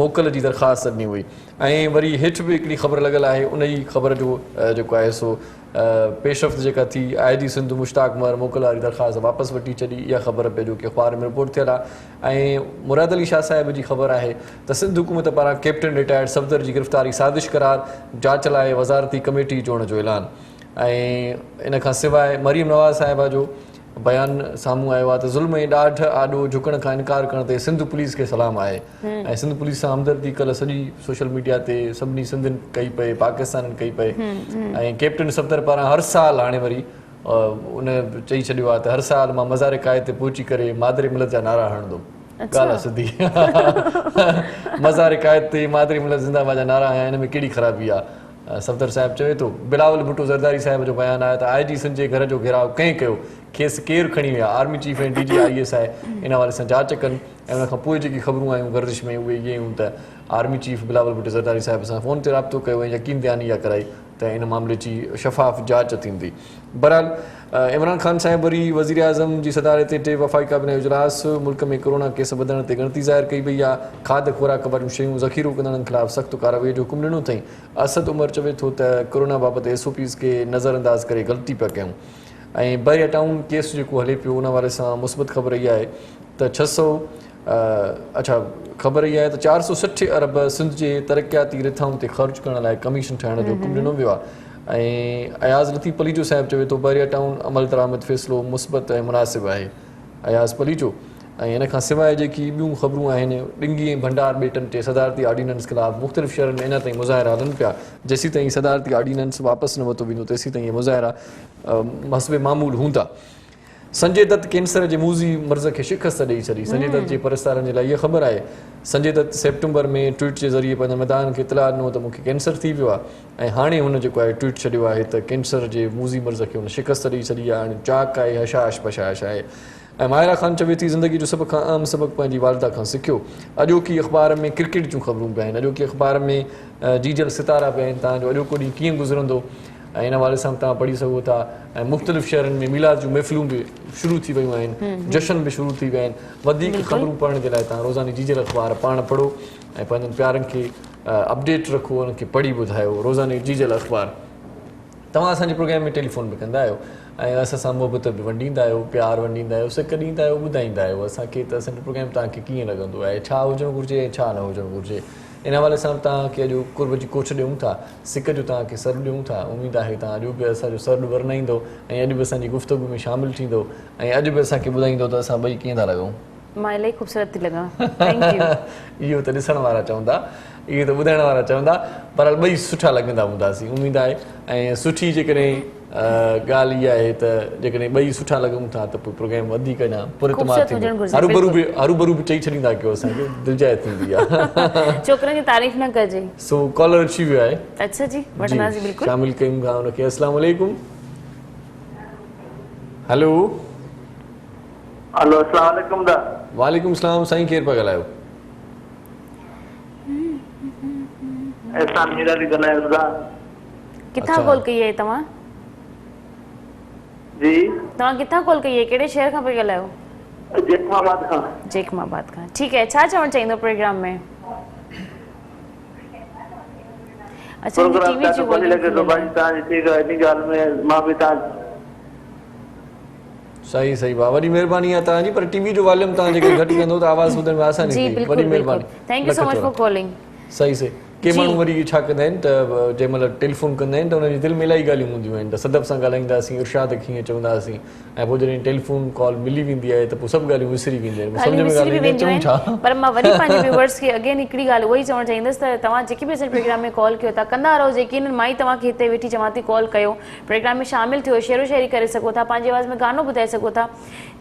मोकल जी दरख़्वास्त ॾिनी हुई ऐं वरी हेठि बि हिकिड़ी ख़बर लॻल आहे उन ई ख़बर जो जेको आहे सो पेशरफ़्त जेका थी IG सिंध मुश्ताक मर मोकल वारी दरख़्वास्त वापसि वठी छॾी इहा ख़बर पए जो की अख़बार में रिपोर्ट थियल आहे ऐं मुराद अली शाह साहिब जी ख़बर आहे त सिंध हुकूमत पारां कैप्टन रिटायर्ड सफ़दर जी गिरफ़्तारी साज़िश करार जांच लाइ वज़ारती कमेटी जोड़ण जो ऐलान ऐं इन खां सवाइ मरीम नवाज़ साहिबा जो बयानु साम्हूं आयो आहे त ज़ुल्म ऐं ॾाढ आॾो झुकण खां इनकार करण ते सिंध पुलिस खे सलाम आहे ऐं सिंध पुलिस सां हमदर्दी कल्ह सॼी सोशल मीडिया ते सभिनी सिंधियुनि कई पए पाकिस्तान कई पए ऐं कैप्टन सफ़दर पारां हर साल हाणे वरी उन चई छॾियो आहे त हर साल मां मज़ार क़ाइद ते पहुची करे मादरे मिलत जा नारा हणंदुमि ॻाल्हि आहे सिधी मज़ार क़ाइद ते मादरे मिलत ज़िंदाबाद जा नारा आया हिन में कहिड़ी ख़राबी आहे सफ़दर साहिबु चवे थो बिलावल भुट्टो ज़रदारी साहिब जो बयानु आहे त IG सिंध जे घर जो घेराव कंहिं कयो खेसि केरु खणी विया आर्मी चीफ ऐं DG IAS आहे इन हवाले सां जांच कनि ऐं उनखां पोइ जेकी ख़बरूं आयूं गर्दिश में उहे इहे आहियूं त आर्मी चीफ बिलावल भुट्टो ज़रदारी साहिब सां फ़ोन ते राब्तो कयो ऐं यकीन दयानी इहा कराई त इन मामले जी शफ़ाफ़ जांच थींदी बहरहाल इमरान ख़ान साहिब वरी वज़ीर आज़म जी सदारत ते 2 वफ़ाक़ी काबीना इजलास मुल्क में कोरोना केस वधण ते ॻणती ज़ाहिर कई वई आहे खाद खुराक वारियूं शयूं ज़ख़ीरो कंदड़नि ख़िलाफ़ सख़्तु कार्रवाई जो हुकुम ॾिनो अथई असद उमर चवे थो त कोरोना बाबति SOPs खे नज़रअंदाज़ करे ग़लती पिया कयूं ऐं बरिया टाउन केस जेको हले पियो उन वारे सां मुस्बत ख़बर इहा आहे त 600 ख़बर इहा आहे त 460 अरब सिंध जे तरक़ियाती रिथाउनि ते ख़र्च करण लाइ कमीशन ठाहिण जो हुकुम ॾिनो वियो आहे ऐं अयाज़ लतीफ़ पलीजो साहिबु चवे थो बरिया टाउन अमल दरामद फ़ैसिलो मुस्बत ऐं मुनासिबु आहे अयाज़ पलीजो ऐं इन खां सवाइ जेकी ॿियूं ख़बरूं आहिनि ॾिंगी ऐं भंडार ॿेटनि ते सदारती ऑर्डिनेंस ख़िलाफ़ु मुख़्तलिफ़ शहरनि में अञा ताईं मुज़ाहिरा हलनि पिया जेसीं ताईं सदारती ऑर्डिनेंस वापसि न वरितो वेंदो तेसीं ताईं इहे मुज़ाहिरा मसबे मामूल हूंदा संजय दत्त कैंसर जे मूज़ी मर्ज़ खे शिकस्त ॾेई छॾी संजय दत्त जे परस्तारनि जे लाइ इहा ख़बर आहे संजय दत्त सेप्टेंबर में ट्वीट जे ज़रिए पंहिंजे मैदान खे इतलाह ॾिनो त मूंखे कैंसर थी वियो आहे ऐं हाणे हुन जेको आहे ट्वीट छॾियो आहे त कैंसर जे मूज़ी मर्ज़ खे हुन शिकस्त ॾेई छॾी आहे हाणे चाक आहे हशाश पशाश आहे ऐं माहिरा ख़ान चवे थी ज़िंदगी जो सभ खां अहम सबक़ पंहिंजी वालिदा खां सिखियो। अॼोकी अख़बार में क्रिकेट जूं ख़बरूं पिया आहिनि, अॼोकी अख़बार में जीजल सितारा पिया आहिनि, तव्हांजो अॼोको ॾींहुं कीअं गुज़रंदो ऐं इन हवाले सां तव्हां पढ़ी सघो था। ऐं मुख़्तलिफ़ शहरनि में मिलाद जूं महफ़िलूं बि शुरू थी वियूं आहिनि, जशन बि शुरू थी विया आहिनि। वधीक ख़बरूं पढ़ण जे लाइ तव्हां रोज़ानी जीजल अख़बार पाण पढ़ो ऐं पंहिंजनि प्यारनि खे अपडेट रखो, उनखे पढ़ी ॿुधायो। रोज़ानी जीजल अख़बार। तव्हां असांजे प्रोग्राम में टेलीफोन बि कंदा आहियो ऐं असां सां मुहबत बि वंडींदा आहियो, प्यार वंडींदा आहियो, सिक ॾींदा आहियो, ॿुधाईंदा आहियो असांखे त असांजो प्रोग्राम तव्हांखे कीअं लॻंदो आहे, छा हुजणु घुरिजे ऐं छा न हुजणु घुरिजे। इन हवाले सां तव्हांखे अॼु कुर्ब जी कोछ ॾियूं था, सिक जो तव्हांखे सर ॾियूं था। उमेदु आहे तव्हां अॼु बि असांजो सर वरनाईंदो ऐं अॼु बि असांजी गुफ़्तगू में शामिलु थींदो ऐं अॼु बि असांखे ॿुधाईंदो त असां ॿई कीअं था लॻूं। मां इलाही ख़ूबसूरत थी लॻां। Thank U. इहो त ॾिसण वारा चवंदा, इहे त ॿुधाइण वारा चवंदा, पर ॿई सुठा लॻंदा हूंदासीं उमेदु आहे। ऐं सुठी जेकॾहिं ॻाल्हि इहा आहे त जेकॾहिं ॿई सुठा लॻूं था त पोइ प्रोग्राम वधीक न पुरतमार थींदो। हरूभरू बि चई छॾींदा कयो, असांखे दिलजाए थींदी आहे। छोकिरनि जी तारीफ़ न कजे। सो कॉलर अची वियो आहे। अच्छा जी, वठंदासीं बिल्कुलु। शामिल कयूं था हुनखे। अस्सलाम वालेकुम। हेलो। हेलो, अस्सलाम वालेकुम दा। वालेकुम सलाम साईं, केरु पिया ॻाल्हायो? ऐसा मीरा दी ॻाल्हायो दा। किथां कॉल कई आहे तव्हां? जी, तव्हां किथां कॉल कई आहे, कहिड़े शहर खां पिया ॻाल्हायो? जेकमाबाद खां। जेकमाबाद खां, ठीकु आहे। छा चवणु चाहींदो प्रोग्राम में? अच्छा, प्रोग्राम टीवी जो लॻे थो भाई तव्हांजी ठीक आहे, इन ॻाल्हि में मां बि तव्हां सही सही भाउ, वॾी महिरबानी आहे तव्हांजी। पर टीवी जो वॉल्यूम तव्हां जेके घटि कंदो त आवाज़ ॿुधण में आसानी जी थी। बिल्कुलु वॾी महिरबानी। Thank you so much for calling. सही सही। के माण्हू वरी छा कंदा आहिनि त जंहिं महिल टेलीफोन कंदा आहिनि त हुनजी दिलि में इलाही ॻाल्हियूं हूंदियूं आहिनि त सदब सां ॻाल्हाईंदासीं, इरशाद कीअं चवंदासीं, ऐं पोइ जॾहिं टेलीफोन कॉल मिली वेंदी आहे त पोइ सभु ॻाल्हियूं विसरी वेंदियूं आहिनि। सम्झ में ॻाल्हि ईंदी आहे छा। पर मां वरी पंहिंजे व्यूअर्स खे अगेन हिकिड़ी ॻाल्हि उहो ई चवणु चाहींदसि त तव्हां जेके बि असांजे प्रोग्राम में कॉल कयो था, कंदा रहो। यकीन मां ई तव्हांखे हिते वेठी चवां थी, कॉल कयो, प्रोग्राम में शामिलु थियो, शेरो शायरी करे सघो था, पंहिंजी आवाज़ में गानो ॿुधाए सघो था।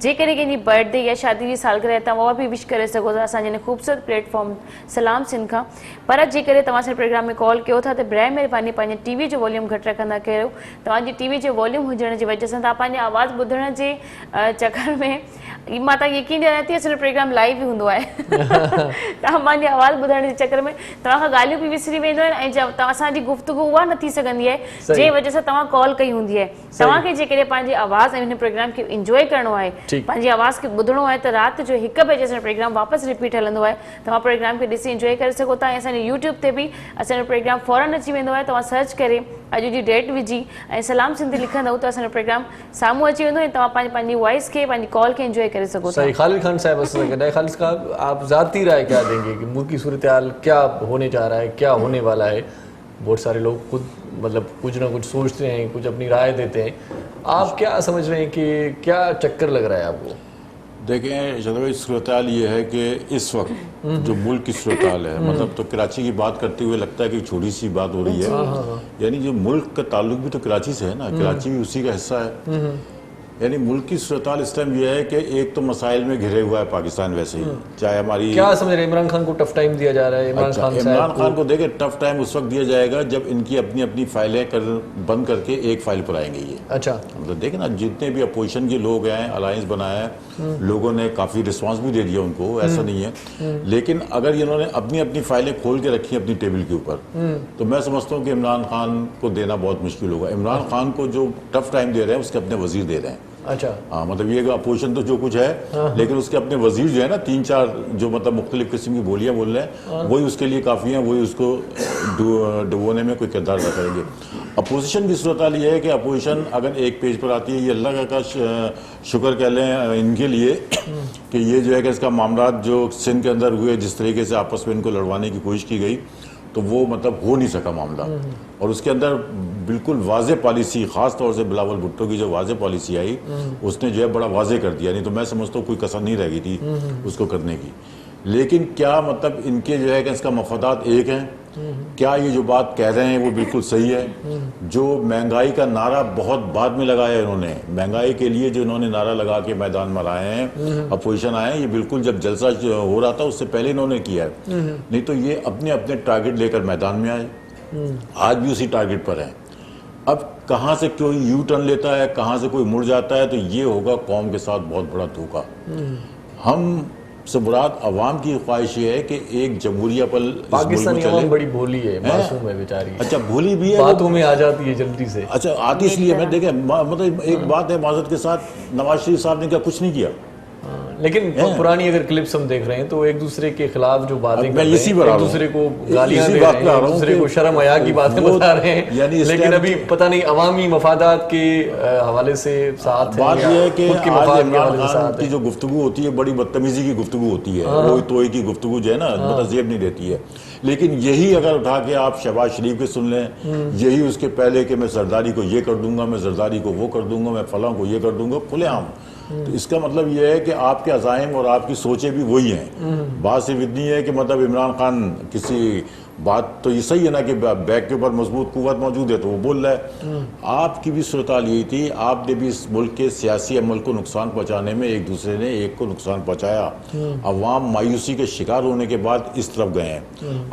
जेकॾहिं कंहिंजी बर्थडे या शादी जी सालगिरह आहे तव्हां उहा बि विश करे सघो था असांजे हिन ख़ूबसूरत प्लेटफॉर्म सलाम सिंध खां। पर जेकॾहिं तव्हां असांजे प्रोग्राम में कॉल कयो था त ॿिराए महिरबानी पंहिंजे टीवी जो वॉल्यूम घटि रखंदा कयो। तव्हांजी टीवी जो वॉल्यूम हुजण जी वजह सां तव्हां पंहिंजी आवाज़ ॿुधण जे चकर में, मां तव्हांखे यकीन ॾियां थी असांजो प्रोग्राम लाइव ई हूंदो आहे। तव्हां पंहिंजी आवाज़ ॿुधण जे चकर में तव्हां खां ॻाल्हियूं बि विसरी वेंदियूं आहिनि ऐं तव्हां असांजी गुफ़्तगू उहा न थी सघंदी आहे जंहिं वजह सां तव्हां कॉल कई हूंदी आहे। तव्हांखे जेकॾहिं पंहिंजी आवाज़ ऐं हिन प्रोग्राम खे इंजॉय करिणो आहे, पंहिंजी आवाज़ खे ॿुधणो आहे, त राति जो 1 बजे असांजो प्रोग्राम वापसि रिपीट हलंदो आहे। तव्हां प्रोग्राम खे ॾिसी इंजॉय करे सघो था। ऐं असांजे यूट्यूब ते बि असांजो प्रोग्राम फौरन अची वेंदो आहे। तव्हां सर्च करे अॼु जी डेट विझी ऐं सलाम सिंधी लिखंदव त असांजो प्रोग्राम साम्हूं अची वेंदो ऐं तव्हां पंहिंजी वॉइस खे, पंहिंजी कॉल खे इंजॉय करे सघो था। खालिद खान साहब असां सां गॾु आहे। खालिद साहब, आप ज़ाती राय क्या देंगे कि मुल्क की सूरत हाल क्या होने जा रहा है, क्या होने वाला है? बहुत सारे लोग खुद मतलब कुछ ना कुछ सोचते हैं, कुछ अपनी राय देते हैं। आप क्या समझ रहे हैं कि क्या चक्कर लग रहा है आपको? देखें चलो भाई, सूरत हाल ये है कि इस वक्त जो मुल्क की सूरत हाल है, मतलब तो कराची की बात करते हुए लगता है कि छोटी सी बात हो रही है, यानी जो मुल्क का ताल्लुक भी तो कराची से है ना, कराची भी उसी का हिस्सा है। यानी मुल्क की सूरत हाल इस टाइम ये है कि एक तो मसाइल में घिरे हुआ है पाकिस्तान वैसे ही, चाहे हमारी क्या समझ रहे हैं इमरान खान को टफ टाइम दिया जा रहा है? इमरान खान को देखे टफ टाइम उस वक्त दिया जाएगा जब इनकी अपनी अपनी फाइलें बंद करके एक फाइल पर आएंगे ये। अच्छा, मतलब देखे ना, जितने भी अपोजिशन के लोग हैं, अलायंस बनाया है, लोगों ने काफ़ी रिस्पांस भी दे दिया उनको, ऐसा नहीं है। लेकिन अगर इन्होंने अपनी अपनी फाइलें खोल के रखी अपनी टेबल के ऊपर, तो मैं समझता हूँ कि इमरान खान को देना बहुत मुश्किल होगा। इमरान खान को जो टफ टाइम दे रहे हैं उसके अपने वजीर दे रहे हैं। अच्छा, हाँ, मतलब ये अपोजिशन तो जो कुछ है, लेकिन उसके अपने वजीर जो है ना, 3-4 जो मतलब मुख्तलिफ किस्म की बोलियां बोल रहे हैं, वही उसके लिए काफ़ी हैं, वही उसको डुबोने में कोई किरदार अदा करेंगे। अपोजिशन की सूरत हाल ये है कि अपोजिशन अगर एक पेज पर आती है, ये अल्लाह का शुक्र कह लें इनके लिए कि ये जो है कि इसका मामला जो सिंध के अंदर हुए, जिस तरीके से आपस में इनको लड़वाने की कोशिश की गई, तो वो मतलब हो नहीं सका मामला। और उसके अंदर बिल्कुल वाज़े पॉलिसी, ख़ास तौर से बिलावल भुट्टो की जो वाज़े पॉलिसी आई, उसने जो है बड़ा वाज़े कर दिया। नहीं तो मैं समझता हूँ कोई कसर नहीं रह गई थी उसको करने की। लेकिन क्या मतलब इनके जो है कि इसका मफादात एक हैं? क्या ये जो बात कह रहे हैं वो बिल्कुल सही है? जो महंगाई का नारा बहुत बाद में लगाया इन्होंने, महंगाई के लिए जो इन्होंने नारा लगा के मैदान में आए हैं, अपोजिशन आए हैं, ये बिल्कुल जब जलसा हो रहा था उससे पहले इन्होंने किया है। नहीं तो ये अपने अपने टारगेट लेकर मैदान में आए, आज भी उसी टारगेट पर हैं। अब कहाँ से कोई यू टर्न लेता है, कहाँ से कोई मुड़ जाता है, तो ये होगा कौम के साथ बहुत बड़ा धोखा। हम से मुराद अवाम की ख्वाहिश ये है कि एक जमहूरिया पल इस मुल्क में पाकिस्तानी चले। अवाम बड़ी भोली है, मासूम है बेचारी। अच्छा, भोली भी है, बातों में आ जाती है जल्दी से। अच्छा आती इसलिए मैं देखे मतलब एक बात है माजरत के साथ, नवाज शरीफ साहब ने क्या कुछ नहीं किया, लेकिन पुरानी अगर क्लिप्स हम देख रहे हैं तो एक दूसरे के खिलाफ जो बातें कर मैं रहे इसी हैं, पर आ एक रहा हूं। दूसरे को गालियां इसी दे बात रहे पे आ हैं, रहा एक हूं दूसरे कि को शर्म हया की बातें वो- बता रहे हैं, यानी इस लेकिन टाइम अभी पता नहीं अवामी मफादात के हवाले से साथ बात या यह है कि खुद के आज मफाद के इमरान हवाले से खान साथ की है। जो गुफ्तगू होती है बड़ी बदतमीजी की गुफ्तगू होती है, रोई तोई की गुफ्तगू जो है ना, मतलब जेब नहीं देती है। लेकिन यही अगर उठा के आप शहबाज शरीफ के सुन लें, यही उसके पहले कि मैं जरदारी को ये कर दूंगा, मैं जरदारी को वो कर दूंगा, मैं फलां को ये कर दूंगा, खुलेआम, तो इसका मतलब यह है कि आपके अज़ाइम और आपकी सोचें भी वही हैं। बात सिर्फ इतनी है कि मतलब इमरान खान किसी बात तो ये सही है ना कि बैक के ऊपर मजबूत कुव्वत मौजूद है तो वो बोल रहा है। आपकी भी सूरत हाल यही थी, आपने भी इस मुल्क के सियासी अमल को नुकसान पहुंचाने में एक दूसरे ने एक को नुकसान पहुंचाया। अवाम मायूसी के शिकार होने के बाद इस तरफ गए हैं,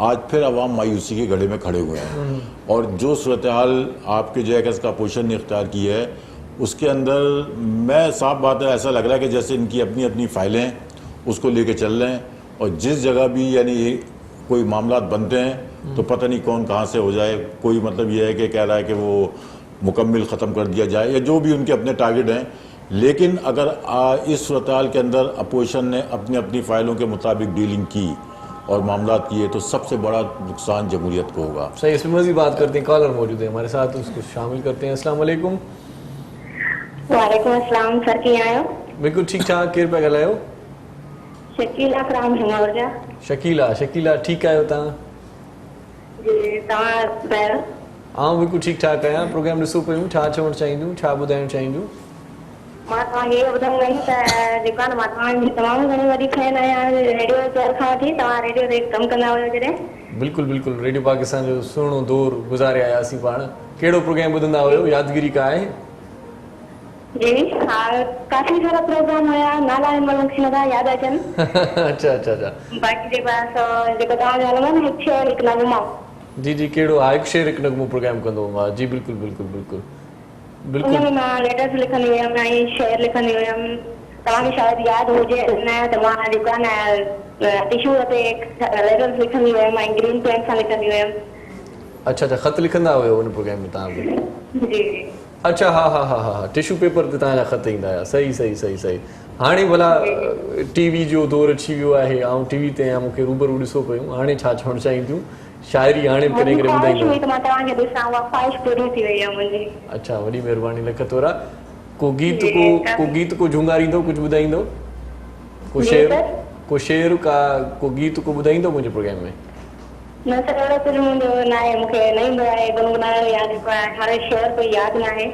आज फिर अवाम मायूसी के गड़े में खड़े हुए हैं। और जो सूरत हाल आपके जो है कि इसका पोजीशन ने इख्तियार की है, उसके अंदर मैं साफ बात है ऐसा लग रहा है कि जैसे इनकी अपनी अपनी फाइलें हैं, उसको लेके चल रहे हैं, और जिस जगह भी यानी कोई मामला बनते हैं तो पता नहीं कौन कहाँ से हो जाए। कोई मतलब ये है कि कह रहा है कि वो मुकम्मल ख़त्म कर दिया जाए या जो भी उनके अपने टारगेट हैं। लेकिन अगर इस सूरत के अंदर अपोजिशन ने अपनी अपनी फाइलों के मुताबिक डीलिंग की और मामला किए तो सबसे बड़ा नुकसान जमहूरियत को होगा। सही, इसमें मज़ीद बात करते हैं, कॉलर मौजूद है हमारे साथ, उसको शामिल करते हैं। अस्सलाम वालेकुम। वालेकुम अस्सलाम सर, कीअं आहियो? बिल्कुल ठीक ठाक, केरु पिया ॻाल्हायो? शकीला फ्राम हिंगोर जा। शकीला ठीकु आहियो तव्हां? जी, तव्हां ॿुधायो? आउं बिल्कुलु ठीकु ठाक आहियां। प्रोग्राम ॾिसो पियूं, छा चवणु चाहींदियूं, छा ॿुधाइणु चाहींदियूं? मां तव्हांखे इहो ॿुधाइणु आई त जेको आहे न, मां तव्हांजी तमामु घणी वॾी फैन आहियां। रेडियो चैनल खां वठी तव्हां रेडियो ते कमु कंदा हुयो जॾहिं। बिल्कुलु बिल्कुलु, रेडियो पाकिस्तान जो सुहिणो दौरु गुज़ारे आयासीं पाण। कहिड़ो प्रोग्राम ॿुधंदा हुयो, यादगिरी का आहे? जी हा, काफ़ी सारा प्रोग्राम हुया, नाला मूंखे नथा यादि अचनि। अच्छा अच्छा अच्छा, बाक़ी जेको आहे सो जेको तव्हांजो हलंदो आहे न, हिकु शहर हिकु नगमा। जी जी, कहिड़ो आहे? हिकु शेर हिकु नगमो प्रोग्राम कंदो हुउमि मां। जी बिल्कुलु बिल्कुलु बिल्कुलु बिल्कुलु। उनमें मां लेटर्स लिखंदी हुयमि ऐं शेर लिखंदी हुयमि। तव्हांखे शायदि यादि हुजे न त मां जेको आहे न टिशू ते लेटर्स लिखंदी हुयमि ऐं ग्रीन पेन सां लिखंदी हुयमि। अच्छा अच्छा, ख़त लिखंदा हुयो हुन प्रोग्राम में तव्हां बि? जी जी। अच्छा, हा हा हा हा, टिशू पेपर ते तव्हांजा ख़त ईंदा हुया। सही सही सही सही। हाणे भला टीवी जो दौरु अची वियो आहे, ऐं टीवी ते या मूंखे रूबरू ॾिसो पियूं। हाणे छा चवणु चाहींदियूं? शाइरी हाणे बि कॾहिं कॾहिं ॿुधाईंदो? त मां तव्हांखे ॾिसां, उहा ख्वाहिश पूरी थी वई आहे मुंहिंजी। अच्छा, वॾी महिरबानी, लख तोरा। को गीत को झुंगारींदो, कुझु ॿुधाईंदो? को शेर को गीत को ॿुधाईंदो मुंहिंजे प्रोग्राम में? न सर, अहिड़ो कुझु मुंहिंजो न आहे, मूंखे न ईंदो आहे गुनगुनाइण या जेको आहे हर शेर कोई यादि न आहे।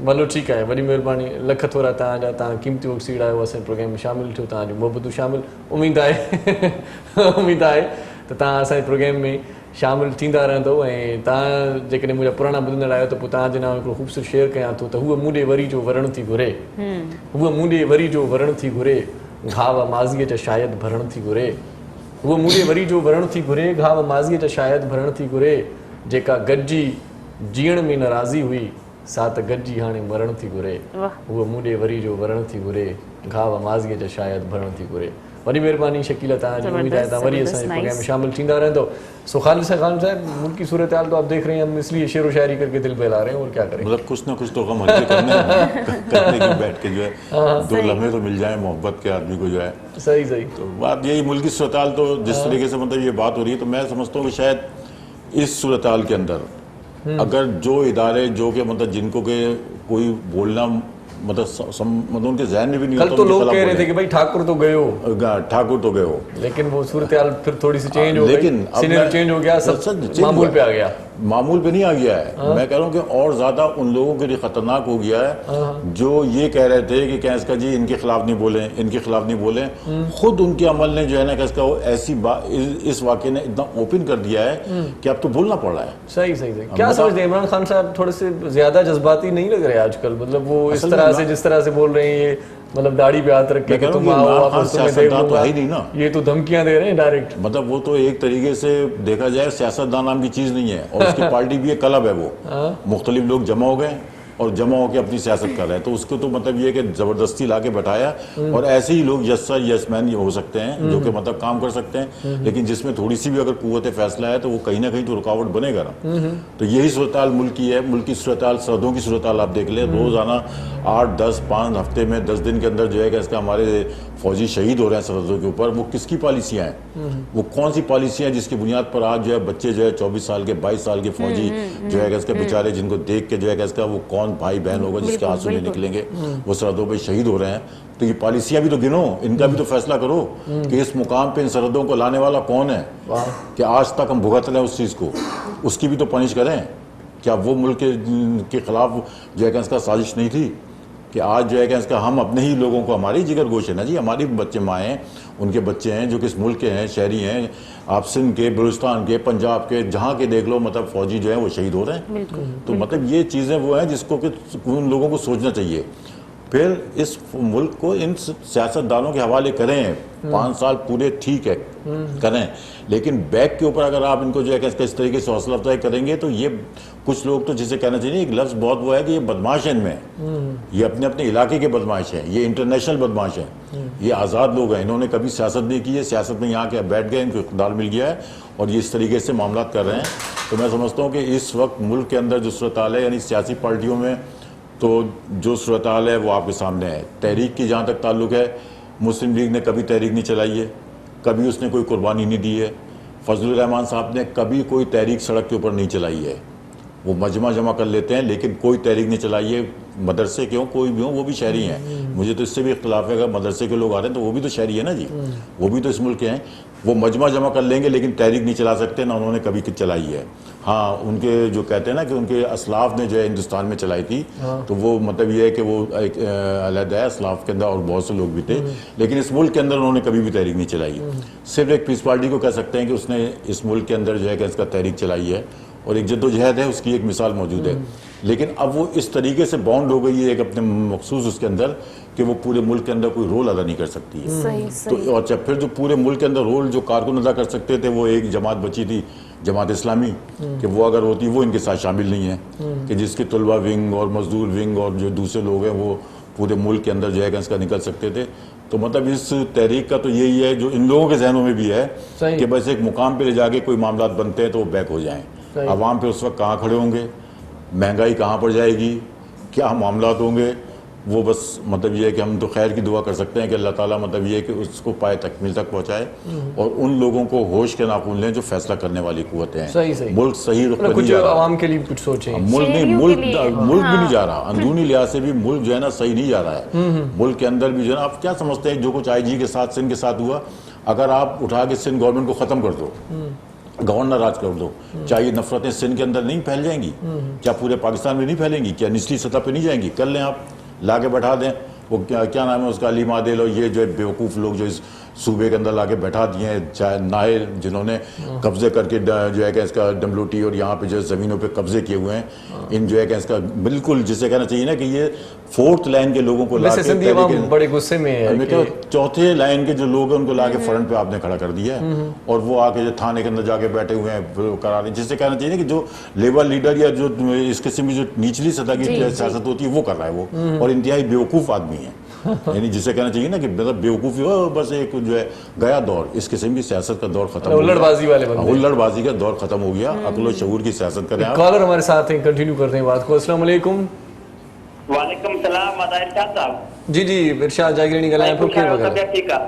भलो ठीकु आहे, वॾी महिरबानी, लख थोरा तव्हांजा। तव्हां क़ीमती वक़्तु सीड़ायो, असांजे प्रोग्राम में शामिलु थियो, तव्हांजो मोहबतूं शामिलु। उमेदु आहे त तव्हां असांजे प्रोग्राम में शामिलु थींदा रहंदव। ऐं तव्हां जेकॾहिं मुंहिंजा पुराणा ॿुधंदड़ आहियो त पोइ तव्हांजे नाम हिकिड़ो ख़ूबसूरत शेर कयां थो त हूअ मूंॾे वरी जो वरण थी घुरे, हूअ मूंॾे वरी जो वरण थी घुरे, घाव माज़ीअ जा शायदि भरण थी घुरे। हूअ मूंॾे वरी जो वरण थी घुरे, घाव माज़ीअ जा शायदि भरण थी घुरे। जेका गॾिजी जीअण में नाराज़ी हुई, सा त गॾिजी हाणे मरण थी घुरे। हूअ मूंॾे वरी जो वरण थी घुरे, घाव माज़ीअ जा शायदि भरण थी घुरे। वॾी महिरबानी शकीला, तव्हांजी उम्मीद आहे तव्हां वरी असांजे प्रोग्राम में शामिलु थींदा रहंदो। सो खालिद साहब, मुल्की सूरत हाल तो आप देख रहे हैं, हम इसलिए शेर व शायरी करके दिल बहला रहे हैं, और क्या करें। मतलब कुछ ना कुछ तो गम हल्के करने की बैठ के जो है दो लम्हे तो मिल जाए मोहब्बत के आदमी को जो है। सही सही। तो बात यही मुल्की सूरत हाल तो जिस तरीके से मतलब ये बात हो रही है, तो मैं समझता हूँ कि शायद इस सूरत हाल के अंदर अगर जो इदारे जो कि मतलब जिनको के कोई बोलना मतलब उनके जहन में भी नहीं कल होता, तो लोग कह रहे थे कि भाई ठाकुर तो गए हो, लेकिन वो सूरत हाल फिर थोड़ी सी चेंज हो गई, लेकिन सीनियर चेंज हो गया, सब मामूल पे आ गया। मामूल पे नहीं आ गया है। मैं कह रहा हूँ कि और ज्यादा उन लोगों के लिए खतरनाक हो गया है जो ये कह रहे थे कि क्या इसका जी इनके खिलाफ नहीं बोले, इनके खिलाफ नहीं बोले। खुद उनके अमल ने जो है ना कि इसका ऐसी बात, इस वाक़े ने इतना ओपन कर दिया है कि अब तो बोलना पड़ रहा है। सही सही सही। क्या समझते हैं इमरान खान साहब, थोड़े से ज्यादा जज्बाती नहीं लग रहे आजकल? मतलब वो इस तरह से जिस तरह से बोल रहे हैं, ये मतलब दाढ़ी पे हाथ रख के मैं कि कह रहा हूँ तुम कि आओ इमरान आप खान तुम्हें दे सियासतदान तो दूंगा, है ही नहीं ना। ये तो धमकियां दे रहे हैं डायरेक्ट। मतलब वो तो एक तरीके से देखा जाए सियासतदान नाम की चीज नहीं है, और उसकी पार्टी भी एक क्लब है, वो मुख्तलिफ लोग जमा हो गए और जमा होकर अपनी सियासत कर रहे हैं। तो उसको तो मतलब ये कि जबरदस्ती ला के बैठाया, और ऐसे ही लोग यस सर यस मैन हो सकते हैं जो कि मतलब काम कर सकते हैं, लेकिन जिसमें थोड़ी सी भी अगर कुव्वत फैसला है तो वो कहीं ना कहीं तो रुकावट बनेगा ना। तो यही सूरत मुल्क की है, मुल्क की सूरत सरहदों की सूरत आप देख ले, रोजाना 8, 10, 5 हफ्ते में 10 दिन के अंदर जो है कि इसका हमारे फौजी शहीद हो रहे हैं सरहदों के ऊपर। वो किसकी पॉलिसियां हैं, वो कौन सी पॉलिसियां जिसकी बुनियाद पर आज जो है बच्चे जो है 24 साल के 22 साल के फौजी जो है कि इसके बेचारे, जिनको देख के जो है कि इसका वो कौन भाई बहन होगा जिसके आंसू नहीं निकलेंगे, वो सरहदों पे शहीद हो रहे हैं। तो ये पॉलिसियां भी तो गिनो, इनका भी तो फैसला करो कि इस मुकाम पे इन सरहदों को लाने वाला कौन है, कि आज तक हम भुगत रहे हैं उस चीज को, उसकी भी तो पनिश करें। क्या वो मुल्क के खिलाफ जो है कि इसका साजिश नहीं थी कि आज जो है कि इसका हम अपने ही लोगों को, हमारी जिगर गोश है ना जी, हमारी बच्चे माँ हैं, उनके बच्चे हैं जो कि इस मुल्क के हैं, शहरी हैं, आप सिंध के, बलूचिस्तान के, पंजाब के, जहाँ के देख लो, मतलब फौजी जो है वो शहीद हो रहे हैं। तो मतलब ये चीज़ें वो हैं जिसको कि उन लोगों को सोचना चाहिए। फिर इस मुल्क को इन सियासतदानों के हवाले करें, 5 साल पूरे ठीक है करें, लेकिन बैक के ऊपर अगर आप इनको जो है इस तरीके से हौसला अफजाई करेंगे तो ये कुछ लोग तो जिसे कहना चाहिए, एक लफ्ज़ बहुत वो है कि ये बदमाश है, इनमें ये अपने अपने इलाके के बदमाश हैं, ये इंटरनेशनल बदमाश हैं, ये आज़ाद लोग हैं, इन्होंने कभी सियासत नहीं की है, सियासत में यहाँ के बैठ गए, इनको इक़्तिदार मिल गया है और ये इस तरीके से मामला कर रहे हैं। तो मैं समझता हूँ कि इस वक्त मुल्क के अंदर जो सूरत हाल है, यानी सियासी पार्टियों में तो जो सूरत हाल है वो आपके सामने है। तहरीक की जहाँ तक ताल्लुक है, मुस्लिम लीग ने कभी तहरीक नहीं चलाई है, कभी उसने कोई कुर्बानी नहीं दी है। फजलुर रहमान साहब ने कभी कोई तहरीक सड़क के ऊपर नहीं चलाई है, वो मजमा जमा कर लेते हैं लेकिन कोई तहरीक नहीं चलाई है। मदरसे के हों, कोई भी हो, वो भी शहरी हैं, मुझे तो इससे भी इख्तलाफ है, अगर मदरसे के लोग आ रहे हैं तो वो भी तो शहरी है ना जी, वो भी तो इस मुल्क के हैं। वो मजमा जमा कर लेंगे लेकिन तहरीक नहीं चला सकते, ना उन्होंने कभी चलाई है। हाँ, उनके जो कहते हैं ना कि उनके असलाफ ने जो है हिंदुस्तान में चलाई थी, तो वो मतलब ये है कि वो एक अलग है, असलाफ के अंदर और बहुत से लोग भी थे, लेकिन इस मुल्क के अंदर उन्होंने कभी भी तहरीक नहीं चलाई। सिर्फ एक पीस पार्टी को कह सकते हैं कि उसने इस मुल्क के अंदर जो है कि इसका तहरीक चलाई है और एक जद्दोजहद है, उसकी एक मिसाल मौजूद है। लेकिन अब वो इस तरीके से बाउंड हो गई है एक अपने मखसूस उसके अंदर कि वो पूरे मुल्क के अंदर कोई रोल अदा नहीं कर सकती है। सही। तो और फिर जो पूरे मुल्क के अंदर रोल जो कारकुन अदा कर सकते थे, वो एक जमात बची थी, जमात इस्लामी, कि वो अगर होती वो इनके साथ शामिल नहीं है, कि जिसके तलबा विंग और मजदूर विंग और जो दूसरे लोग हैं वो पूरे मुल्क के अंदर जो है इसका निकल सकते थे। तो मतलब इस तहरीक का तो यही है जो इन लोगों के जहनों में भी है कि बस एक मुकाम पे ले जाके कोई मामला बनते हैं तो वो बैक हो जाएं। अवाम पे उस वक्त कहाँ खड़े होंगे, महंगाई कहाँ पर जाएगी, क्या मामला होंगे, वो बस मतलब ये है कि हम तो खैर की दुआ कर सकते हैं कि अल्लाह ताला मतलब ये है कि उसको पाए तकमील तक पहुँचाए और उन लोगों को होश के नाखून लें जो फैसला करने वाली कुव्वतें हैं। सही। मुल्क सही रुख पर कुछ नहीं जा रहा, आवाम के लिए कुछ सोचें। मुल्क नहीं, मुल्क भी नहीं जा रहा, अंदरूनी लिहाज से भी मुल्क जो है ना सही नहीं जा रहा है। मुल्क के अंदर भी जो है ना, आप क्या समझते हैं जो कुछ IG के साथ, सिंध के साथ हुआ, अगर आप उठा के सिंध गवर्नमेंट को ख़त्म कर दो, गवर्नर राज कर दो, क्या ये नफरतें सिंध के अंदर नहीं फैल जाएंगी? क्या पूरे पाकिस्तान में नहीं फैलेंगी? क्या निचली सतह पे नहीं जाएंगी? कर लें, आप ला के बैठा दें, वो क्या नाम है उसका, अली मादेल और ये जो बेवकूफ़ लोग जो इस सूबे के अंदर लाके बैठा दिए हैं, चाहे नायर जिन्होंने कब्जे करके जो है कि इसका डमलोटी और यहाँ पे जो ज़मीनों पे कब्जे किए हुए हैं, इन जो है कि इसका बिल्कुल जिसे कहना चाहिए ना कि ये 4th लाइन के लोगों को लाके बड़े गुस्से में है कि 4थे लाइन के जो लोग हैं उनको लाके फ्रंट पे आपने खड़ा कर दिया है और वो आके जो थाने के अंदर जाके बैठे हुए हैं करा रहे हैं, जिससे कहना चाहिए ना कि जो लेबर लीडर या जो इस किस्म की जो निचली सतह की सियासत होती है वो कर रहा है वो, और इंतहाई बेवकूफ़ आदमी है। यानी जिसे कहना चाहिए ना कि मतलब बेवकूफ़ी हो, बस एक जो है गया दौर, इस किस्म की सियासत का दौर खत्म, हुल्लड़बाजी वाले बंदे, हुल्लड़बाजी का दौर खत्म हो गया। अक्ल शऊर की सियासत करें। कॉलर हमारे साथ हैं, कंटिन्यू करते हैं बात को। अस्सलाम वालेकुम। वालेकुम सलाम अदायर साहब। जी इरशाद जागीरणी गलाए आपको क्या वगैरह। ठीक है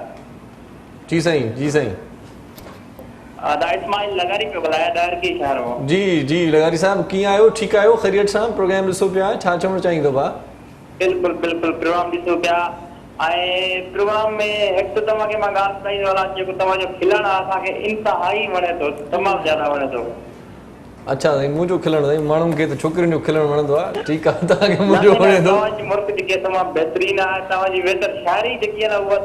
जी सही अदा इस्माइल लगारी पे बुलाया दायर की शहर हो। जी लगारी साहब की आयो, ठीक आयो, खैरियत सां, प्रोग्राम ॾिसो पिया, छा चवणु चाहींदो बा? बिल्कुल प्रोग्राम ॾिसो पिया, ऐं प्रोग्राम में एक तो तव्हांखे मां ॻाल्हि ॿुधाईंदो वञा, जेको तव्हांजो खिलण आहे असांखे इंतिहाई वणे थो, तमामु ज़्यादा वणे थो। अच्छा साईं, मुंहिंजो खिलण साईं, माण्हुनि खे त छोकिरियुनि जो खिलण वणंदो आहे, ठीकु आहे, तव्हांखे मुंहिंजो वणे थो। तव्हांजी मुल्क जेकी तमामु बहितरीनु आहे, तव्हांजी वेतर शाइरी जेकी आहे न उहा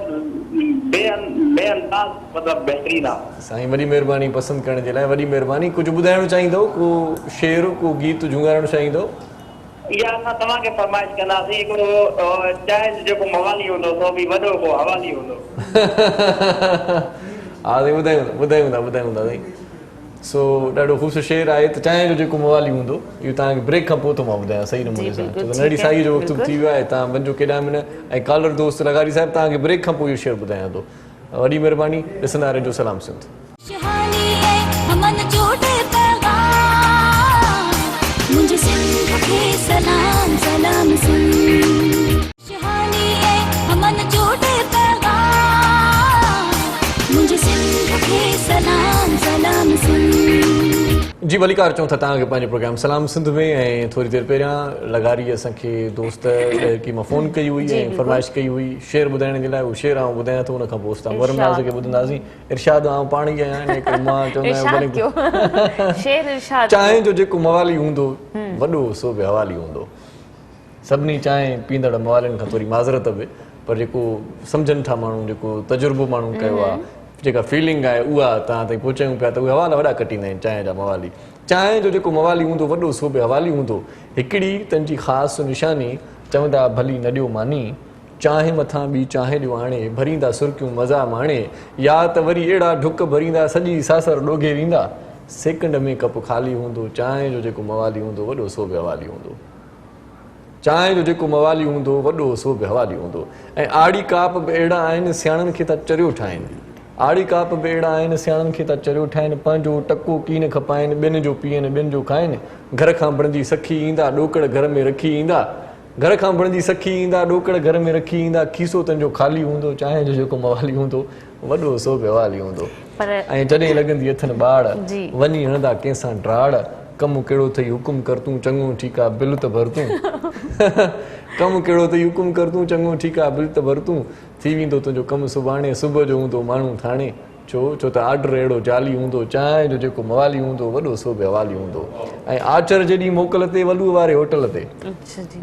बेअंदाज़ मतिलबु बहितरीनु आहे। साईं वॾी महिरबानी पसंदि करण जे लाइ, वॾी महिरबानी। कुझु ॿुधाइणु चाहींदो, को शेर, को गीत झुंगारणु चाहींदो? इहा असां तव्हांखे फरमाइश कंदासीं हिकिड़ो चांहि जो जेको मवाली हूंदो सो बि वॾो को हवाली हूंदो। हा साईं ॿुधायूं था साईं। सो ॾाढो ख़ूबसूरत शेर आहे त चांहि जो जेको मवाली हूंदो इहो तव्हांखे ब्रेक खां पोइ थो मां ॿुधायां सही नमूने सां, छो त नड़ी साईं जो वक़्तु थी वियो आहे, तव्हां वञो केॾा मिन ऐं कॉलर दोस्त लगारी साहिबु तव्हांखे ब्रेक खां पोइ इहो शेर ॿुधायां थो। वॾी महिरबानी, ॾिसंदा रहिजो सलाम सिंध। खुशहाली है अमन जोड़े पैगाम मुझे सिंध के सलाम सलाम सिंध। खुशहाली है अमन जोड़े पैगाम मुझे सिंध के सलाम सलाम सिंध। जी मलिकार चऊं था तव्हांखे पंहिंजो प्रोग्राम सलाम सिंध में, ऐं थोरी देरि पहिरियां लगारी असांखे दोस्त की मां फ़ोन कई हुई ऐं फरमाइश कई हुई शेर ॿुधाइण जे लाइ। उहो शेर आउं ॿुधायां थो, उन खां पोइ तव्हां वरमनाज़ खे ॿुधंदासीं। इरशाद आउं पाण ई आहियां, मां चवंदा चांहि जो जेको मवाली हूंदो वॾो सो बि हवाली हूंदो। सभिनी चांहि पीअंदड़ मवालियुनि खां थोरी माज़रत बि, पर जेको सम्झनि था माण्हू, जेको तजुर्बो माण्हू कयो आहे, जेका फीलिंग आहे उहा तव्हां ताईं पहुचायूं पिया त उहे हवाला वॾा कटींदा आहिनि चांहि जा मवाली। चांहि जो जेको मवाली हूंदो वॾो सो बि हवाली हूंदो। हिकिड़ी तंहिंजी ख़ासि निशानी चवंदा भली न ॾियो मानी, चांहि मथां ॿी चांहि ॾियो आणे, भरींदा सुर्कियूं मज़ा माणे, या त वरी अहिड़ा ढुक भरींदा सॼी सासर ॾोघे वेंदा, सेकंड में कप ख़ाली हूंदो। चांहि जो जेको मवाली हूंदो वॾो सो बि हवाली हूंदो। चांहि जो जेको मवाली हूंदो वॾो सो बि हवाली हूंदो। ऐं आड़ी काप बि अहिड़ा आहिनि सियाणनि खे था चरियो ठाहिनि, आड़ी काप बि अहिड़ा आहिनि सियाणनि खे था चरियो ठाहिनि, पंहिंजो टको कीन खपाइनि, ॿिनि जो पीअनि ॿिनि जो खाइनि, घर खां बणंदी सखी ईंदा ॾोकड़ घर में रखी ईंदा, घर खां बणंदी सखी ईंदा ॾोकड़ घर में रखी ईंदा, खीसो तुंहिंजो ख़ाली हूंदो। चांहि जो जेको मवाली हूंदो वॾो सो बि हवाली हूंदो। ऐं जॾहिं लॻंदी अथनि ॿाड़ वञी हणंदा कंहिंसां ड्राड़, कमु कहिड़ो अथई हुकुम कर तूं चङो ठीकु आहे बिल त भर तूं। कमु कहिड़ो अथई हुकुम कर तूं चङो ठीकु आहे बिल त भर तूं, थी वेंदो तुंहिंजो कमु सुभाणे सुबुह जो हूंदो माण्हू थाणे, छो त आर्डर अहिड़ो जाली हूंदो। चांहि जो जेको मवाली हूंदो वॾो सो बि हवाली हूंदो। ऐं आचर जॾहिं मोकल ते वलू वारे होटल ते,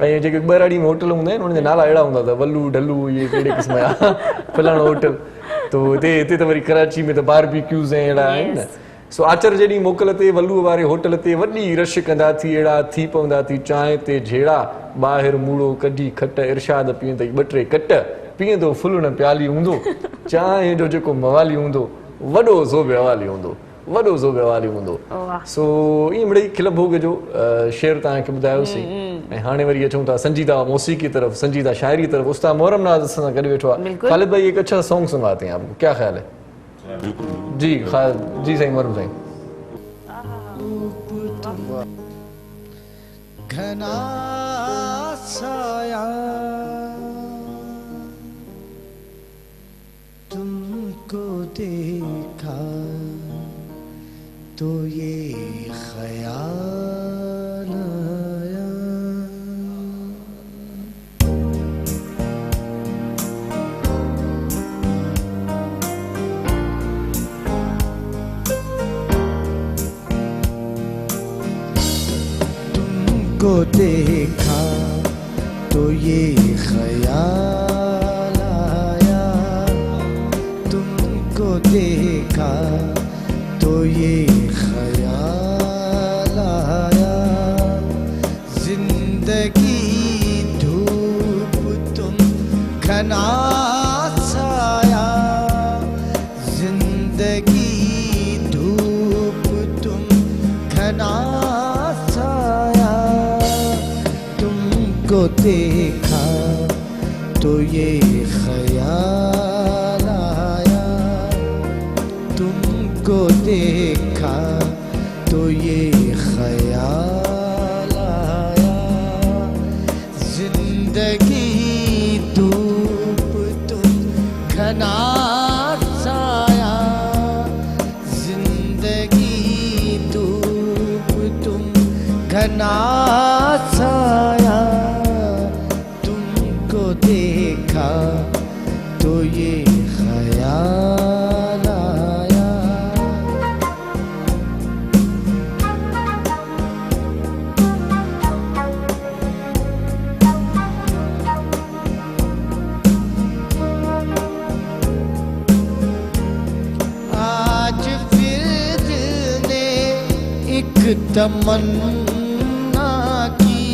ऐं जेके ॿराड़ी में होटल हूंदा आहिनि उन्हनि जा नाला अहिड़ा हूंदा अथव, वलू ढलू इहे कहिड़े क़िस्म जा फलाणो होटल, त हिते त वरी कराची में त बारबीक्यूज़ ऐं अहिड़ा आहिनि न। सो आचर जॾहिं मोकल ते वलू वारे होटल ते वॾी रश कंदा थी, अहिड़ा थी पवंदा थी चांहि ते झेड़ा, ॿाहिरि मूड़ो कढी खट, इरशाद पीअंदई ॿ टे कट, पीअंदो फुल न प्याली हूंदो। चांहि जो जेको मवाली हूंदो वॾो सो बि हवाली हूंदो, वॾो सो बि हवाली हूंदो। सो ईअं मिड़ई खिल भोग जो शेर तव्हांखे ॿुधायोसीं। ऐं हाणे वरी अचूं था संजीदा मौसीक़ी तरफ़, संजीदा शाइरी तरफ़। उस्ताद मोहरम नाज़ सां गॾु वेठो आहे। ख़ालिद भाई एक अच्छा सॉन्ग सुनाते हैं आपको, क्या ख्याल है? जी जी साईं मोहरम साईं। घना साया तुमको देखा तो ये ख्याल आया, तुमको देखा तो ये ख्याल आया, तुमको देखा तो ये ख्याल आया, जिंदगी धूप तुम घना साया, जिंदगी धूप तुम घना साया, तुमको देखा तो ये ख्याल आया, तुमको देखा तो ये ख्याल आया, जिंदगी धूप तुम घना साया, जिंदगी धूप तुम घना साया, तुमको देखा तो ये ख्याल आया। आज फिर दिल ने एक तमन्ना की,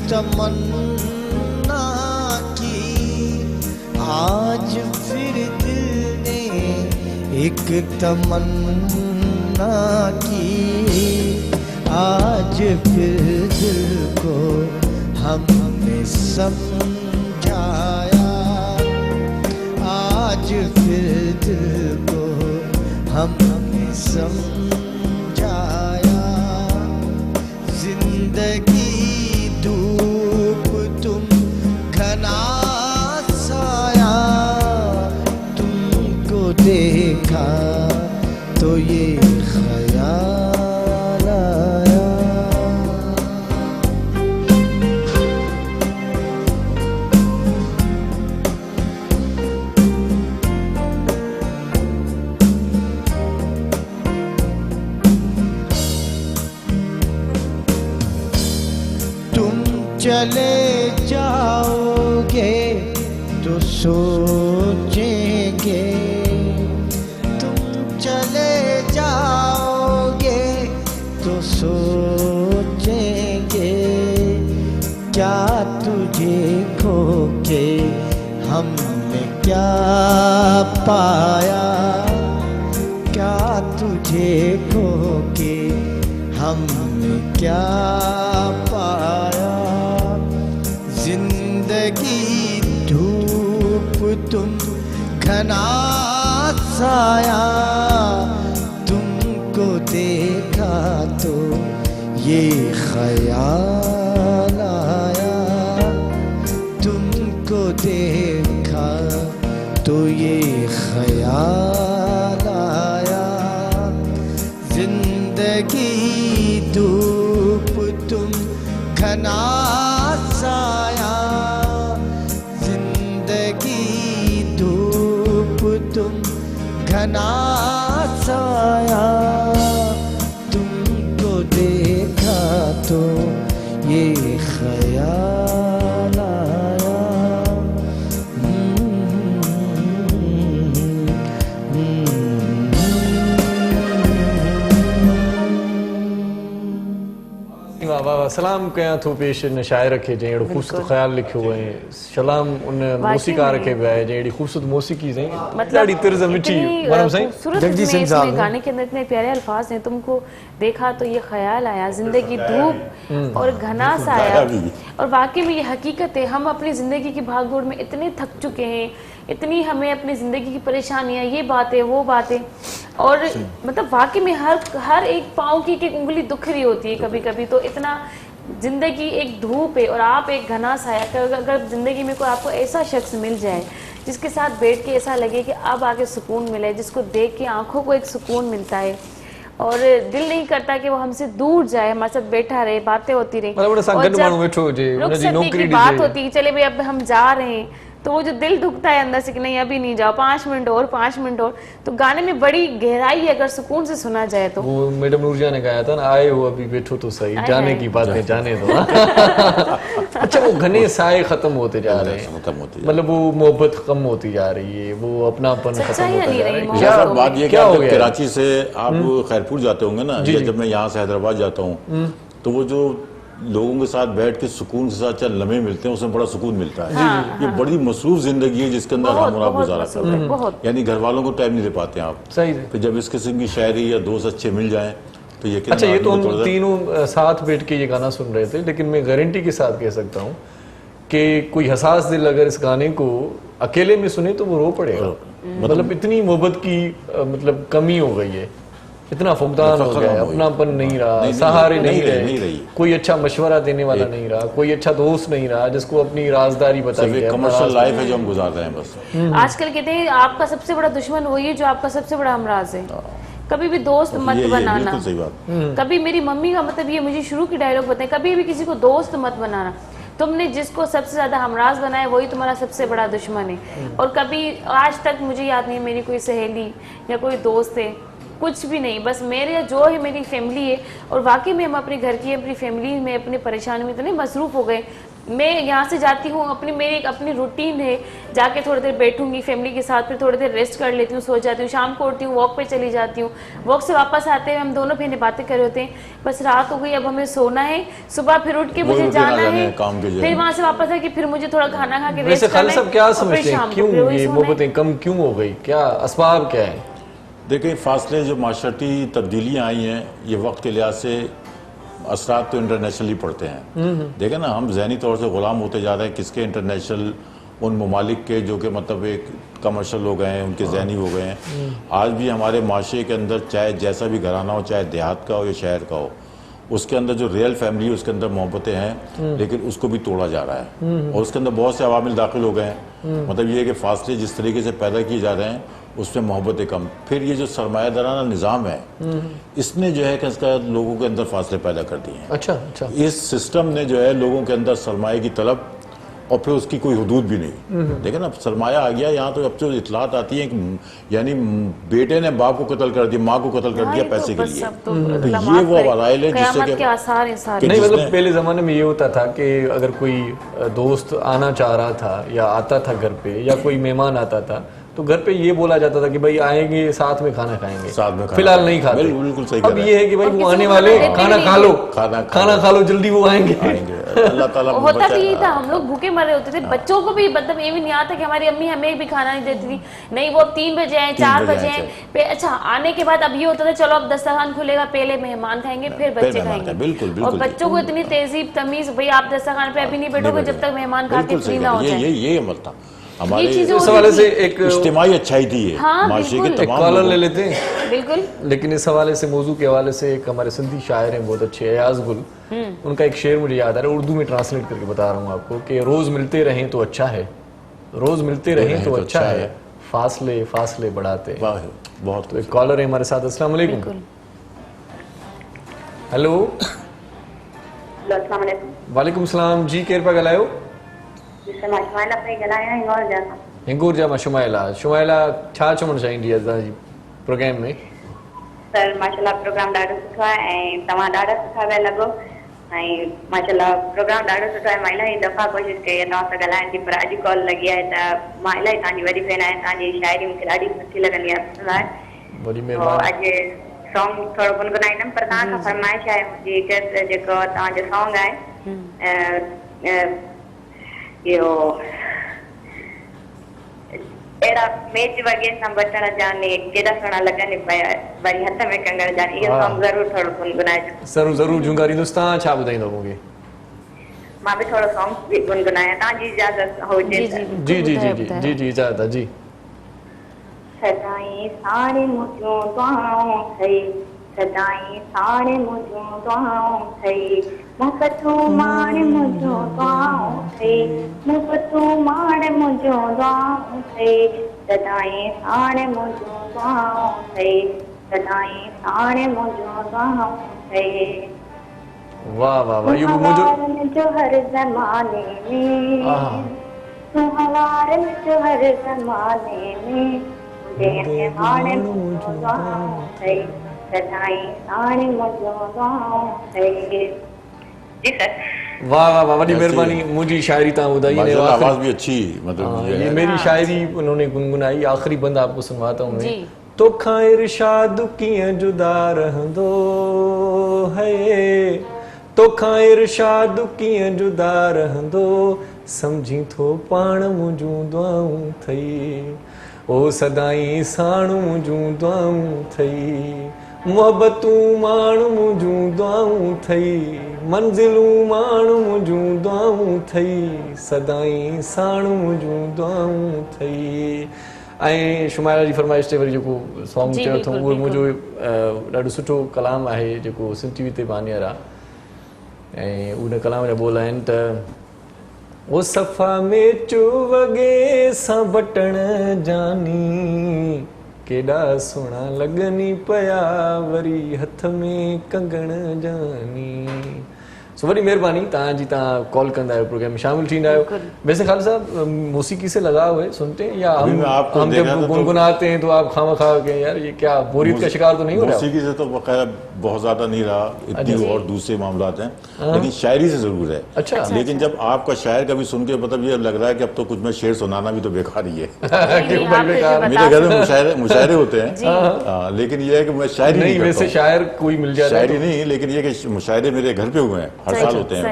तमन्ना की, आज फिर दिल ने एक तमन्ना की, आज फिर दिल को हमने समझाया, आज फिर दिल को हमने समझाया। जिंदगी धूप तुम घना साया, तुमको देखा तो ये ख्याल आया। तुम चले जाओगे तो सोचेंगे, तुम चले जाओगे तो सोचेंगे, क्या तुझे खो के हमने क्या पाया, क्या तुझे खो के हमने क्या पाया। जिंदगी धूप तुम घना साया, तुमको देखा तो ये ख्याल आया, तुमको देखा तो ये ख्याल आया। जिंदगी धूप तुम घना साया, जिंदगी धूप तुम घना साया, तुमको देखा तो ये ख्याल आया। वाह वाह वाह, सलाम कयां थो पेश इन शाइर खे जंहिं अहिड़ो ख़ूबसूरत ख़्याल लिखियो ऐं सलाम उन मौसीकार खे बि आहे जंहिं अहिड़ी ख़ूबसूरत मौसीकी जंहिं ॾाढी तिर्ज़ मिठी वरम साईं जगजीत सिंह साहब हैं। गाने के अंदर इतने प्यारे अल्फाज हैं, तुमको देखा तो ये ख्याल आया, जिंदगी धूप और घना साया। और वाकई में ये हकीकत है, हम अपनी जिंदगी की भागदौड़ में इतने थक चुके हैं, इतनी हमें अपनी जिंदगी की परेशानियां, ये बातें वो बातें, और मतलब वाकई में हर एक पाँव की एक उंगली दुख रही होती है कभी कभी। तो इतना जिंदगी एक धूप है और आप एक घना साया। अगर जिंदगी में कोई आपको ऐसा शख्स मिल जाए जिसके साथ बैठ के ऐसा लगे कि अब आके सुकून मिले, जिसको देख के आंखों को एक सुकून मिलता है और दिल नहीं करता कि वो हमसे दूर जाए, हमारे साथ बैठा रहे, बातें होती रहे, मतलब और जब रुखसती की बात होती है, चले भाई अब हम जा रहे हैं, तो वो जो दिल दुखता है अंदर से कि नहीं अभी नहीं जाओ, 5 मिनट और 5 मिनट और। तो गाने में बड़ी गहराई है अगर सुकून से सुना जाए तो। वो मैडम नूरजहां ने गाया था ना, आए हो अभी बैठो तो सही, जाने की बातें जाने दो। अच्छा, वो घने साए खत्म होते जा रहे हैं, मतलब वो मोहब्बत कम होती जा रही है, वो अपनापन खत्म होता जा रहा है। क्या बात ये क्या हो गया? कराची से आप खैरपुर जाते होंगे ना, या जब मैं यहाँ से हैदराबाद जाता हूँ तो वो जो लोगों के साथ बैठ के सुकून के साथ चल लम्हे मिलते हैं, उसमें बड़ा सुकून मिलता है। ये बड़ी मसरूफ जिंदगी है जिसके अंदर हम और आप गुजारा करते हैं, यानी घर वालों को टाइम नहीं दे पाते हैं आप। सही है। तो जब इस किस्म की शायरी या दोस्त अच्छे मिल जाएं तो ये अच्छा, ये तो हम तीनों साथ बैठ के ये गाना सुन रहे थे, लेकिन मैं गारंटी के साथ कह सकता हूँ कि कोई हसास दिल अगर इस गाने को अकेले में सुने तो वो रो पड़ेगा। मतलब इतनी मोहब्बत की मतलब कमी हो गई है, इतना फुकदान हो गया है, अपनापन नहीं रहा, सहारे नहीं रहे, कोई अच्छा मशवरा देने वाला नहीं रहा, कोई अच्छा दोस्त नहीं रहा जिसको अपनी राजदारी बताई। कमर्शियल लाइफ है जो हम गुजार रहे हैं बस। आजकल कहते हैं आपका सबसे बड़ा दुश्मन वही है जो आपका सबसे बड़ा हमराज है। कभी भी दोस्त मत बनाना। सही बात। कभी मेरी मम्मी का मतलब ये मुझे शुरू की डायलॉग बताए, कभी भी किसी को दोस्त मत बनाना। तुमने जिसको सबसे ज्यादा हमराज बनाया वही तुम्हारा सबसे बड़ा दुश्मन है। और कभी आज तक मुझे याद नहीं मेरी कोई सहेली या कोई दोस्त है कुछ भी नहीं, बस मेरे जो है मेरी फैमिली है। और वाकई में हम अपने घर की अपनी फैमिली में अपनी परेशानी में इतने मसरूफ हो गए। मैं यहाँ से जाती हूँ, मेरी एक अपनी रूटीन है, जाके थोड़ी देर बैठूंगी फैमिली के साथ, फिर थोड़ी देर रेस्ट कर लेती हूँ, सो जाती हूँ, शाम को उठती हूँ, वॉक पे चली जाती हूँ। वॉक से वापस आते हुए हम दोनों बहनें बातें कर रहे होते हैं, बस रात हो गई, अब हमें सोना है, सुबह फिर उठ के मुझे जाना है, फिर वहाँ से वापस आके फिर मुझे थोड़ा खाना खा के वैसे रेस्ट करना खालिद है, साहब क्या और फिर समझते हैं शाम को क्यों फिर वही ये सोना है। मोहब्बतें कम क्यों हो गई, क्या असबाब क्या है? देखिए फासले जो माशरती तब्दीलियाँ आई हैं ये वक्त के लिहाज से असरात तो इंटरनेशनली पड़ते हैं। देखें ना, हम जहनी तौर से ग़ुलाम होते जा रहे हैं किसके, इंटरनेशनल उन ममालिक के जो कि मतलब एक कमर्शल हो गए हैं, उनके जहनी हो गए हैं। आज भी हमारे माशरे के अंदर चाहे जैसा भी घराना हो, चाहे देहात का हो या शहर का हो, उसके अंदर जो रियल फैमिली है उसके अंदर मोहब्बतें हैं, लेकिन उसको भी तोड़ा जा रहा है और उसके अंदर बहुत से अवामिल दाखिल हो गए हैं। मतलब ये है कि फासले जिस तरीके से पैदा किए जा रहे हैं उसमें मोहब्बतें कम। फिर ये जो सरमायादाराना निज़ाम है इसने जो है कि इसका लोगों के अंदर फासले पैदा कर दिए हैं। अच्छा। इस सिस्टम ने जो है लोगों के अंदर सरमाए की तलब और फिर उसकी कोई हुदूद भी नहीं। देखें ना, सरमाया आ गया यहाँ, तो अब जो इतलात आती है कि यानी बेटे ने बाप को कत्ल कर दिया, माँ को कत्ल कर दिया पैसे के लिए, तो ये वो वसाइल है जिससे के आसार हैं सारे। नहीं मतलब पहले ज़माने में ये होता था कि अगर कोई दोस्त आना चाह रहा था या आता था घर पे या कोई मेहमान आता था तो घर पे ये बोला जाता था कि भाई आएंगे साथ में खाना खाएंगे, साथ में खाना फिलहाल नहीं खाते। बिल्कुल सही। अब ये है कि भाई वो आने वाले, खाना खा लो, खाना खा लो जल्दी, वो आएंगे। अल्लाह ताला होता भी यही था, हम लोग भूखे मरे होते थे। बच्चों को भी मतलब ये भी नहीं आता कि हमारी अम्मी हमें भी खाना नहीं देती थी, नहीं वो अब 3 बजे आए, 4 बजे आए। अच्छा, आने के बाद अब ये होता था चलो अब दस्तरखान खुलेगा, पहले मेहमान खाएंगे फिर बच्चे खाएंगे। बिल्कुल। और बच्चों को इतनी तहजीब तमीज, भाई आप दस्तरखान पे अभी नहीं बैठोगे जब तक मेहमान खा के फ्री ना हो जाए। ये अमल था हमारे इस हवाले से। एक इज्तिमाई अच्छाई थी ये, हाँ, माशरे के एक तमाम कॉलर लोगों- ले लेते हैं बिल्कुल। लेकिन इस हवाले से, मौजू के हवाले से, एक हमारे सिंधी शायर हैं बहुत अच्छे, अयाज गुल, उनका एक शेर मुझे याद आ रहा है, उर्दू में ट्रांसलेट करके बता रहा हूँ आपको कि रोज मिलते रहें तो अच्छा है, रोज मिलते रहें तो अच्छा है, फासले फासले बढ़ाते। बहुत। तो एक कॉलर है हमारे साथ। अस्सलाम वालेकुम। हेलो। वालेकुम सलाम जी, केर पे ॻाल्हायो? हिंगूर जा मां शुमाइला छा चवणु चाहींदी आहे तव्हांजी प्रोग्राम में? सर माशाल्लाह प्रोग्राम ॾाढो सुठो आहे ऐं तव्हां ॾाढा सुठा पिया लॻो ऐं माशाल्लाह प्रोग्राम ॾाढो सुठो आहे। मां इलाही दफ़ा कोशिशि कई आहे तव्हां सां ॻाल्हाइण जी, पर अॼु कॉल लॻी आहे त मां इलाही तव्हांजी वॾी फैन आहियां, तव्हांजी शाइरी मूंखे ॾाढी सुठी लॻंदी आहे, पसंदि आहे। बड़ी तो महिरबानी। अॼु सॉन्ग थोरो गुनगुनाईंदमि, पर तव्हां खां फरमाइश आहे मुंहिंजी हिकु, जेको तव्हांजो सॉन्ग आहे इहो अहिड़ा मेच वॻे सां बटण जाने केॾा सुहिणा लॻनि पिया, वरी हथ में कंगण जाने, इहो सॉन्ग ज़रूरु थोरो गुनगुनाइजो। ज़रूर झुंगारींदुसि। तव्हां छा ॿुधाईंदो मूंखे? मां बि थोरो सॉन्ग बि गुनगुनायां, तव्हांजी इजाज़त हुजे त। जी इजाज़त आहे जी। सदाईं साणे मुंहिंजूं दुआऊं अथई, सदाईं साणे मुंहिंजूं दुआऊं अथई, मोहबतूं माणे मुंहिंजूं दुआऊं अथई, मोहबतूं माणे मुंहिंजूं दुआऊं अथई, सदाईं साणे मुंहिंजूं दुआऊं अथई, सदाईं साणे मुंहिंजूं दुआऊं अथई। वाह वाह वाह, इहो मुंहिंजो जो हर ज़माने में, तूं हवारन जो हर ज़माने में, मुंहिंजे हाणे मुंहिंजूं दुआऊं अथई, सदाईं साणे मुंहिंजूं दुआऊं अथई। जी सर। वाह वाह वाह, वॾी महिरबानी। मुंहिंजी शायरी तव्हां ॿुधाई ने, आवाज भी अच्छी, मतलब ये मेरी शायरी उन्होंने गुनगुनाई। आखिरी बंद आपको सुनवाता हूँ मैं। तोखां इरशाद कीअं जुदा रहंदो है, तोखां इरशाद कीअं जुदा रहंदो, समझी थो पाण मुंहिंजूं दुआऊं अथई, ओ सदाईं साण मुंहिंजूं दुआऊं अथई, मोहबतूं माण मुंहिंजूं दुआऊं अथई, मंज़िलूं माण मुंहिंजूं दुआऊं अथई, सदाईं साण मुंहिंजूं दुआऊं अथई। ऐं शुमाइला जी फरमाइश ते वरी जेको सॉन्ग चयो अथऊं उहो मुंहिंजो ॾाढो सुठो कलाम आहे जेको सिंध टीवी ते बानियर आहे, ऐं उन कलाम जा बोल आहिनि त ओ सफ़ा में चो वॻे सां बटण जानी, केॾा सुहिणा लॻनी पिया वरी हथ में कंगण जानी। सो वरी मेहरबानी तव्हांजी, तव्हां कॉल कंदा आहियो, प्रोग्राम में शामिल थींदा आहियो। वैसे खालिद साहब मौसीकी से लगाव है, सुनते हैं या हम जब गुनगुनाते हैं तो आप खामखा के यार ये क्या बोरियत का शिकार तो नहीं हो रहा? मौसीकी से तो खैर बहुत ज्यादा नहीं रहा, इतनी और दूसरे मामलात हैं, लेकिन शायरी से जरूर है। अच्छा। लेकिन जब आपका शायर कभी सुन के मतलब ये लग रहा है कि अब तो कुछ में शेर सुनाना भी तो बेकार ही है। मेरे घर में मुशायरे होते हैं, लेकिन ये है कि मैं शायरी नहीं, वैसे शायर कोई मिल जाए शायरी नहीं, लेकिन ये कि मुशायरे मेरे घर पे हुए हैं, हर साल होते हैं।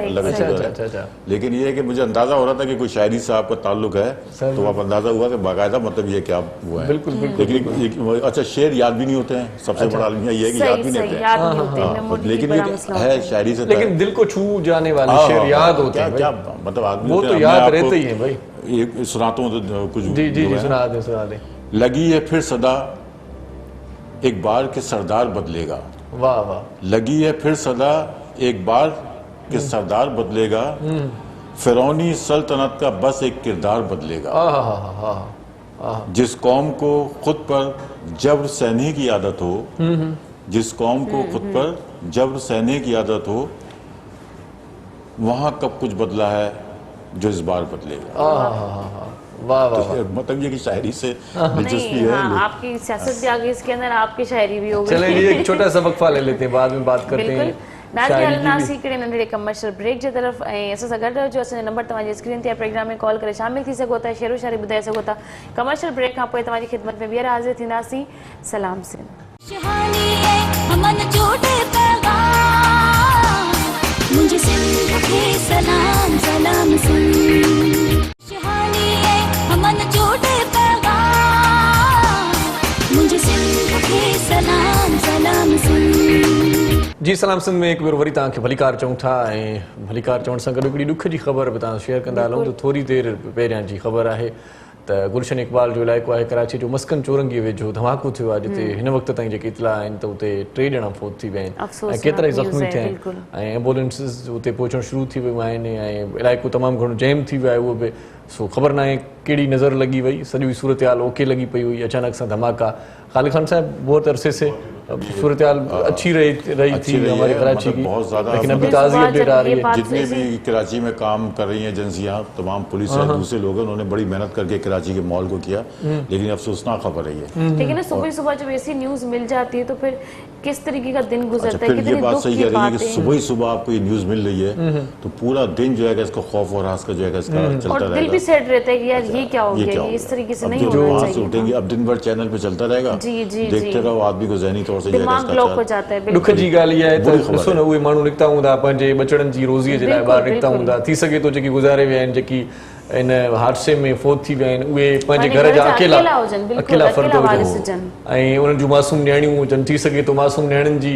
लेकिन ये है कि मुझे अंदाजा हो रहा था कि कोई शायरी से आपका ताल्लुक है, तो आप अंदाजा हुआ कि बाकायदा मतलब ये क्या हुआ है। बिल्कुल बिल्कुल। लेकिन अच्छा शेर याद भी नहीं होते हैं, सबसे बड़ा अलमिया ये है कि याद भी नहीं होते, लेकिन ये है शायरी से, लेकिन दिल को छू जाने वाले शेर याद होते हैं। क्या मतलब आदमी वो तो याद रहते ही है भाई। ये सुनाता हूँ तो कुछ जी सुना दे। लगी है फिर सदा एक बार के सरदार बदलेगा, वाह वाह। लगी है फिर सदा एक बार के सरदार बदलेगा, फिरौनी सल्तनत का बस एक किरदार बदलेगा। जिस कौम को खुद पर जबर सहने की आदत हो, जिस कौम को खुद पर जबर सहने की आदत हो, वहां कब कुछ बदला है जो इस बार बदलेगा। वाह वाह। मतलब ये कि शायरी से दिलचस्पी है। आपकी सियासत भी आ गई इसके अंदर, आपकी शायरी भी हो गई। चलिए एक छोटा सा वक्फा ले लेते हैं, बाद में बात करते हैं। नंढड़े कमर्शियल ब्रेक जे तरफ़ ऐं असां सां गॾु रहिजो। असांजो नंबर तव्हांजी स्क्रीन ते प्रोग्राम में कॉल करे शामिल थी सघो था, शेरो शायरी ॿुधाए सघो था। कमर्शियल ब्रेक खां पोइ तव्हांजी ख़िदमत में ॿीहर हाज़िर थींदासीं। सलाम सिंध। खुशहाली है अमन जोड़े पैगाम, मुझे सिंध के सलाम सलाम सिंध। खुशहाली है अमन जोड़े पैगाम, मुझे सिंध के सलाम सलाम सिंध। जी सलाम सिंध में एक बार वरी तव्हांखे भलीकार चऊं था, ऐं भलीकार चवण सां गॾु हिकिड़ी ॾुख जी ख़बर बि तव्हां शेयर कंदा हलूं। त थोरी देरि पहिरियां जी ख़बर आहे त गुलशन इकबाल जो इलाइक़ो आहे कराची जो मस्कन चौरंगी वेझो धमाको थियो आहे, जिते हिन वक़्त ताईं जेके इतला आहिनि त उते 3 ॼणा फ़ौत थी विया आहिनि ऐं केतिरा ई ज़ख़्मी थिया आहिनि, ऐं एम्बुलेंसिस उते पहुचणु शुरू थी वियूं आहिनि, ऐं इलाइक़ो तमामु घणो जैम थी वियो आहे। उहो बि सो ख़बर न आहे कहिड़ी नज़र लॻी वई, सॼी सूरत हाल ओके लॻी पई हुई, अचानक सां धमाका। खालिद खान साहब बहुत अरसे से सूरत हाल अच्छी रही थी हमारे कराची की, बहुत ज्यादा, लेकिन अभी ताज़ी अपडेट आ रही है। जितनी भी कराची में काम कर रही हैं एजेंसियां, तमाम पुलिस और दूसरे लोग हैं, उन्होंने बड़ी मेहनत करके कराची के मॉल को किया, लेकिन अफसोसनाक खबर है ये। लेकिन सुबह जब ऐसी न्यूज मिल जाती है तो फिर किस तरीके का दिन गुजरता है? ये बात सही कह रही है कि सुबह ही सुबह आपको ये न्यूज मिल रही है तो पूरा दिन जो है इसका खौफ और हंस का जो है इसका चलता रहेगा, दिल भी सेट रहता है कि यार ये क्या हो गया, ये इस तरीके से नहीं होना चाहिए। उठेंगे अब दिन भर चैनल पे चलता रहेगा, देखते रहो, आदमी को ज़हनी तौर से दिमाग ब्लॉक हो जाता है। दुख जी ॻाल्हि इहा आहे त ॾिसो न उहे माण्हू निकिता हूंदा पंहिंजे बचड़नि जी रोज़ीअ जे लाइ ॿाहिरि निकिता हूंदा, थी सघे थो जेकी गुज़ारे विया आहिनि, जेकी इन हादसे में फ़ौत थी विया आहिनि, उहे पंहिंजे घर जा अकेला फ़र्द हुजनि ऐं उन्हनि जूं मासूम नियाणियूं हुजनि। थी सघे थो मासूम नियाणियुनि जी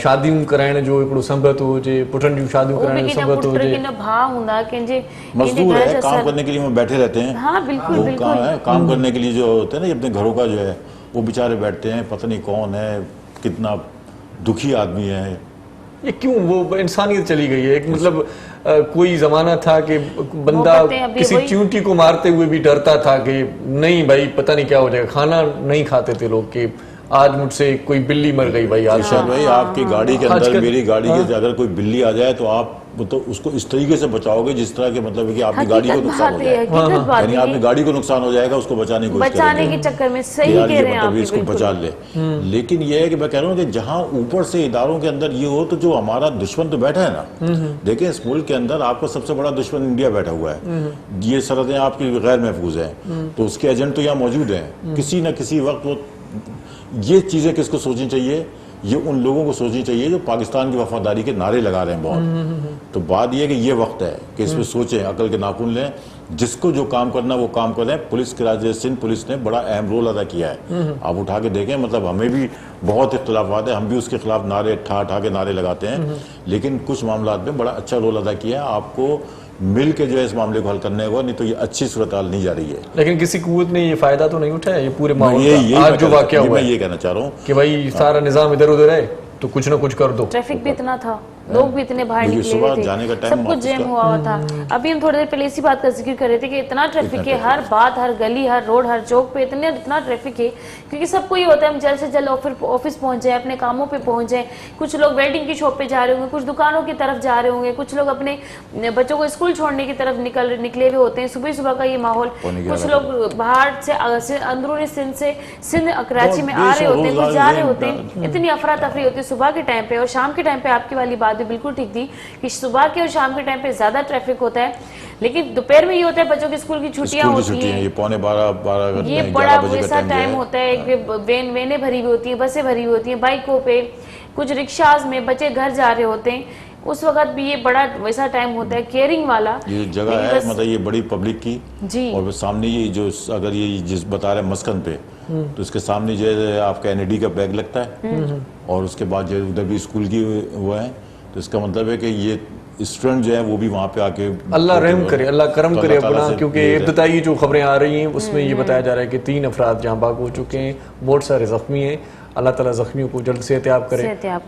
शादियूं कराइण जो हिकिड़ो संबत हुजे, पुटनि जूं शादियूं कराइण जो संबत हुजे। मजदूर है, काम करने के लिए वो बैठे रहते हैं। हाँ बिल्कुल काम करने के लिए जो होते हैं ना अपने घरों का जो है वो बेचारे बैठते हैं, पता नहीं कौन है, कितना दुखी आदमी है। ये क्यों वो इंसानियत चली गई है? एक मतलब कोई जमाना था कि बंदा किसी चींटी को मारते हुए भी डरता था कि नहीं भाई पता नहीं क्या हो जाएगा, खाना नहीं खाते थे लोग कि आज मुझसे कोई बिल्ली मर गई भाई। आज भाई आपकी गाड़ी के अंदर, मेरी गाड़ी के अगर कोई बिल्ली आ जाए तो आप तो उसको इस तरीके से बचाओगे जिस तरह के मतलब है कि आपकी गाड़ी को नुकसान हो जाएगा, यानी आपकी गाड़ी को नुकसान हो जाएगा, उसको बचाने के चक्कर में सही कह रहे हैं आप, इसको बचा ले। लेकिन ये है कि मैं कह रहा हूँ कि जहाँ ऊपर से इदारों के अंदर ये हो तो जो हमारा दुश्मन तो बैठा है ना, देखिए इस मुल्क के अंदर आपका सबसे बड़ा दुश्मन इंडिया बैठा हुआ है, ये सरहदें आपकी गैर महफूज है, तो उसके एजेंट तो यहाँ मौजूद है। किसी न किसी वक्त वो ये चीजें किसको सोचनी चाहिए, ये उन लोगों को सोचनी चाहिए जो पाकिस्तान की वफादारी के नारे लगा रहे हैं बहुत। तो बात ये है कि ये वक्त है कि इसमें सोचें, अकल के नाखून लें, जिसको जो काम करना वो काम करें। पुलिस कराची सिंध पुलिस ने बड़ा अहम रोल अदा किया है, आप उठा के देखें, मतलब हमें भी बहुत इख्तलाफात है, हम भी उसके खिलाफ नारे ठा के नारे लगाते हैं, लेकिन कुछ मामला में बड़ा अच्छा रोल अदा किया है। आपको मिल के जो है इस मामले को हल करने होगा, नहीं तो ये अच्छी सूरत हाल नहीं जा रही है। लेकिन किसी कुव्वत ने ये फायदा तो नहीं उठाया ये पूरे माहौल का? आज जो वाकया हुआ मैं ये कहना चाह रहा हूँ कि भाई सारा निजाम इधर उधर है तो कुछ ना कुछ कर दो। ट्रैफिक भी इतना था, लोग भी इतने बाहर देखिए, निकले सुबह हुए जाने का थे, टाइम सब कुछ ऑफिस जैम का। हुआ हुआ था। अभी हम थोड़ी देर पहले इसी बात का जिक्र कर रहे थे कि इतना ट्रैफिक है, हर बात, हर गली, हर रोड, हर चौक पे इतना ट्रैफिक है, क्योंकि सबको ये होता है हम जल्द से जल्द ऑफिस पहुंच जाए, अपने कामों पे पहुंच जाए। कुछ लोग वेल्डिंग की शॉप पे जा रहे होंगे, कुछ दुकानों की तरफ जा रहे होंगे, कुछ लोग अपने बच्चों को स्कूल छोड़ने की तरफ निकले हुए होते हैं। सुबह सुबह का ये माहौल, कुछ लोग बाहर से अंदरूनी सिंध कराची में आ रहे होते हैं, कुछ जा रहे होते हैं। इतनी अफरा तफरी होती है सुबह के टाइम पे और शाम के टाइम पे। आपकी वाली बात भी बिल्कुल ठीक थी कि सुबह के और शाम के टाइम पे ज्यादा ट्रैफिक होता है, लेकिन दोपहर में ये होता है बच्चों की स्कूल की छुट्टियां होती हैं, ये पौने 12 ये बड़ा वैसा टाइम होता है। वेनें भरी हुई होती है, बसें भरी हुई होती हैं, बाइकों पे, कुछ रिक्शाज में बच्चे घर जा रहे होते हैं, उस वक्त भी ये बड़ा वैसा टाइम होता है केयरिंग वाला। ये जगह है मतलब ये बड़ी पब्लिक की जी, और सामने ये जो अगर ये जिस बता रहे मस्कन पे, तो इसके सामने जो है आपका एनईडी का बैग लगता है और उसके बाद जो उधर भी स्कूल की वो है, तो इसका मतलब है कि ये स्टूडेंट जो है वो भी वहाँ पे आके अल्लाह रहम करे, अल्लाह करम करे अपना, से क्योंकि ये इब्तदाई जो खबरें आ रही हैं उसमें ये बताया जा रहा है कि 3 अफराद जहाँ बाग हो चुके हैं, बहुत सारे जख्मी हैं। अल्लाह ताला जख्मियों को जल्द से एहतियात करे।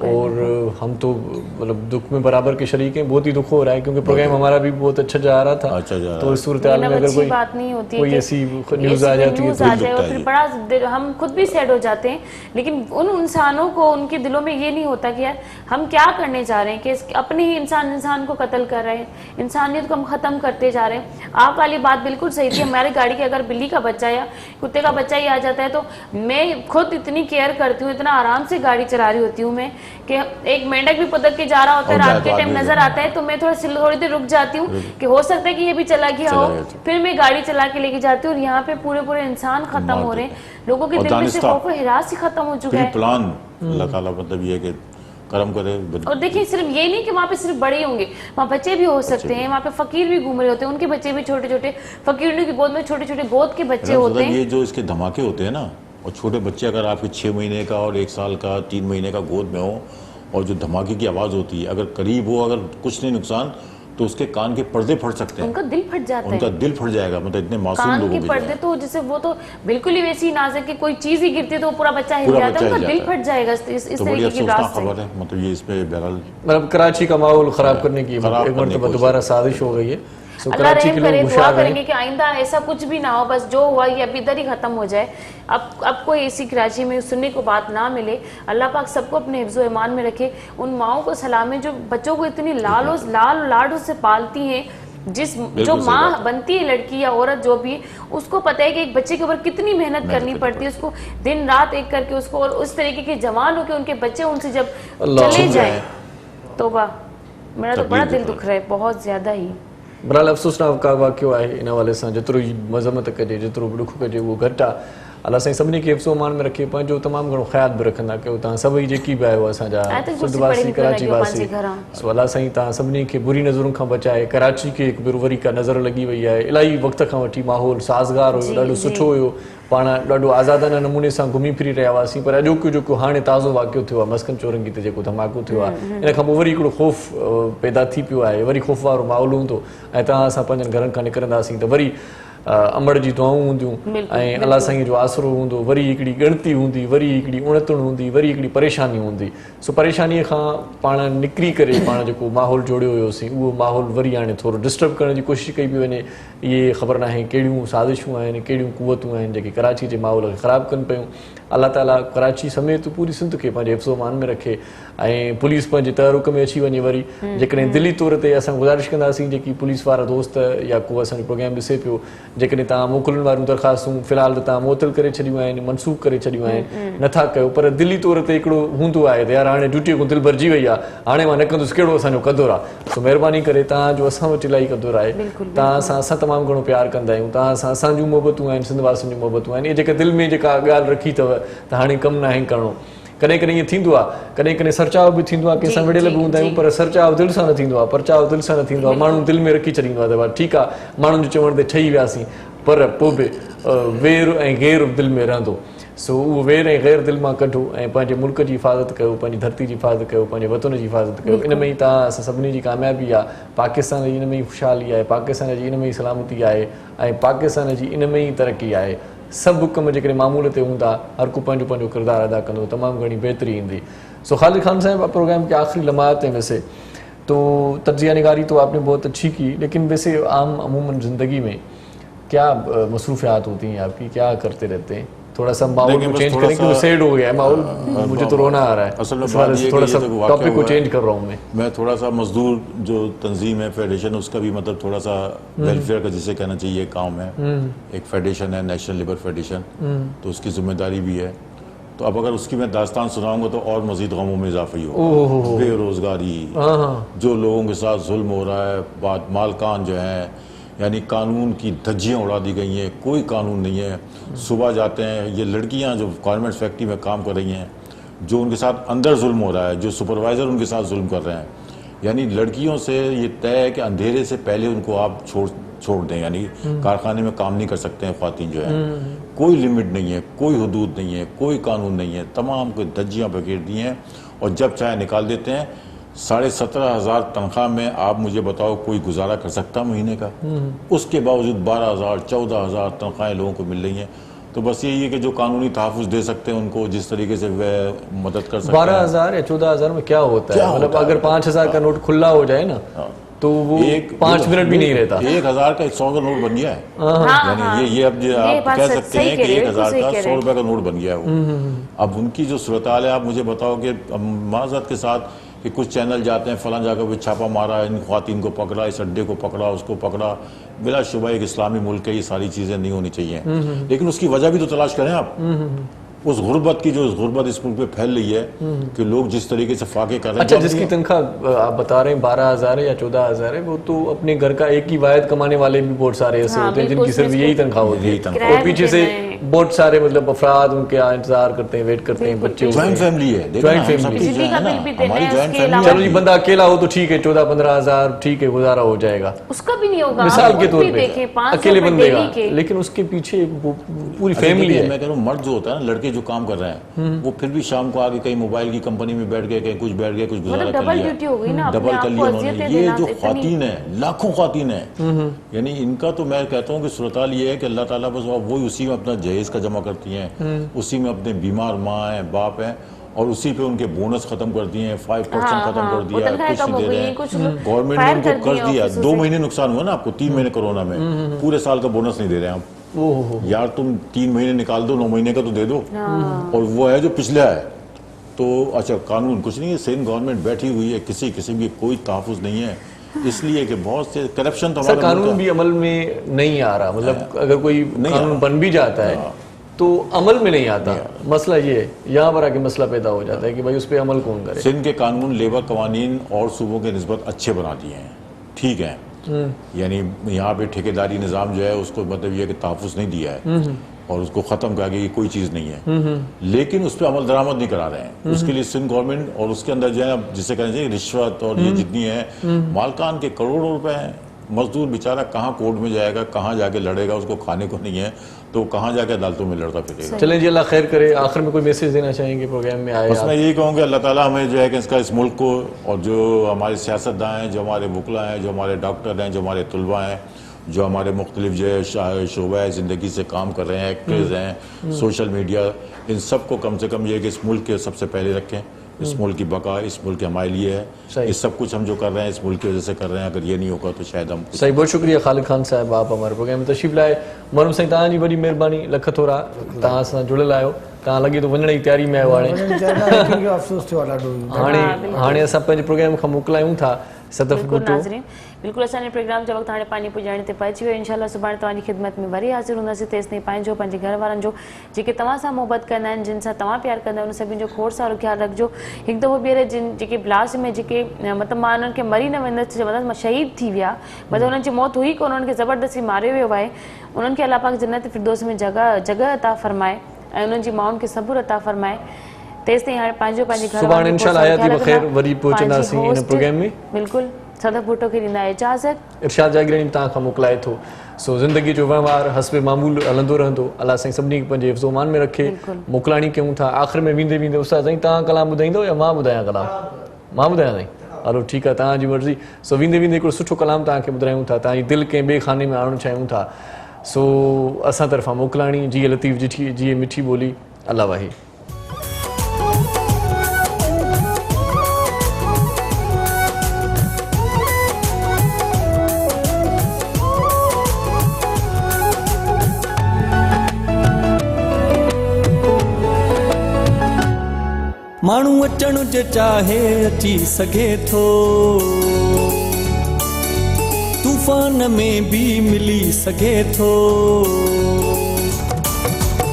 और हम तो मतलब दुख में बराबर के शरीक हैं, बहुत ही दुख हो रहा है क्योंकि प्रोग्राम हमारा भी बहुत अच्छा जा रहा था। तो इस सूरत हाल में अगर बात नहीं होती कोई ऐसी न्यूज़ आ जाती है तो और फिर बड़ा हम खुद भी सैड हो जाते हैं, लेकिन उन इंसानों को उनके दिलों में ये नहीं होता कि यार हम क्या करने जा रहे हैं, कि अपने ही इंसान को कत्ल कर रहे हैं, इंसानियत को हम खत्म करते जा रहे हैं। आप वाली बात बिल्कुल सही थी। हमारी गाड़ी के अगर बिल्ली का बच्चा या कुत्ते का बच्चा ही आ जाता है तो मैं खुद इतनी केयर करती हूँ, इतना आराम से गाड़ी चला रही होती हूँ मैं कि एक मेंढक भी पदक के जा रहा होता है, रात के टाइम नजर आता है तो मैं थोड़ी देर रुक जाती हूँ कि हो सकता है कि ये भी चला गया हो, फिर मैं गाड़ी चला के लेके जाती हूँ। और यहाँ पे पूरे इंसान खत्म हो रहे हैं, लोगों के दिल में से खौफ हिरास ही खत्म हो चुका है। प्लान अल्लाह ताला मतलब ये कि करम करे। और देखिए सिर्फ ये नहीं कि वहाँ पे सिर्फ बड़े होंगे, वहाँ बच्चे भी हो सकते हैं, वहाँ पे फकीर भी घूम रहे होते हैं, उनके बच्चे भी छोटे छोटे, फकीरों की गोद में छोटे छोटे गोद के बच्चे होते हैं। ये जो इसके धमाके होते हैं ना, और छोटे बच्चे अगर आपके 6 महीने का और 1 साल का 3 महीने का गोद में हो और जो धमाके की आवाज़ होती है, अगर करीब हो, अगर कुछ नहीं नुकसान तो उसके कान के पर्दे फट सकते हैं, उनका दिल फट जाता है, उनका दिल फट जाएगा। मतलब इतने मासूम लोगों के पर्दे तो जैसे वो तो बिल्कुल ही वैसी नाजुक कि कोई चीज ही गिरती है तो पूरा बच्चा हिल जाता है, उनका दिल फट जाएगा इस तरीके की बात से। खबर है मतलब ये इसमें बहरहाल मतलब कराची का माहौल खराब करने की एक मरतबा दोबारा साजिश हो गई है। अल्लाह रहम करे, दुआ करेंगे कि आइंदा ऐसा कुछ भी ना हो, बस जो हुआ ये अभी इधर ही खत्म हो जाए। अब कोई ऐसी कराची में सुनने को बात ना मिले। अल्लाह पाक सबको अपने हिफ्ज़ व ईमान में रखे। उन माओं को सलाम है जो बच्चों को इतनी लाडों से पालती हैं, जो माँ बनती है लड़की या औरत जो भी, उसको पता है कि एक बच्चे के ऊपर कितनी मेहनत करनी पड़ती है, उसको दिन रात एक करके उसको, और उस तरीके के जवान हो के उनके बच्चे उनसे जब चले जाए, तौबा, मेरा तो बड़ा दिल दुख रहा है बहुत ज्यादा ही। बहरहाल अफ़सोसनाक का वाक़ियो आहे इन हवाले सां, जेतिरो मज़म्मत कजे, जेतिरो बि ॾुख कजे उहो घटि आहे। अल्लाह साईं सभिनी खे हिफ्ज़ो मान में रखे, पंहिंजो तमामु घणो ख़्याल बि रखंदा कयो। तव्हां सभई जेकी बि आहियो असांजा सिंधवासी कराची वासी, सो अल्लाह साईं तव्हां सभिनी खे बुरी नज़रुनि खां बचाए। कराची खे हिकु भेरो वरी का नज़र लॻी वई आहे। इलाही वक़्त खां वठी माहौल साज़गार हुयो, ॾाढो सुठो हुयो, पाण ॾाढो आज़ादाना नमूने सां घुमी फिरी रहिया हुआसीं। पर अॼोको जेको हाणे ताज़ो वाक़ियो थियो आहे मस्कन चौरंगी ते जेको धमाको थियो आहे, इन खां पोइ वरी हिकिड़ो ख़ौफ़ पैदा थी पियो आहे, वरी ख़ौफ़ वारो माहौल हूंदो ऐं तव्हां असां पंहिंजनि घरनि खां निकिरंदासीं त वरी अमड़ जी दुआऊं हूंदियूं ऐं अल्लाह साईं जो आसरो हूंदो, वरी हिकिड़ी ॻणती हूंदी, वरी हिकिड़ी उणतुण हूंदी, वरी हिकिड़ी परेशानी हूंदी। सो परेशानीअ खां पाण निकिरी करे पाण जेको माहौल जोड़ियो हुयोसीं उहो माहौल वरी हाणे थोरो डिस्टर्ब करण जी कोशिशि कई पई वञे। इहे ख़बर नाहे कहिड़ियूं साज़िशूं आहिनि, कहिड़ियूं कुवतूं आहिनि जेके कराची जे माहौल खे ख़राबु कनि पियूं। अल्लाह ताला कराची समेत पूरी सिंध खे पंहिंजे हिफ्ज़ो मान में रखे ऐं पुलिस पंहिंजे तहरुक में अची वञे। वरी जेकॾहिं दिली तौर ते असां गुज़ारिश कंदासीं जेकी पुलिस वारा दोस्त या को असांजो प्रोग्राम ॾिसे पियो, जेकॾहिं तव्हां मोकिलण वारियूं दरख़्वास्तूं फ़िलहाल त तव्हां मुअतल करे छॾियूं आहिनि, मनसूख़ करे छॾियूं आहिनि, नथा कयो, पर दिली तौर ते हिकिड़ो हूंदो आहे त यार हाणे ड्यूटीअ खां दिलि भरिजी वई आहे, हाणे मां न कंदुसि, कहिड़ो असांजो क़दुरु आहे। सो महिरबानी करे तव्हांजो असां वटि इलाही क़दुरु आहे, तव्हां सां असां तमामु घणो प्यारु कंदा आहियूं, तव्हां सां असांजूं मोहबतूं आहिनि, सिंधवासियुनि जूं मोहबतूं आहिनि। इहे जेके दिलि में जेका ॻाल्हि रखी अथव त हाणे कमु न आहे करिणो। कॾहिं कॾहिं ईअं थींदो आहे, कॾहिं कॾहिं सरचाव बि थींदो आहे, कंहिंसां विड़ियल बि हूंदा आहियूं, पर सरचाव दिलि सां न थींदो आहे, परचाव दिलि सां न थींदो आहे। माण्हू दिलि में रखी छॾींदो आहे त भाई ठीकु आहे, माण्हुनि जो चवण ते ठही वियासीं, पर पोइ बि वेर ऐं गैर दिलि में रहंदो। सो उहो वेर ऐं गैर दिलि मां कढो ऐं पंहिंजे मुल्क जी हिफ़ाज़त कयो, पंहिंजी धरती जी हिफ़ाज़त कयो, पंहिंजे वतन जी हिफ़ाज़त कयो। इन में ई तव्हां असां सभिनी जी कामयाबी आहे, पाकिस्तान जी इन में ई ख़ुशहाली आहे, पाकिस्तान जी इन में ई सलामती आहे ऐं पाकिस्तान जी इन में ई तरक़ी आहे। सभु कम जेकॾहिं मामूल ते हूंदा, हर को पंहिंजो पंहिंजो किरदारु अदा कंदो, तमामु घणी बहितरी ईंदी। सो ख़ालिद ख़ान साहिब प्रोग्राम के आख़िरी लम्हात में से तो तज्जिया निगारी तो आपने बहुत अच्छी की, लेकिन वैसे आम अमूमन ज़िंदगी में क्या मसरूफियात होती हैं आपकी, क्या करते रहते हैं? थोड़ा सा माहौल को चेंज करें क्योंकि सैड हो गया है माहौल, मुझे तो रोना आ रहा है। असल में इस बारे से थोड़ा सा टॉपिक को चेंज कर रहा हूँ मैं थोड़ा सा मजदूर जो तंजीम है फेडरेशन, उसका भी मतलब थोड़ा सा वेलफेयर का जिसे कहना चाहिए काम है। एक फेडरेशन है नेशनल लेबर फेडरेशन, तो उसकी जिम्मेदारी भी है। तो अब अगर उसकी मैं दास्तान सुनाऊंगा तो और मजीद गमों में इजाफा ही होगा। बेरोजगारी, जो लोगों के साथ जुल्म हो रहा है, बाद मालकान जो है, यानी कानून की धज्जियाँ उड़ा दी गई हैं, कोई कानून नहीं है। सुबह जाते हैं ये लड़कियां जो गारमेंट्स फैक्ट्री में काम कर रही हैं, जो उनके साथ अंदर जुल्म हो रहा है, जो सुपरवाइज़र उनके साथ जुल्म कर रहे हैं, यानी लड़कियों से ये तय है कि अंधेरे से पहले उनको आप छोड़ दें, यानी कारखाने में काम नहीं कर सकते हैं ख्वातीन जो है। कोई लिमिट नहीं है, कोई हदूद नहीं है, कोई कानून नहीं है, तमाम को धज्जियाँ पकेड़ दी हैं और जब चाहे निकाल देते हैं। 17,500 तनख्वाह में आप मुझे बताओ कोई गुजारा कर सकता महीने का? उसके बावजूद 12,000 14,000 तनख्वाहें लोगों को मिल रही हैं। तो बस यही है कि जो कानूनी तहफ़्फ़ुज़ दे सकते हैं उनको जिस तरीके से वह मदद कर सकते हैं। 12,000 या 14,000 में क्या होता है? मतलब अगर 5,000 का नोट खुला हो जाए ना तो वो 5 मिनट भी नहीं रहता। 1,000 का 100 का नोट बन गया है। यानी ये अब आप कह सकते हैं कि 1,000 का 100 रुपये का नोट बन गया है वो। अब उनकी जो सूरत हाल है, आप मुझे बताओ कि माज़रत के साथ कि कुछ चैनल जाते हैं फलां जगह पे छापा मारा, इन ख्वातीन को पकड़ा, इस अड्डे को पकड़ा, उसको पकड़ा। बिलाशुबा एक इस्लामी मुल्क है, ये सारी चीज़ें नहीं होनी चाहिए, लेकिन उसकी वजह भी तो तलाश करें आप। उस गुर्बत की, जो गुर्बत इस मुल्क पे फैल रही है कि लोग जिस तरीके से फाके कर रहे हैं। अच्छा, जिसकी तनख्वाह आप बता रहे हैं 12,000 है या 14,000 है, वो तो अपने घर का एक ही वायद कमाने वाले भी बहुत सारे ऐसे होते हैं जिनकी सिर्फ यही तनख्वाह होती है और पीछे से बहुत सारे मतलब अफराद उनके इंतजार करते हैं, वेट करते हैं, बच्चे। ज्वाइंट फैमिली है, ज्वाइंट फैमिली। हमारी ज्वाइंट फैमिली। चलो जी, बंदा अकेला हो तो ठीक है, 14-15,000 ठीक है, गुजारा हो जाएगा, उसका भी नहीं होगा मिसाल के तौर पे, अकेले बंदे का। लेकिन उसके पीछे एक पूरी फैमिली है। मैं कह रहा हूँ मर्द जो होता है ना, लड़के जो काम कर रहे हैं, वो फिर भी शाम को आगे कहीं मोबाइल की कंपनी में बैठ गए, कहीं कुछ बैठ गए, कुछ गुजारा कर लिया, डबल कर लिया उन्होंने। ये जो ख्वातीन है, लाखों ख्वातीन है, यानी इनका तो मैं कहता हूँ कि सूरत-हाल ये है कि अल्लाह ताला बस वही उसी में अपना जहेज का जमा करती हैं, उसी में अपने बीमार माँ है, बाप है, और उसी पे उनके बोनस खत्म कर दिए हैं, 5% खत्म कर दिया है, कुछ नहीं दे रहे हैं। गवर्नमेंट ने उनको कर दिया, 2 महीने नुकसान हुआ ना आपको, 3 महीने कोरोना में, पूरे साल का बोनस नहीं दे रहे हैं आप। यार तुम 3 महीने निकाल दो, 9 महीने का तो दे दो। और वो है जो पिछला है। तो अच्छा, कानून कुछ नहीं है, सिंध गवर्नमेंट बैठी हुई है, किसी भी कोई तहफ़्फ़ुज़ नहीं है, इसलिए कि बहुत से करप्शन तो हमारा कानून भी अमल में नहीं आ रहा। मतलब अगर कोई कानून बन भी जाता है तो अमल में नहीं आता। मसला ये है, यहाँ पर आके मसला पैदा हो जाता है कि भाई उस पर अमल कौन करे। सिंध के कानून लेबर कवानीन और सूबों के निस्बत अच्छे बना दिए हैं, ठीक है, यानी यहाँ पे ठेकेदारी निज़ाम जो है उसको मतलब ये कि तहफ़्फ़ुज़ नहीं दिया है और उसको ख़त्म कर ये कोई चीज़ नहीं है, लेकिन उस पर अमल दरामद नहीं करा रहे हैं। उसके लिए सिंध गवर्नमेंट और उसके अंदर जो है जिसे कहना चाहिए रिश्वत और ये जितनी है, मालकान के करोड़ों रुपए हैं। मजदूर बेचारा कहाँ कोर्ट में जाएगा, कहाँ जाके लड़ेगा, उसको खाने को नहीं है तो कहाँ जाके अदालतों में लड़ता फिरेगा। चलें जी, अल्लाह खैर करे। आखिर में कोई मैसेज देना चाहेंगे प्रोग्राम में आए? बस मैं यही कहूँगा अल्लाह ताला हमें जो है कि इसका, इस मुल्क को, और जो हमारे सियासतदान हैं, जो हमारे वकला हैं, जो हमारे डॉक्टर हैं, जो हमारे तलबा हैं, जो हमारे मुख्तलिफ जो है शोबा ज़िंदगी से काम कर रहे हैं, एक्टर्स हैं, सोशल मीडिया, इन सब को कम से कम ये कि इस मुल्क के सबसे पहले रखें। इस मुल्क की बका इस मुल्क के हमारे लिए है। इस सब कुछ हम जो कर रहे हैं इस मुल्क की वजह से कर रहे हैं। अगर ये नहीं होगा तो शायद हम सही। बहुत शुक्रिया ख़ालिद ख़ान साहब, आप हमारे प्रोग्राम में तशरीफ़ लाए। मरहूम साईं तव्हांजी वॾी महिरबानी, लख थोरा तव्हां सां जुड़ियल आहियो। तव्हां लॻे थो वञण जी तयारी में आहियो हाणे। अफ़सोस थियो आहे ॾाढो। हाणे असां पंहिंजे प्रोग्राम खां मोकिलायूं था सदफ़ भुट्टो। बिल्कुल असांजे प्रोग्राम जो वक़्तु हाणे पाणी पुॼाइण ते पहुची वियो। इंशाल्लाह सुभाणे तव्हांजी ख़िदमत में वरी हाज़िर हूंदासीं। तेसिताईं पंहिंजो, पंहिंजे घर वारनि जो, जेके तव्हां सां मोहबत कंदा आहिनि, जिन सां तव्हां प्यार कंदा आहियो, उन सभिनि जो खोड़ सारो ख्यालु रखिजो। हिकु दफ़ो ॿीहर जिन जेके ब्लास्ट में जेके मतिलबु मां उन्हनि खे मरी न वेंदसि, मतिलबु मां शहीद थी विया, मतिलबु उन्हनि जी मौत हुई कोन, उन्हनि खे ज़बरदस्ती मारियो वियो आहे। उन्हनि खे अल्लाह पाक जन्नत फिरदौस में जॻह अता फ़रमाए ऐं उन्हनि जी माउनि खे सबुर अता फ़रमाए। तेसिताईं हाणे पंहिंजो, पंहिंजे घर सुभाणे इंशाल्लाह आयाती बख़ैर वरी पहुचंदासीं इन प्रोग्राम में। बिल्कुलु सदफ़ भुट्टो खे ॾींदा इजाज़त। इरशाद जागीरानी तव्हां खां मोकिलाए थो। सो ज़िंदगी जो वहिंवार हस्बे मामूल हलंदो रहंदो। अल्लाह साईं सभिनी खे पंहिंजे हिफ़्ज़ो मान में रखे। मोकिलाणी कयूं था। आख़िर में वेंदे वेंदे उस्ताद साईं तव्हां कलाम ॿुधाईंदो या मां ॿुधायां कलाम? मां ॿुधायां साईं? हलो ठीकु आहे, तव्हांजी मर्ज़ी। सो वेंदे वेंदे हिकिड़ो सुठो कलाम तव्हांखे ॿुधायूं था, तव्हांजी दिलि कंहिं ॿिए खाने में आणणु चाहियूं था। सो असां तरफ़ां मोकिलाणी, जीअं लतीफ़ जीअं मिठी ॿोली। अल्लाह वाहे। माण्हू अचण जे चाहे अची सघे थो, तूफ़ान में भी मिली सघे थो।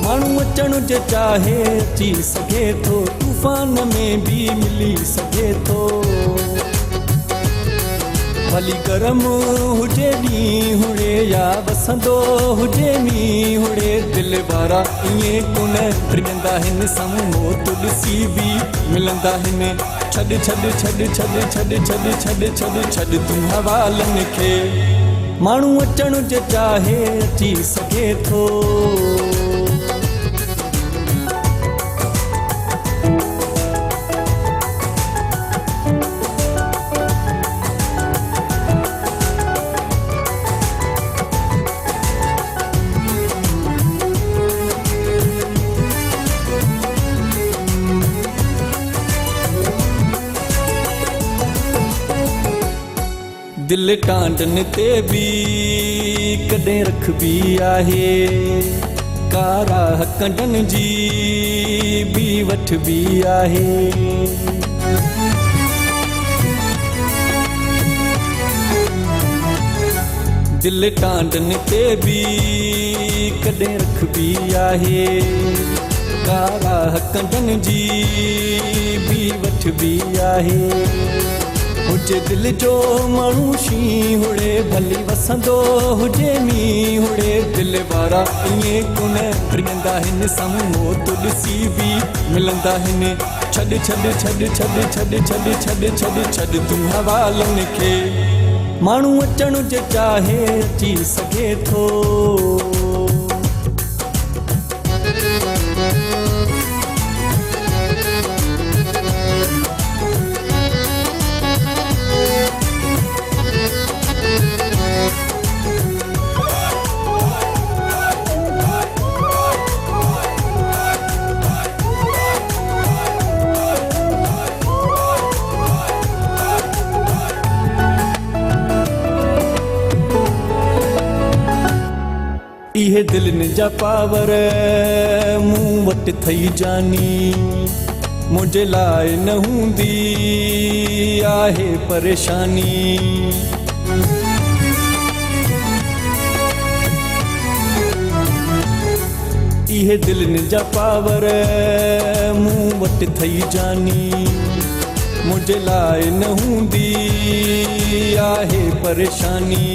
माण्हू अचण जे चाहे अची सघे थो, तूफ़ान में भी मिली सघे थो। भली गरम हुजे ॾींहुं हुड़े या वसंदो हुजे मींहुं हुड़े, दिल वारा ईअं कोन प्रियंदा आहिनि, साम्हूं मौत ॾिसी बि मिलंदा आहिनि। छॾ छॾ छॾ छॾ छॾ छॾ छॾ छॾ छॾ तूं हवालनि खे, माण्हू अचण जे चाहे अची सघे थो। दिल टांडन ते भी कॾहिं रखबी आहे, कारा कंडन जी भी वठबी आहे। दिल टांडन ते भी कॾहिं रखबी आहे, कारा कंडन जी भी वठबी आहे। हुजे दिल जो माण्हू शींहुं हुड़े, भली वसंदो हुजे मींहुं हुड़े, दिल वारा ईअं कोन प्रियंदा आहिनि, साम्हूं मौत ॾिसी बि मिलंदा आहिनि। छॾ छॾ छॾ छॾ छॾ छॾ छॾ छॾ छॾ तूं हवालनि खे, माण्हू अचण जे चाहे अची सघे थो। इहे दिलनि जा पावर मूं वटि थई जानी, मुंहिंजे लाइ न हूंदी आहे परेशानी। इहे दिलनि जा पावर मूं वटि थई जानी, मुंहिंजे लाइ न हूंदी आहे परेशानी।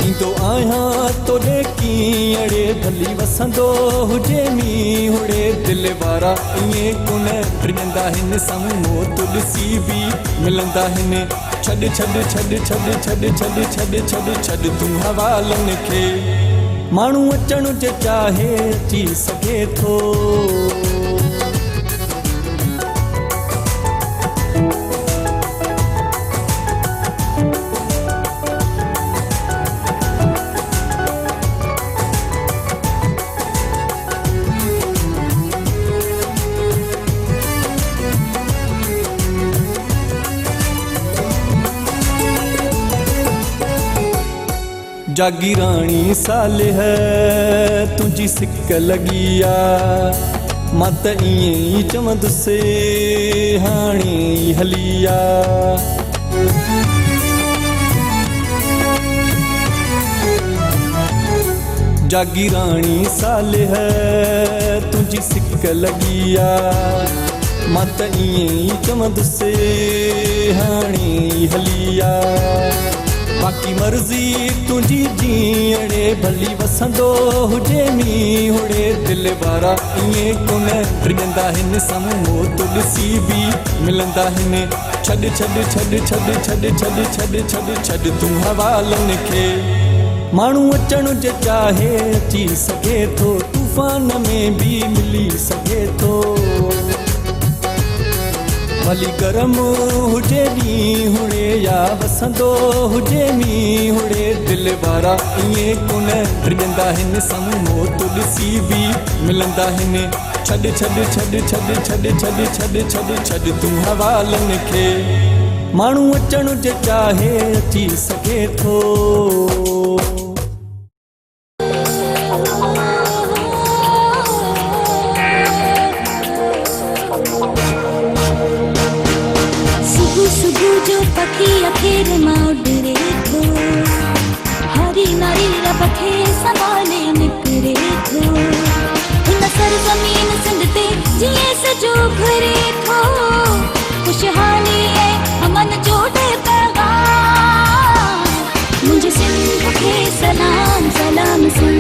ईंदो आहियां तोॾे कीअड़े, भली वसंदो हुजे मींहुं हुड़े, दिल वारा ईअं कोन प्रियंदा आहिनि, साम्हूं मौत ॾिसी बि मिलंदा आहिनि। छॾ छॾ छॾ छॾ छॾ छॾ छॾ छॾ छॾ तूं हवालनि खे, माण्हू अचण जे चाहे अची सघे थो। जागीराणी सालिह तुंहिंजी सिक लॻी आ, मां त ईअं ई चवंदुसि हाणे ई हली आ। जागीराणी सालिह तुंहिंजी सिक लॻी आ, मां त ईअं ई चवंदुसि हाणे ई हली आ। बाक़ी मर्ज़ी तुंहिंजी जीअणे, भली वसंदो हुजे मींहुं हुड़े, दिल वारा ईअं कोन प्रियंदा आहिनि, साम्हूं मौत ॾिसी बि मिलंदा आहिनि। छॾ छॾ छॾ छॾ छॾ छॾ छॾ छॾ छॾ तूं हवालनि खे, माण्हू अचण जे चाहे अची सघे थो, तूफ़ान में भी मिली सघे थो। भली गरम हुजे ॾींहुं हुड़े या वसंदो हुजे मींहुं हुड़े, दिल वारा ईअं कोन प्रियंदा आहिनि, साम्हूं मौत ॾिसी बि मिलंदा आहिनि। छॾ छॾ छॾ छॾ छॾ छॾ छॾ छॾ छॾ तूं हवालनि खे, माण्हू अचण जे चाहे अची सघे थो। जो पखी अखेर मां उडरे थो हरी नारी रब खे संभाले निकरे थो हिन सरज़मीन सिंध ते जीअं सजो घुरे थो खुशहाली ऐं अमन जो ॾे पैगाम मुंहिंजे सिंध खे सलाम सलाम सिंध